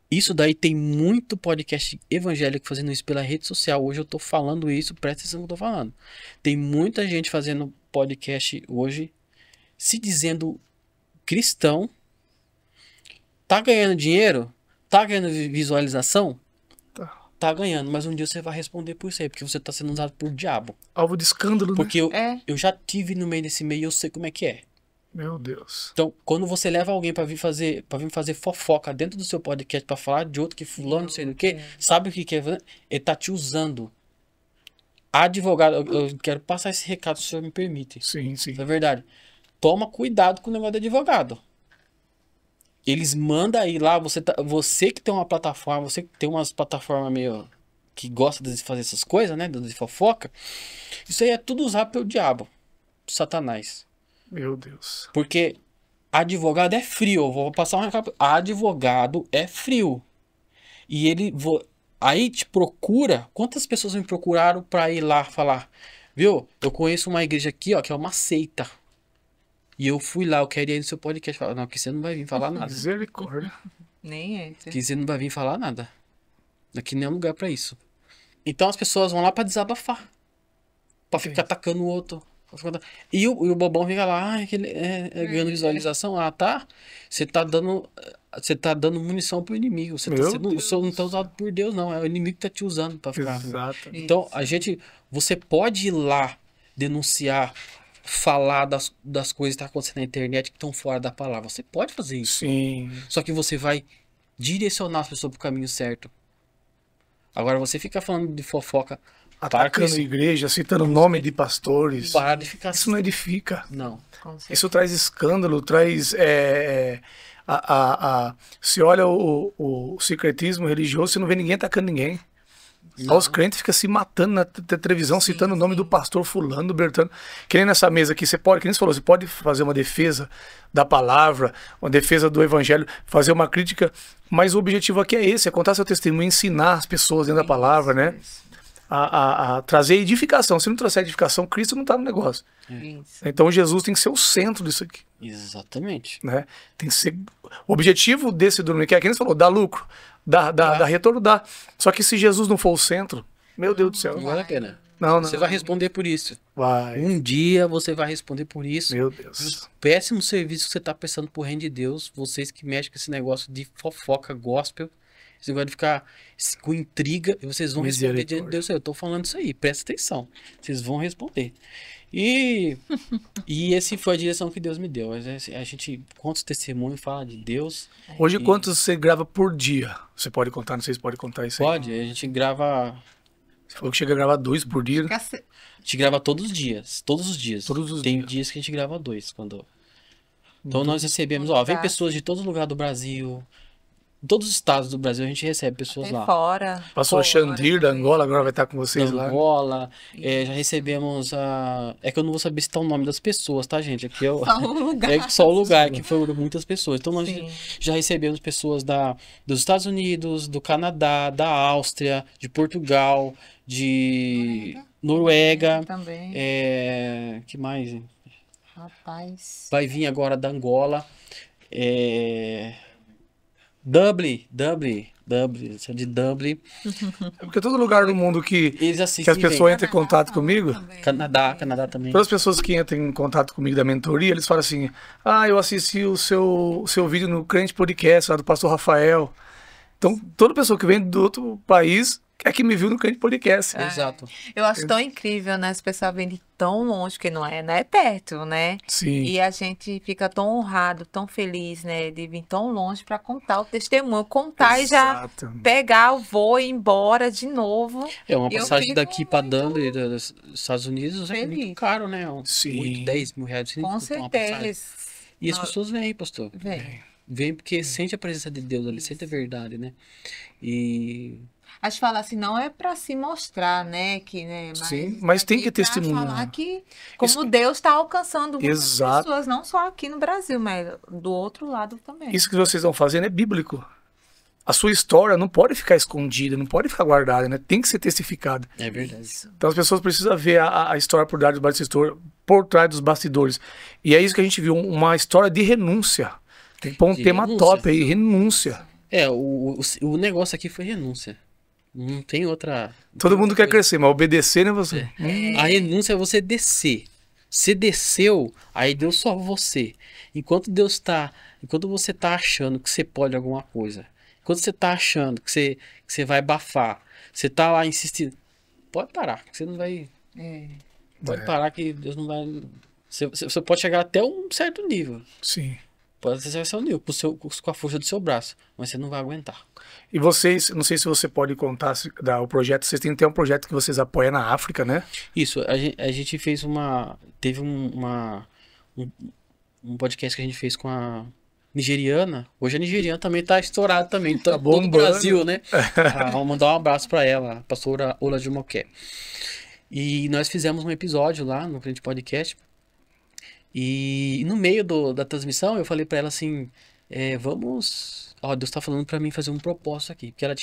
Isso daí tem muito podcast evangélico fazendo isso pela rede social. Hoje eu tô falando isso, presta atenção no que eu tô falando. Tem muita gente fazendo podcast hoje, se dizendo cristão, tá ganhando dinheiro, tá ganhando visualização, tá ganhando, mas um dia você vai responder por isso aí, porque você tá sendo usado por diabo. Alvo de escândalo, né? Porque eu já tive no meio desse meio e eu sei como é que é. Meu Deus. Então, quando você leva alguém pra vir fazer fofoca dentro do seu podcast pra falar de outro que fulano, não sei do que, sabe o que é? Ele tá te usando. Advogado, eu quero passar esse recado, se o senhor me permite. Sim, sim. É verdade. Toma cuidado com o negócio de advogado. Eles mandam aí lá, você que tem uma plataforma, você que tem umas plataformas meio que gosta de fazer essas coisas, né, de fofoca, isso aí é tudo usado pelo diabo, Satanás. Meu Deus. Porque advogado é frio, eu vou passar um recado. Advogado é frio. E aí te procura, quantas pessoas me procuraram pra ir lá falar, viu, eu conheço uma igreja aqui, ó, que é uma seita. E eu fui lá, eu queria ir no seu podcast. Falar, não, aqui você não vai vir falar nada. Misericórdia. Nem entra. Aqui você não vai vir falar nada. Aqui não é lugar pra isso. Então as pessoas vão lá pra desabafar. Pra ficar atacando o outro. E o bobão fica lá, ganhando visualização. Ah, tá? Você tá dando munição pro inimigo. Você não tá usado por Deus, não. É o inimigo que tá te usando pra ficar. Exato. Então, você pode ir lá denunciar, falar das coisas que estão acontecendo na internet que estão fora da palavra. Você pode fazer isso. Sim. Só que você vai direcionar as pessoas pro caminho certo. Agora, você fica falando de fofoca, Atacando igreja, citando o nome de pastores. parar de ficar Isso não edifica. Não. Isso traz escândalo, traz. Se olha o secretismo religioso, você não vê ninguém atacando ninguém. Não. Os crentes ficam se matando na televisão, citando o nome do pastor fulano, do Bertano. Que nem nessa mesa aqui, que nem você falou, você pode fazer uma defesa da palavra, uma defesa do evangelho, fazer uma crítica, mas o objetivo aqui é esse, é contar seu testemunho, ensinar as pessoas dentro da palavra, né? A trazer edificação. Se não trouxer edificação, Cristo não está no negócio. Isso. Então Jesus tem que ser o centro disso aqui. Exatamente. Né? Tem que ser o objetivo desse dormir, que é quem você falou, dá lucro, dá retorno, dá. Só que se Jesus não for o centro, meu Deus do céu. Não vale a pena. Não. Você vai responder por isso. Vai. Um dia você vai responder por isso. Meu Deus. Péssimo serviço que você está prestando pro reino de Deus. Vocês que mexem com esse negócio de fofoca, gospel. Esse negócio de ficar com intriga. E vocês vão responder diante de Deus. Eu tô falando isso aí. Presta atenção. Vocês vão responder. E esse foi a direção que Deus me deu. A gente conta os testemunhos, fala de Deus. Hoje, quantos você grava por dia? Você pode contar? Não sei se pode contar isso aí. Pode. A gente grava... Você falou que chega a gravar 2 por dia. A gente grava todos os dias. Todos os dias. Tem dias. dias que a gente grava 2. Então nós recebemos... vem pessoas de todo lugar do Brasil... Todos os estados do Brasil a gente recebe pessoas lá. Fora. Passou a Xandir da Angola, agora vai estar com vocês lá. Angola, já recebemos é que eu não vou saber citar o nome das pessoas, tá, gente? Aqui Só o lugar. É só o lugar, que foram muitas pessoas. Então nós já recebemos pessoas dos Estados Unidos, do Canadá, da Áustria, de Portugal, de Noruega. Também. Que mais? Rapaz. Vai vir agora da Angola. Dublin, isso é de Dublin. É porque todo lugar do mundo que Eles as assistem e pessoas vêm. entram em contato comigo, Canadá também. todas as pessoas que entram em contato comigo da mentoria, eles falam assim: ah, eu assisti o seu vídeo no Crente Podcast, lá do pastor Rafael. Então, toda pessoa que vem do outro país é que me viu no Crente Podcast. Exato. Eu acho tão incrível, né? As pessoas vêm de tão longe, que não é perto, né? Sim. E a gente fica tão honrado, tão feliz, né? De vir tão longe para contar o testemunho, contar e já Exato. pegar o voo e ir embora de novo. É uma Eu passagem fico daqui pra Dublin, dos Estados Unidos, é feliz. muito caro, né? Sim. 8, 10 mil reais. Você nem Com compra uma passagem. certeza. E as Nós- pessoas vêm, pastor. Vem. Vêm porque sente a presença de Deus ali, sente a verdade, né? E Acho que falar assim, não é para se mostrar, né? Que, né Sim, mas tem que pra testemunhar. falar que como Isso- Deus está alcançando muitas Exato. pessoas, não só aqui no Brasil, mas do outro lado também. Isso que vocês estão fazendo é bíblico. A sua história não pode ficar escondida, não pode ficar guardada, né? Tem que ser testificada. é verdade. Isso. Então as pessoas precisam ver a história por trás dos bastidores. E é isso que a gente viu, uma história de renúncia. Tem que pôr um De tema renúncia. top aí, renúncia. É, o negócio aqui foi renúncia. Não tem outra. Todo mundo quer crescer, mas obedecer, né, você? A renúncia é você descer. Você desceu, aí Deus só você. Enquanto você tá achando que você pode alguma coisa, enquanto você tá achando que você vai abafar, você tá lá insistindo, pode parar, que você não vai. É. Pode parar que Deus não vai. Você pode chegar até um certo nível. Sim. Pode ser um nível com a força do seu braço, mas você não vai aguentar. E vocês, não sei se você pode contar o projeto, vocês têm até um projeto que vocês apoiam na África, né? Isso, a gente fez teve um podcast que a gente fez com a nigeriana. Hoje a nigeriana também tá estourada também, Tá todo o bombando. Brasil, né? Vamos mandar um abraço para ela, a pastora Ola de Moqué. E nós fizemos um episódio lá no Crente Podcast. E no meio da transmissão eu falei para ela assim, ó, Deus tá falando para mim fazer um propósito aqui, porque ela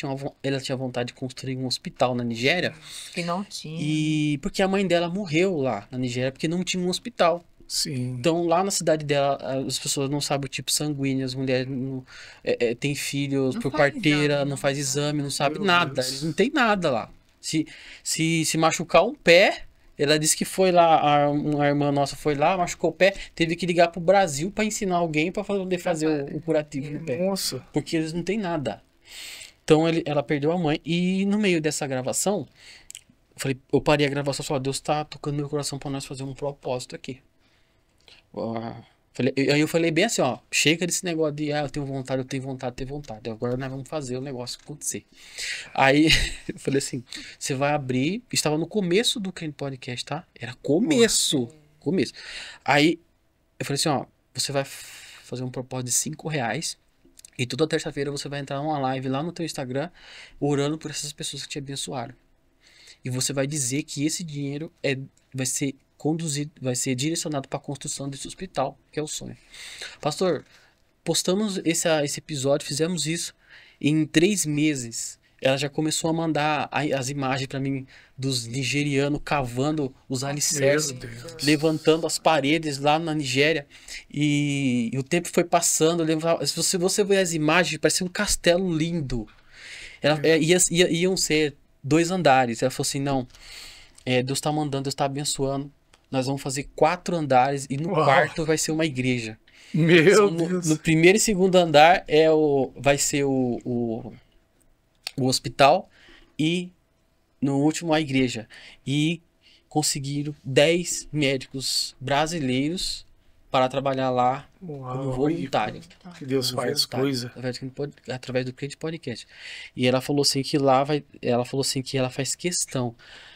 tinha vontade de construir um hospital na Nigéria. Que não tinha. E porque a mãe dela morreu lá na Nigéria porque não tinha um hospital. Sim. Então lá na cidade dela as pessoas não sabem o tipo sanguíneo, as mulheres têm filhos Não por faz parteira, exame, não não faz faz exame, não sabe Meu nada. Deus. Eles não tem nada lá. Se machucar um pé, ela disse que foi lá, uma irmã nossa foi lá, machucou o pé, teve que ligar pro Brasil para ensinar alguém para poder fazer o curativo no pé. Nossa. Porque eles não têm nada. Então ela perdeu a mãe. E no meio dessa gravação, eu parei a gravação e falei, Deus tá tocando meu coração para nós fazer um propósito aqui. Aí eu falei bem assim, ó, chega desse negócio de eu tenho vontade, ter vontade. Agora nós vamos fazer o negócio acontecer. Aí eu falei assim, você vai abrir, estava no começo do Crente Podcast, tá? Era começo. Aí eu falei assim, ó, você vai fazer um propósito de R$5 e toda terça-feira você vai entrar numa live lá no teu Instagram orando por essas pessoas que te abençoaram. E você vai dizer que esse dinheiro vai ser conduzido, vai ser direcionado para a construção desse hospital, que é o sonho. Pastor, postamos esse episódio, fizemos isso. Em 3 meses, ela já começou a mandar as imagens para mim dos nigerianos cavando os alicerces, Meu Deus. levantando as paredes lá na Nigéria. E o tempo foi passando. Se você ver as imagens, parecia um castelo lindo. Iam ser 2 andares. Ela falou assim, não, Deus está mandando, Deus está abençoando. Nós vamos fazer 4 andares e no Uau. quarto vai ser uma igreja. Meu Então, Deus. no primeiro e segundo andar vai ser o hospital e no último a igreja. E conseguiram 10 médicos brasileiros para trabalhar lá como Uau, voluntário. que Deus Como faz voluntário, coisa. através do Crente Podcast. E ela falou assim que ela faz questão.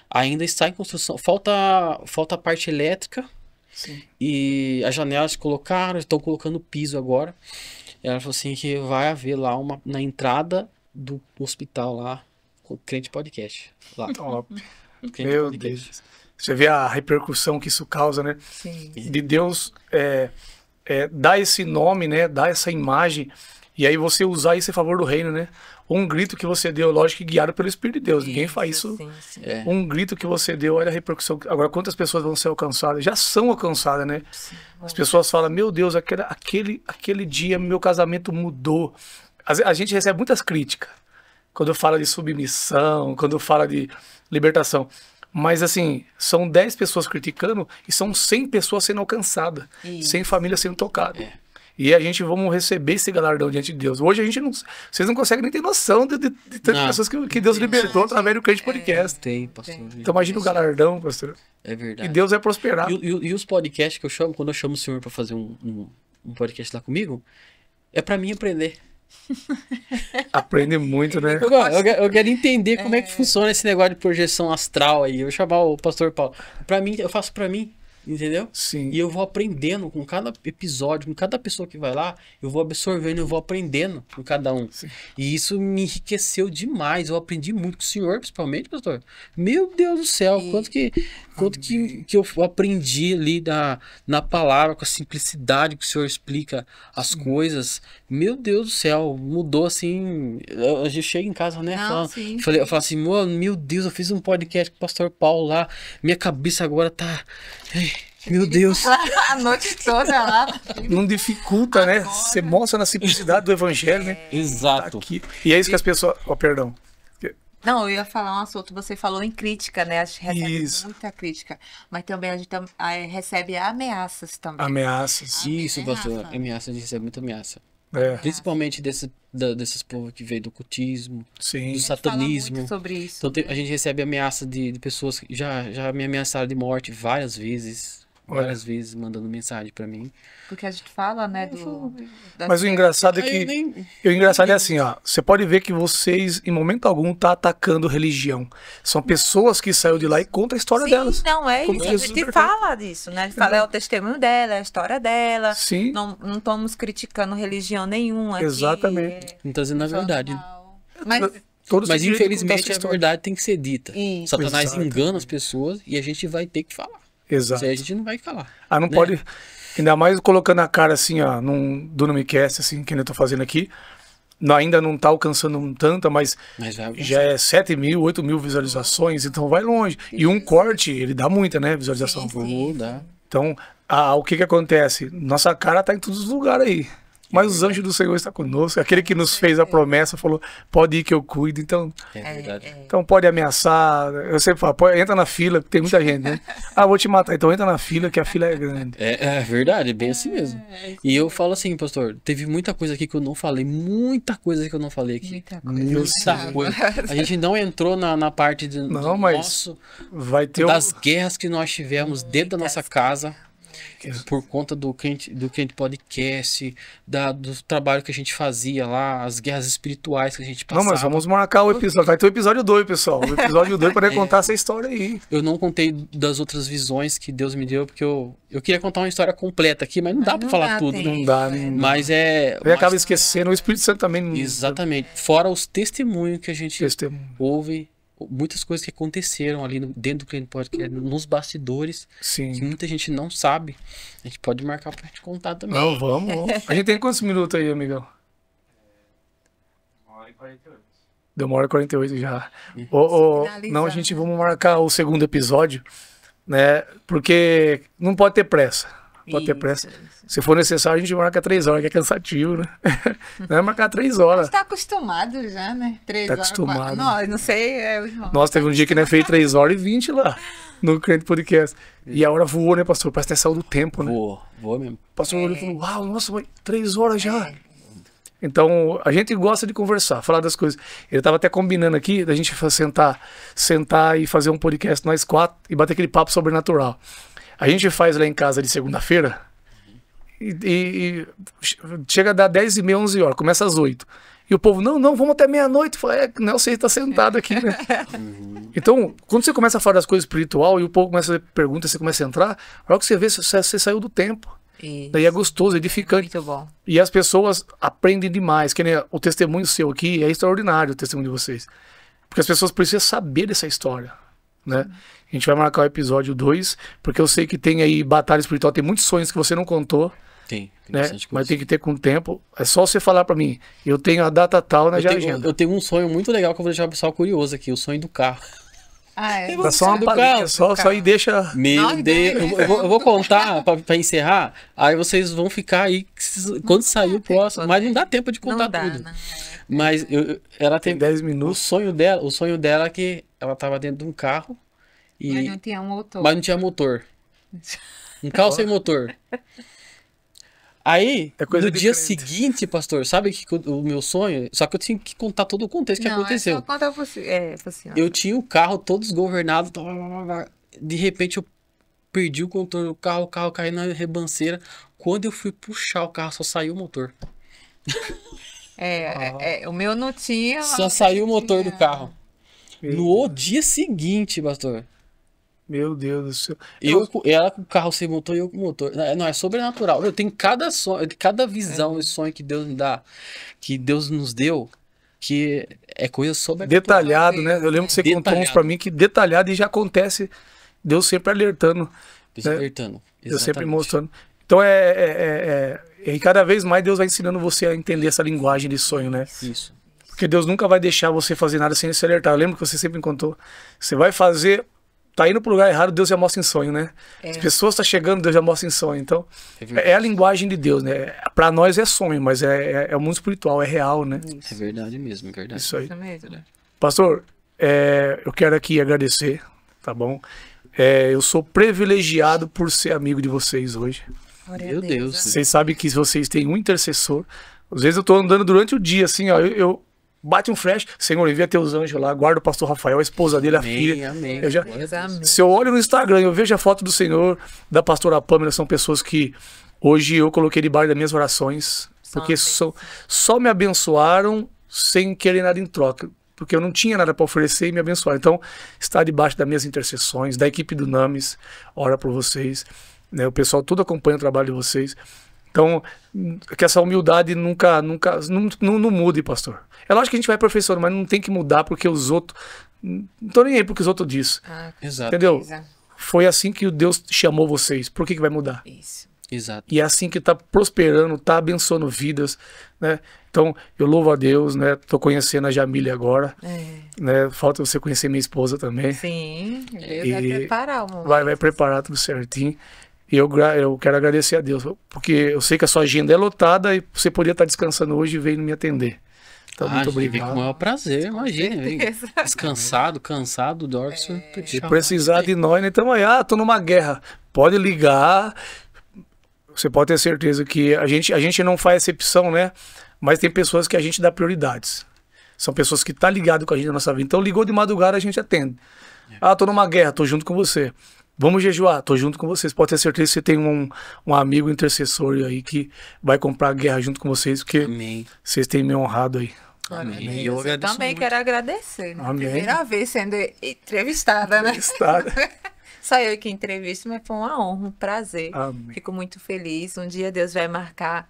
Ainda está em construção. Falta a parte elétrica Sim. e as janelas colocaram, estão colocando piso agora. Ela falou assim que vai haver lá na entrada do hospital lá, com o Crente Podcast. Lá. Top. Crente Meu Podcast. Deus. Você vê a repercussão que isso causa, né? Sim. De Deus dar esse nome, né? Dar essa imagem. E aí você usar isso em favor do reino, né? Um grito que você deu, lógico que guiado pelo Espírito de Deus. Ninguém faz isso. Sim. É. Um grito que você deu, olha a repercussão. Agora, quantas pessoas vão ser alcançadas? Já são alcançadas, né? As pessoas falam, meu Deus, aquele dia meu casamento mudou. a gente recebe muitas críticas quando fala de submissão, quando fala de libertação. Mas, assim, são 10 pessoas criticando e são 100 pessoas sendo alcançadas, 100 famílias sendo tocadas. E a gente vamos receber esse galardão diante de Deus. Hoje a gente não... Vocês não conseguem nem ter noção de tantas pessoas que Deus libertou através do Crente Podcast. Tem, pastor. Então imagina o galardão, pastor. É verdade. E Deus vai prosperar. E os podcasts que eu chamo, quando eu chamo o senhor pra fazer um podcast lá comigo, é pra mim aprender. Aprende muito, né? Eu quero entender como é que funciona esse negócio de projeção astral aí. Eu vou chamar o pastor Paulo. Pra mim, eu faço pra mim. Entendeu? Sim. E eu vou aprendendo com cada episódio, com cada pessoa que vai lá, eu vou absorvendo, eu vou aprendendo com cada um. Sim. E isso me enriqueceu demais. Eu aprendi muito com o senhor, principalmente, pastor. Meu Deus do céu, quanto que eu aprendi ali na palavra, com a simplicidade que o senhor explica as coisas. Meu Deus do céu, mudou assim. Eu chego em casa, né? Eu falo assim, meu Deus, eu fiz um podcast com o pastor Paulo lá. Minha cabeça agora tá. Meu Deus. A noite toda lá. Não dificulta, né? Você mostra na simplicidade do evangelho, né? Exato. Aqui. E é isso que as pessoas... Oh, perdão. Não, eu ia falar um assunto, você falou em crítica, né? A gente recebe Isso. muita crítica. Mas também a gente recebe ameaças também. Ameaças. Isso, pastor. Ameaça, a gente recebe muita ameaça. É. Principalmente desses povos que veio do cultismo, Sim. do Fala satanismo. muito sobre isso. Então a gente recebe ameaça de pessoas que já me ameaçaram de morte várias vezes. Olha. Várias vezes mandando mensagem pra mim. Porque a gente fala, né, Mas o engraçado é que... O engraçado é assim, ó. Você pode ver que vocês, em momento algum, tá atacando religião. São pessoas que saíram de lá e contam a história Sim, delas. não é Como isso. A Jesus gente perfeito. fala disso, né? A gente fala, é o testemunho dela, é a história dela. Sim. Não estamos criticando religião nenhuma aqui. Exatamente. Não trazendo a verdade. Mas Todos Mas têm direito de contar infelizmente sua a história. verdade tem que ser dita. Isso. Satanás Exatamente. engana as pessoas e a gente vai ter que falar. Exato. Isso aí a gente não vai calar. Ah, não né? pode... Ainda mais colocando a cara assim, ó, num Dunamicast, assim, que eu tô fazendo aqui. Ainda não tá alcançando tanta, mas Mas vai já é 7 mil, 8 mil visualizações, então vai longe. E um corte, ele dá muita, né, visualização. mudar. Então, o que acontece? Nossa cara tá em todos os lugares aí. Mas os anjos do Senhor estão conosco. Aquele que nos fez a promessa falou, pode ir que eu cuido. Então, É verdade. então pode ameaçar. Eu sempre falo, entra na fila, tem muita gente, né? Vou te matar. Então entra na fila, que a fila é grande. É verdade, é bem assim mesmo. E eu falo assim, pastor, teve muita coisa aqui que eu não falei, muita coisa que eu não falei aqui. Muita coisa. A gente não entrou na parte do Não, mas vai ter das guerras que nós tivemos dentro da nossa casa. Isso. Por conta do crente podcast, do trabalho que a gente fazia lá, as guerras espirituais que a gente Não, passava. mas vamos marcar o episódio. Vai ter o episódio 2, pessoal. O episódio 2 para contar essa história aí. Eu não contei das outras visões que Deus me deu, porque eu queria contar uma história completa aqui, mas não dá pra falar tudo. Não dá, né? Mas é... Aí acaba esquecendo. O Espírito Santo também não... Exatamente. Fora os testemunhos que a gente Testemunho. ouve, muitas coisas que aconteceram ali dentro do Crente Podcast, nos bastidores, que Sim. muita gente não sabe. A gente pode marcar pra gente contar também. Não, vamos. A gente tem quantos minutos aí, amigão? 1h48. Deu 1h48 já. Finalizando. Não, a gente vamos marcar o segundo episódio, né? Porque não pode ter pressa. Não pode ter pressa. Se for necessário, a gente marca 3 horas, que é cansativo, né? Não é marcar 3 horas. Tá acostumado já, né? 3 Tá horas. acostumado. Não sei, é o irmão. Nossa, teve um dia que nós fez 3 horas e 20 lá no Crente Podcast. E a hora voou, né, pastor? Parece ter saído do tempo, né? Vou mesmo. O pastor olhou e falou, uau, nossa, mas 3 horas já. Então, a gente gosta de conversar, falar das coisas. Ele estava até combinando aqui, da gente sentar e fazer um podcast nós 4 e bater aquele papo sobrenatural. A gente faz lá em casa de segunda-feira e chega a dar 10h30, 11 horas, começa às 8. E o povo, não, vamos até meia-noite. Fala, não, você está sentado aqui, né? Então, quando você começa a falar das coisas espiritual e o povo começa a fazer perguntas, você começa a entrar, a hora que você vê, você saiu do tempo. Isso. Daí é gostoso, é edificante. Muito bom. E as pessoas aprendem demais. Que nem o testemunho seu aqui é extraordinário, o testemunho de vocês. Porque as pessoas precisam saber dessa história, né? A gente vai marcar o episódio 2, porque eu sei que tem aí batalha espiritual, tem muitos sonhos que você não contou, Tem né? bastante coisa. Mas tem que ter com tempo. É só você falar pra mim, eu tenho a data tal na eu agenda. tenho um sonho muito legal que eu vou deixar o pessoal curioso aqui, o sonho do carro. Ah, é. Dá só uma do palhinha, carro. só e deixa. Meu Nós Deus, dois. eu vou contar pra encerrar, aí vocês vão ficar aí quando sair o próximo, mas não dá tempo de contar Não dá, tudo. não. Mas ela Tem tem 10 o minutos. sonho dela é que ela tava dentro de um carro Mas e não tinha motor. mas não tinha motor. Um carro sem motor. Aí, É coisa no de dia crente. seguinte, pastor, sabe que o meu sonho? Só que eu tinha que contar todo o contexto que Não, aconteceu. É só contar por si. É, por si. Eu tinha o carro todo desgovernado. De repente eu perdi o controle do carro, o carro caiu na ribanceira. Quando eu fui puxar o carro, só saiu o motor. O meu não tinha. Só saiu o motor do carro. Meu No dia seguinte, pastor. Meu Deus do céu. Ela com o carro sem motor e eu com o motor. Não, é sobrenatural. Eu tenho cada sonho, cada visão e sonho que Deus me dá, que Deus nos deu, que é coisa sobrenatural. Detalhado, né? Eu lembro que você contou uns Detalhado. pra mim que detalhado e já acontece. Deus sempre alertando. Despertando. Deus sempre Exatamente. mostrando. Então e cada vez mais Deus vai ensinando você a entender essa linguagem de sonho, né? Isso. Porque Deus nunca vai deixar você fazer nada sem se alertar. Eu lembro que você sempre me contou. Você vai fazer, tá indo pro lugar errado, Deus já mostra em sonho, né? As pessoas estão chegando, Deus já mostra em sonho. Então, é a linguagem de Deus, né? Pra nós é sonho, mas é o mundo espiritual, é real, né? É verdade mesmo, é verdade. Isso aí. Isso mesmo. Pastor, eu quero aqui agradecer, tá bom? Eu sou privilegiado por ser amigo de vocês hoje. Glória a Meu Deus. né? Vocês sabem que vocês têm um intercessor. Às vezes eu tô andando durante o dia, assim, ó, eu bate um flash, Senhor, envia teus anjos lá, guarda o pastor Rafael, a esposa dele, a filha. Amém. Eu já- Deus, amém. Se eu olho no Instagram, eu vejo a foto do Senhor, da pastora Pâmela, são pessoas que hoje eu coloquei debaixo das minhas orações, porque só me abençoaram sem querer nada em troca. Porque eu não tinha nada para oferecer e me abençoaram. Então, está debaixo das minhas intercessões, da equipe do NAMIS, ora por vocês. Né? O pessoal tudo acompanha o trabalho de vocês. Então, que essa humildade nunca não mude, pastor. É lógico que a gente vai aperfeiçoando, mas não tem que mudar porque os outros... Não tô nem aí porque os outros dizem. Exato. Entendeu? Beleza. Foi assim que o Deus chamou vocês. Por que vai mudar? Isso. Exato. E é assim que está prosperando, está abençoando vidas, né? Então, eu louvo a Deus, né? Tô conhecendo a Jamília agora, né? Falta você conhecer minha esposa também. Sim, Deus E vai preparar o momento. Vai preparar tudo certinho. E eu quero agradecer a Deus, porque eu sei que a sua agenda é lotada e você poderia estar descansando hoje e veio me atender. Então, muito Vem com o obrigado. maior prazer, imagina. Vem certeza. descansado, cansado, dorme. Se precisar de nós, né? Então, tô numa guerra. Pode ligar. Você pode ter certeza que a gente não faz exceção, né? Mas tem pessoas que a gente dá prioridades. São pessoas que estão ligadas com a gente na nossa vida. Então, ligou de madrugada, a gente atende. Tô numa guerra, tô junto com você. Vamos jejuar, tô junto com vocês. Pode ter certeza que você tem um amigo intercessor aí que vai comprar a guerra junto com vocês, porque Amém. vocês têm me honrado aí. Glória a Amém. Deus. E eu Eu agradeço também muito. quero agradecer, né? Amém. Primeira vez sendo entrevistada, né? Está. Só eu que entrevisto, mas foi uma honra, um prazer. Amém. Fico muito feliz. Um dia Deus vai marcar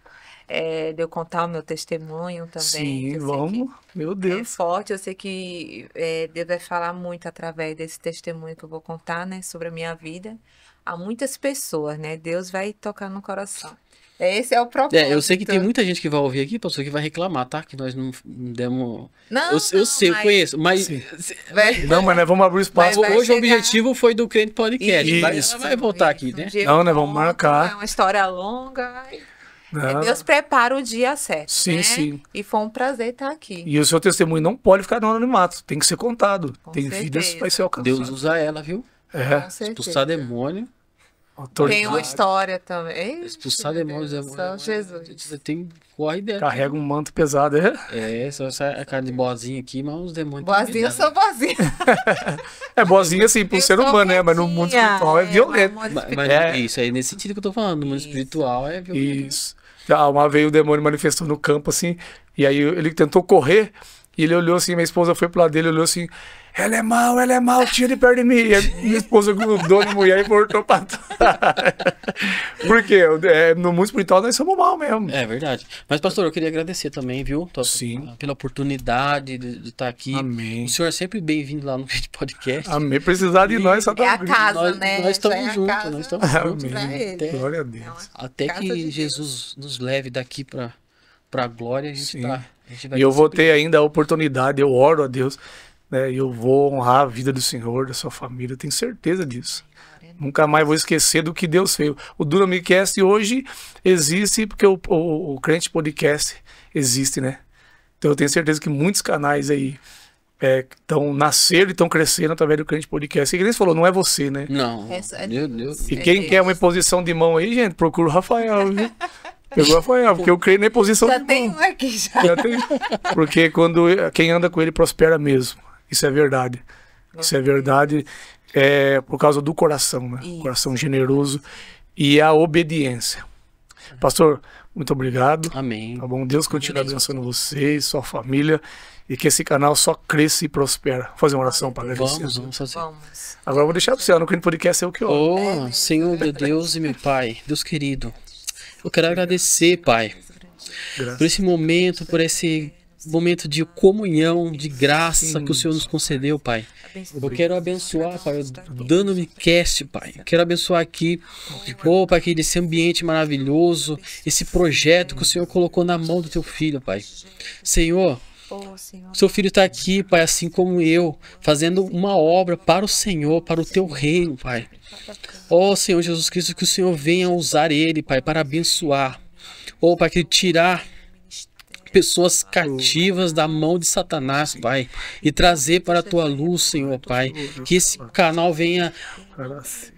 de eu contar o meu testemunho também. Sim, que eu sei vamos. Meu que é Deus. forte. Eu sei que Deus vai falar muito através desse testemunho que eu vou contar, né? Sobre a minha vida. Há muitas pessoas, né? Deus vai tocar no coração. Esse é o propósito. Eu sei que tem muita gente que vai ouvir aqui, pastor, que vai reclamar, tá? Que nós não demos. Não, Eu sei, eu mas- conheço, mas Sim. Vai- Não, mas nós vamos abrir espaço. Vai hoje chegar. o objetivo foi do Crente Podcast. Isso. Ela vai voltar aqui, Um né? dia Não, eu né, vamos conto, marcar. É uma história longa. Não. Deus prepara o dia certo. Sim, né? sim. E foi um prazer estar aqui. E o seu testemunho não pode ficar no anonimato. Tem que ser contado. Com Tem certeza. vidas que vai ser alcançado. Deus usa ela, viu? É. Com certeza. Expulsar demônio. Autoridade. Tem uma história também. Expulsar Meu demônios é Deus, só Jesus. Você tem corre dentro. Carrega um manto pesado. Só essa cara de boazinha aqui, mas os demônios. Boazinha, eu sou boazinha. É boazinha assim pro Eu ser sou humano, né? Mas no mundo quietinha, espiritual é violento. Mas É. isso aí, nesse sentido que eu tô falando, no mundo Isso. espiritual é violento. Isso. Já uma vez o demônio manifestou no campo assim, e aí ele tentou correr, e ele olhou assim, minha esposa foi pro lado dele, olhou assim, ela é mal, tira de perto de mim. E a minha esposa grudou na mulher e voltou pra trás. Por quê? No mundo espiritual nós somos mal mesmo. É verdade. Mas, pastor, eu queria agradecer também, viu? Sim. Pela oportunidade de estar aqui. Amém. O senhor é sempre bem-vindo lá no Rede Podcast. Amém. Precisar de nós, só É dá a um grito. casa, Nós, né? nós estamos Já é a juntos, casa nós estamos juntos. Amém. pra ele. Até, Glória a É Deus. uma até casa que de Deus. Jesus nos leve daqui pra glória, a gente Sim. tá. A gente vai E eu estar vou sempre ter ainda a oportunidade, eu oro a Deus, né? E eu vou honrar a vida do senhor, da sua família, eu tenho certeza disso. Nunca mais vou esquecer do que Deus fez. O Duramicast hoje existe porque o Crente Podcast existe, né? Então eu tenho certeza que muitos canais aí estão nascendo e estão crescendo através do Crente Podcast. E que nem você falou, não é você, né? Não, meu Deus. E quem quer uma imposição de mão aí, gente, procura o Rafael, viu? Pegou o Rafael, porque eu creio na imposição Já de tem mão. um aqui, já. Já tem. Porque quem anda com ele prospera mesmo. Isso é verdade. Isso é verdade por causa do coração, né? Isso. Coração generoso e a obediência. Pastor, muito obrigado. Amém. Tá bom? Deus continue abençoando você e sua família e que esse canal só cresça e prospera. Vou fazer uma oração para agradecer. Vamos fazer. Vamos. Agora eu vou deixar para você, no Crente Podcast é o que eu oro. Oh, Senhor, meu Deus e meu Pai, Deus querido, eu quero agradecer, Pai, por esse momento de comunhão, de graça que o Senhor nos concedeu, Pai. Eu quero abençoar, Pai, o Duramicast, Pai. Eu quero abençoar aqui, Pai, aqui desse ambiente maravilhoso, esse projeto que o Senhor colocou na mão do Teu Filho, Pai. Senhor, seu filho está aqui, Pai, assim como eu, fazendo uma obra para o Senhor, para o Teu reino, Pai. Ó Senhor Jesus Cristo, que o Senhor venha usar ele, Pai, para abençoar. Pai, que tirar pessoas cativas da mão de Satanás, Pai, e trazer para a Tua luz, Senhor, Pai. Que esse canal venha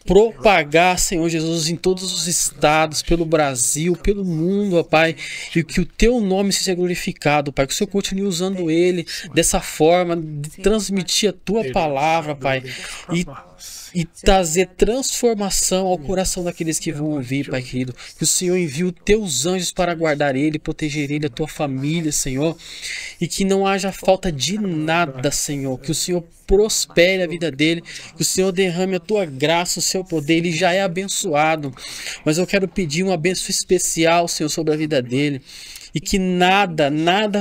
propagar, Senhor Jesus, em todos os estados, pelo Brasil, pelo mundo, ó Pai, e que o Teu nome seja glorificado, Pai, que o Senhor continue usando ele dessa forma, de transmitir a Tua palavra, Pai, e trazer transformação ao coração daqueles que vão ouvir, Pai querido. Que o Senhor envie os Teus anjos para guardar ele, proteger ele, a Tua família, Senhor, e que não haja falta de nada, Senhor, que o Senhor prospere a vida dele, que o Senhor derrame a Tua graça, o Seu poder. Ele já é abençoado, mas eu quero pedir uma bênção especial, Senhor, sobre a vida dele, e que nada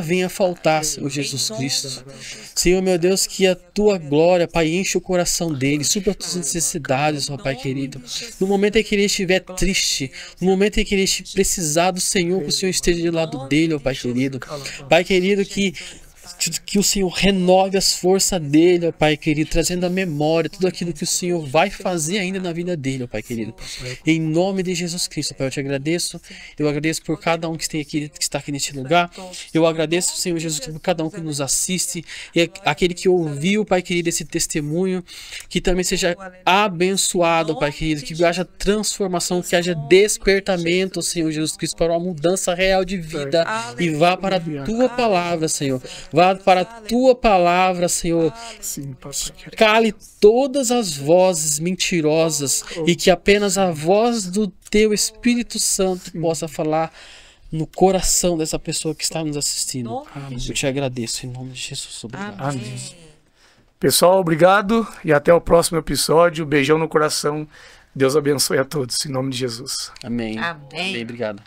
venha faltar, Senhor Jesus Cristo. Senhor, meu Deus, que a Tua glória, Pai, enche o coração dele, supra as suas necessidades, ó Pai querido. No momento em que ele estiver triste, no momento em que ele precisar do Senhor, que o Senhor esteja do lado dele, ó Pai querido. Pai querido, que o Senhor renove as forças dele, ó Pai querido, trazendo à memória tudo aquilo que o Senhor vai fazer ainda na vida dele, ó Pai querido. Em nome de Jesus Cristo, Pai, eu te agradeço. Eu agradeço por cada um que está aqui neste lugar. Eu agradeço, Senhor Jesus, por cada um que nos assiste e aquele que ouviu, Pai querido, esse testemunho, que também seja abençoado, Pai querido, que haja transformação, que haja despertamento, Senhor Jesus Cristo, para uma mudança real de vida e vá para a Tua palavra, Senhor. Vá para a Tua palavra, Senhor. Cale todas as vozes mentirosas e que apenas a voz do Teu Espírito Santo possa falar no coração dessa pessoa que está nos assistindo. Eu te agradeço em nome de Jesus. Obrigado. Amém. Pessoal, obrigado e até o próximo episódio. Beijão no coração. Deus abençoe a todos, em nome de Jesus. Amém. Amém. Bem, obrigado.